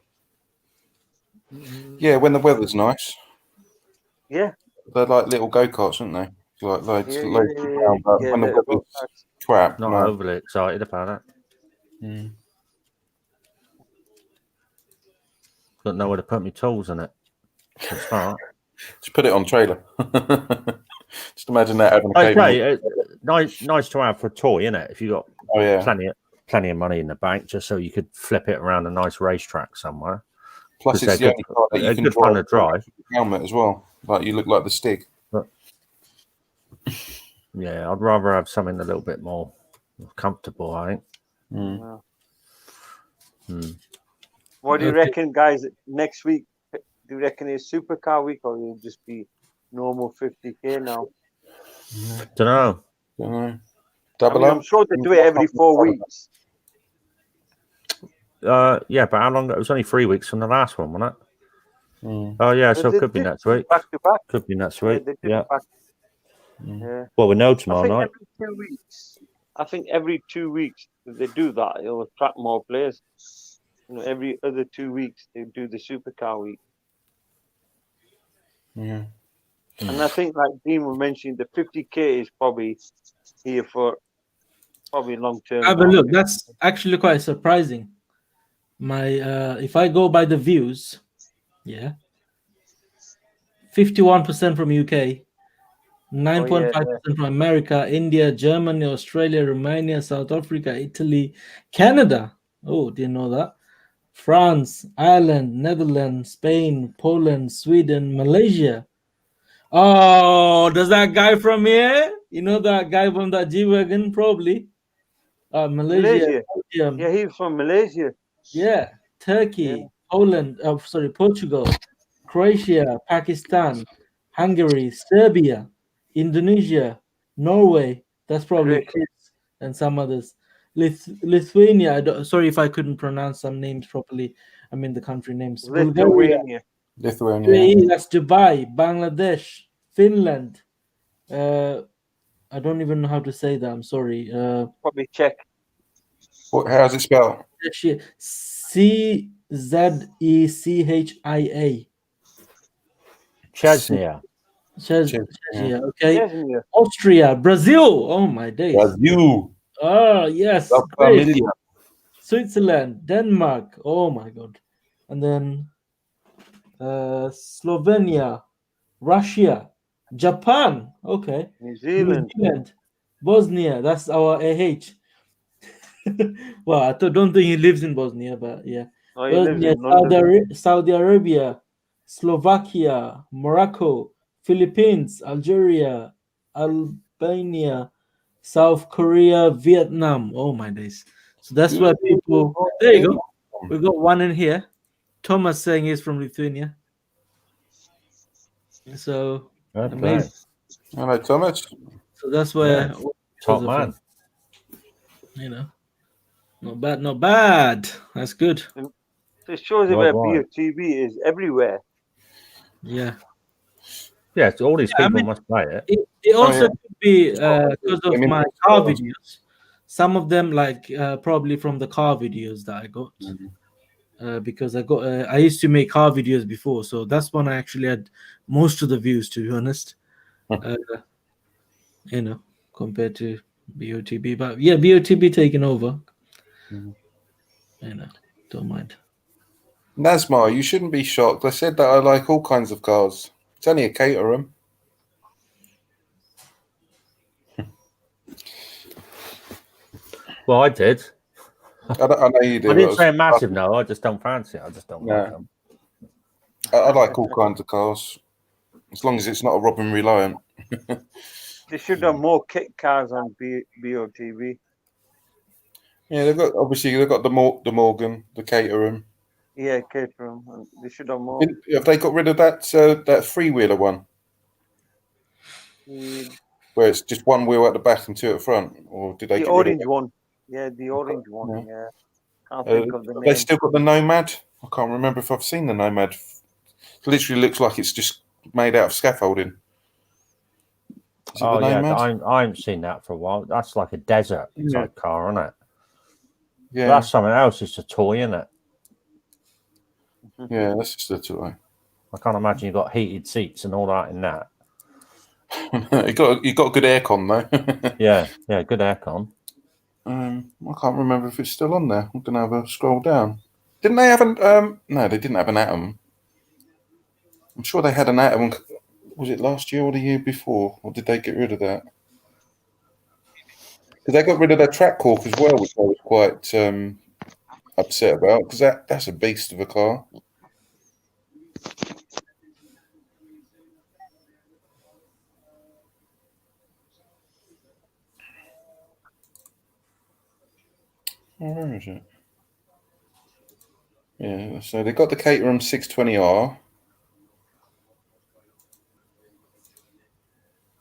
Yeah, when the weather's nice. Yeah. They're like little go-karts, aren't they? Like loads around, but when the weather's crap. Not overly excited about it. Got nowhere to put my tools in it. Just put it on trailer. Just imagine that having nice to have for a toy, isn't it? If you got plenty of money in the bank, just so you could flip it around a nice racetrack somewhere. Plus, it's the only car that you can drive. Helmet as well. Like you look like the Stig. Yeah, I'd rather have something a little bit more comfortable, I think. What do you reckon, guys, next week? Do you reckon it's supercar week or will it just be normal 50k now? Don't know. I'm sure they do it every 4 weeks. Yeah, but how long? It was only 3 weeks from the last one, wasn't it? Oh yeah, so it could be next week. Back to back. Could be next Yeah, week. they did Yeah. back. Yeah. Well, we know I tomorrow think night. every 2 weeks. I think every 2 weeks if they do that, it'll attract more players. You know, every other 2 weeks they do the supercar week. Yeah. And I think, like Dean was mentioning, the 50k is probably here for probably long term. Have a look. That's actually quite surprising. My if I go by the views, yeah, 51% from UK, 9.5% from America, India, Germany, Australia, Romania, South Africa, Italy, Canada. Oh, didn't know that. France, Ireland, Netherlands, Spain, Poland, Sweden, Malaysia. Oh, does that guy from here? You know that guy from that G-Wagon? Probably. Malaysia. Belgium. Yeah, he's from Malaysia. Yeah. Turkey, Poland, Portugal, Croatia, Pakistan, Hungary, Serbia, Indonesia, Norway. That's probably Chris and some others. Lithuania. Sorry if I couldn't pronounce some names properly. I mean the country names. Bulgaria. Lithuania. That's Dubai, Bangladesh, Finland. I don't even know how to say that. I'm sorry. Probably Czech. How's it spelled? Czechia. Chesnia. Chesnia. Okay. Chesnia. Austria, Brazil. Oh my days. Brazil. Oh yes. Switzerland, Denmark. Oh my god. And then Slovenia, Russia, Japan. Okay. New Zealand. Bosnia. That's our AH. Well, I don't think he lives in Bosnia, but yeah. Oh, he lives Bosnia, in London. Saudi Arabia, Slovakia, Morocco, Philippines, Algeria, Albania, South Korea, Vietnam. Oh my days. So that's where people. There you go. We got one in here. Thomas saying he's from Lithuania. So amazing. Hello, Thomas. So that's where top man. You know, not bad. That's good. It shows you where BOTB is everywhere. Yeah. Yeah, so all these people must play it. It also could be because of my car videos. Some of them, like probably from the car videos that I got. Because I used to make car videos before, so that's when I actually had most of the views, to be honest. You know, compared to BOTB, but yeah, BOTB taking over. You know, don't mind. Nasmar, you shouldn't be shocked. I said that I like all kinds of cars. It's only a Caterham. Well, I did. I know you do. I didn't say massive, no. I just don't fancy it. I just don't like them. I like all kinds of cars, as long as it's not a Robin Reliant. They should have more kit cars on BOTB. Yeah, they've got the Morgan, the Caterham. Yeah, Caterham. They should have more. Have they got rid of that freewheeler one? Where it's just one wheel at the back and two at the front, or did they? The orange one. Yeah, the orange one. Yeah. Can't think of the name. They still got the Nomad. I can't remember if I've seen the Nomad. It literally looks like it's just made out of scaffolding. Oh yeah, I haven't seen that for a while. That's like a desert type car, isn't it? Yeah, that's something else. It's a toy, isn't it? Yeah, that's just a toy. I can't imagine you've got heated seats and all that in that. you got good aircon though. yeah, good aircon. I can't remember if it's still on there. I'm gonna have a scroll down. Didn't they have an no, they didn't have an Atom. I'm sure they had an Atom. Was it last year or the year before, or did they get rid of that? Because they got rid of their track cork as well, which I was quite upset about. Because that's a beast of a car. Where is it? Yeah, so they got the Caterham 620R.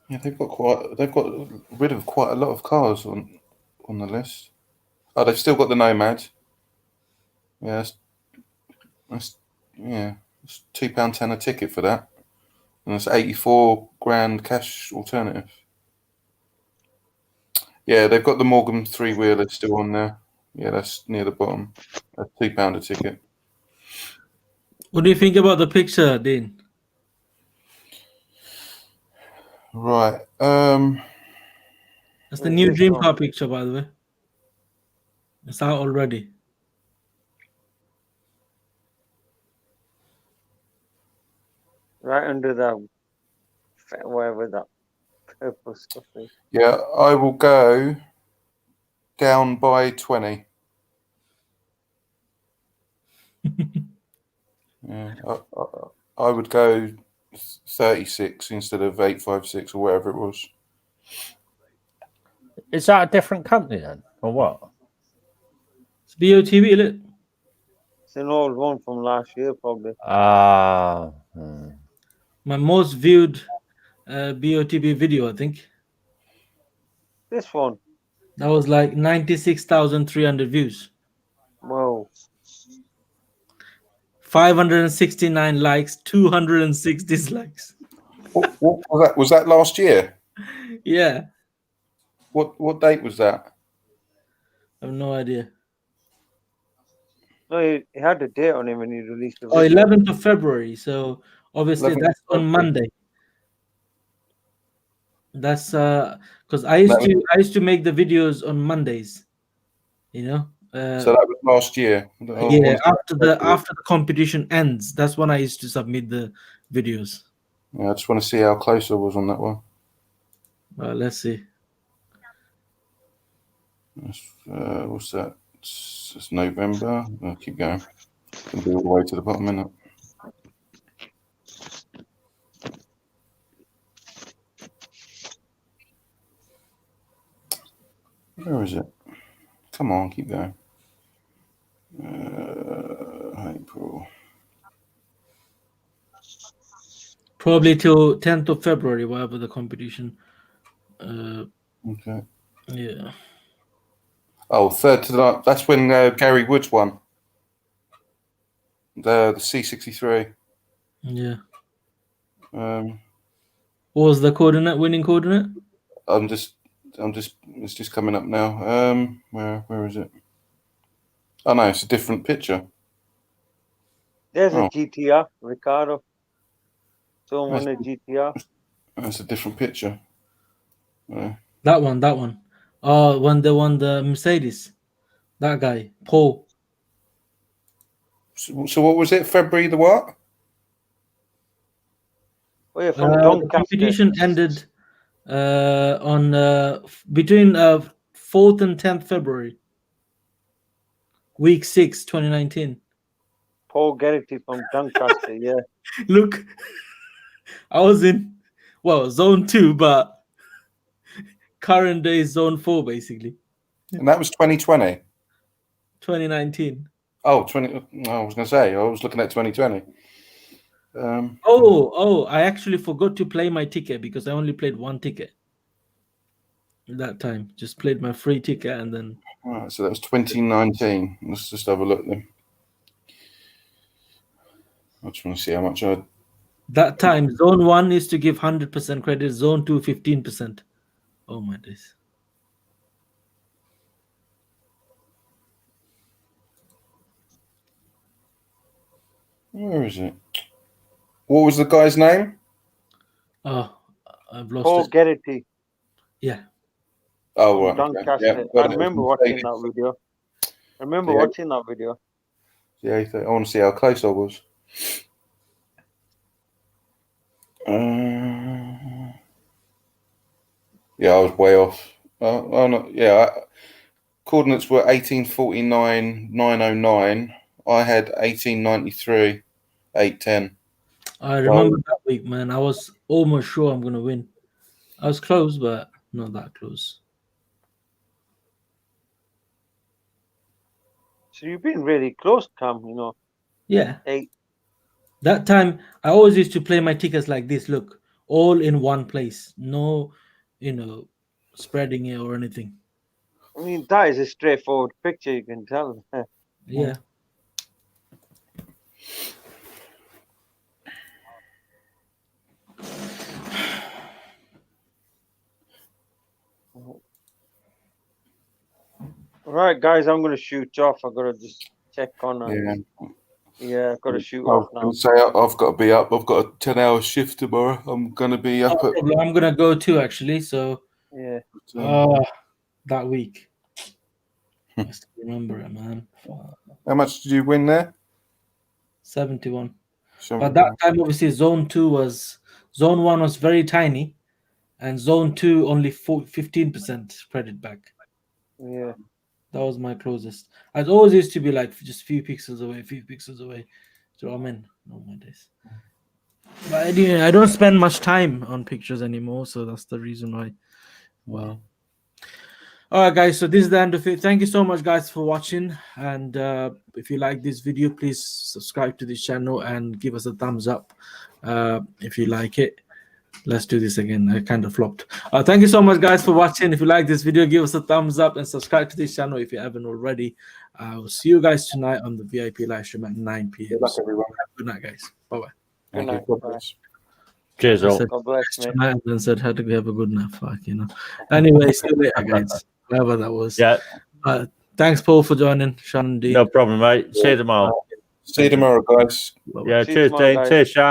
Yeah, they've got rid of quite a lot of cars on the list. Oh, they've still got the Nomad. Yeah, It's £2.10 a ticket for that, and it's 84 grand cash alternative. Yeah, they've got the Morgan three-wheeler still on there. Yeah, that's near the bottom. That's £2 a ticket. What do you think about the picture, Dean? Right. That's the new dream car picture, by the way. It's out already. Right under that, whatever that purple stuff is. Yeah, I will go down by 20. Yeah, I would go 36 instead of 856 or whatever it was. Is that a different company then, or what? It's BOTB, isn't it? It's an old one from last year, probably. My most viewed BOTB video, I think. This one. That was like 96,300 views. Whoa. 569 likes, 206 dislikes. What was that? Was that last year? Yeah. What date was that? I have no idea. No, he had a date on him when he released the Oh, video. 11th of February. So obviously 11th that's of on February. Monday. That's because I used to make the videos on Mondays, you know. So that was last year. Yeah, after the competition ends, that's when I used to submit the videos. Yeah, I just want to see how close I was on that one. Let's see. What's that? It's November. I'll keep going. Can be all the way to the bottom, innit? Where is it? Come on, keep going. April. Probably till 10th of February, whatever the competition. Okay. Yeah. Oh, third to the. That's when Gary Woods won. The C63. Yeah. What was the coordinate? Winning coordinate? It's just coming up now. Where is it? Oh no, it's a different picture. There's a GTR, Ricardo. Someone That's- a GTR. That's a different picture. That one. Oh, when they won the Mercedes. That guy, Paul. So what was it? February the what? Oh yeah, from The Doncaster. competition ended on between 4th and 10th February. Week 6, 2019. Paul Gerety from Doncaster, yeah. Look, I was in, zone 2, but current day is zone 4, basically. And that was 2020. 2019. Oh, 20. I was going to say, I was looking at 2020. I actually forgot to play my ticket because I only played one ticket that time. Just played my free ticket and then. All right, so that was 2019. Let's just have a look then. I just want to see how much I. That time, zone 1 is to give 100% credit, zone 2, 15%. Oh my days. Where is it? What was the guy's name? Oh, I've lost Paul it. Gerety Yeah. Oh, from right. Doncaster. Yeah, I remember watching that video. Yeah, I want to see how close I was. Yeah, I was way off. No, yeah, coordinates were 1849,909. I had 1893, 810. I remember that week, man. I was almost sure I'm going to win. I was close, but not that close. So you've been really close, Cam, you know. Yeah. 8. That time, I always used to play my tickets like this. Look, all in one place. No, spreading it or anything. I mean, that is a straightforward picture, you can tell. Yeah. Right, guys, I'm gonna shoot off. I've got to just check on. Yeah, I've got to shoot off now. Say I've got to be up. I've got a 10-hour shift tomorrow. I'm gonna be up at. I'm gonna go too, actually. So Yeah. That week. I still remember it, man. How much did you win there? 71. But that time, obviously, zone 1 was very tiny, and zone 2 only 15% credit back. Yeah. That was my closest. I always used to be like just few pixels away. So I'm in. Oh my days. But anyway, I don't spend much time on pictures anymore, so that's the reason why. Wow. All right, guys. So this is the end of it. Thank you so much, guys, for watching. And if you like this video, please subscribe to this channel and give us a thumbs up if you like it. Let's do this again. I kind of flopped. Thank you so much, guys, for watching. If you like this video, give us a thumbs up and subscribe to this channel if you haven't already. I will see you guys tonight on the VIP live stream at 9 p.m. Good luck, everyone. Good night, guys. Bye-bye. Good night. Bye. Cheers, all. God bless, mate. And then said, had to have a good night. Fuck, you know. Anyway, see you later, guys. Whatever that was. Yeah. Thanks, Paul, for joining. Sean D. No problem, mate. See you tomorrow. See you tomorrow, guys. Yeah, See you cheers, tomorrow, Dean. guys. Cheers, Sean.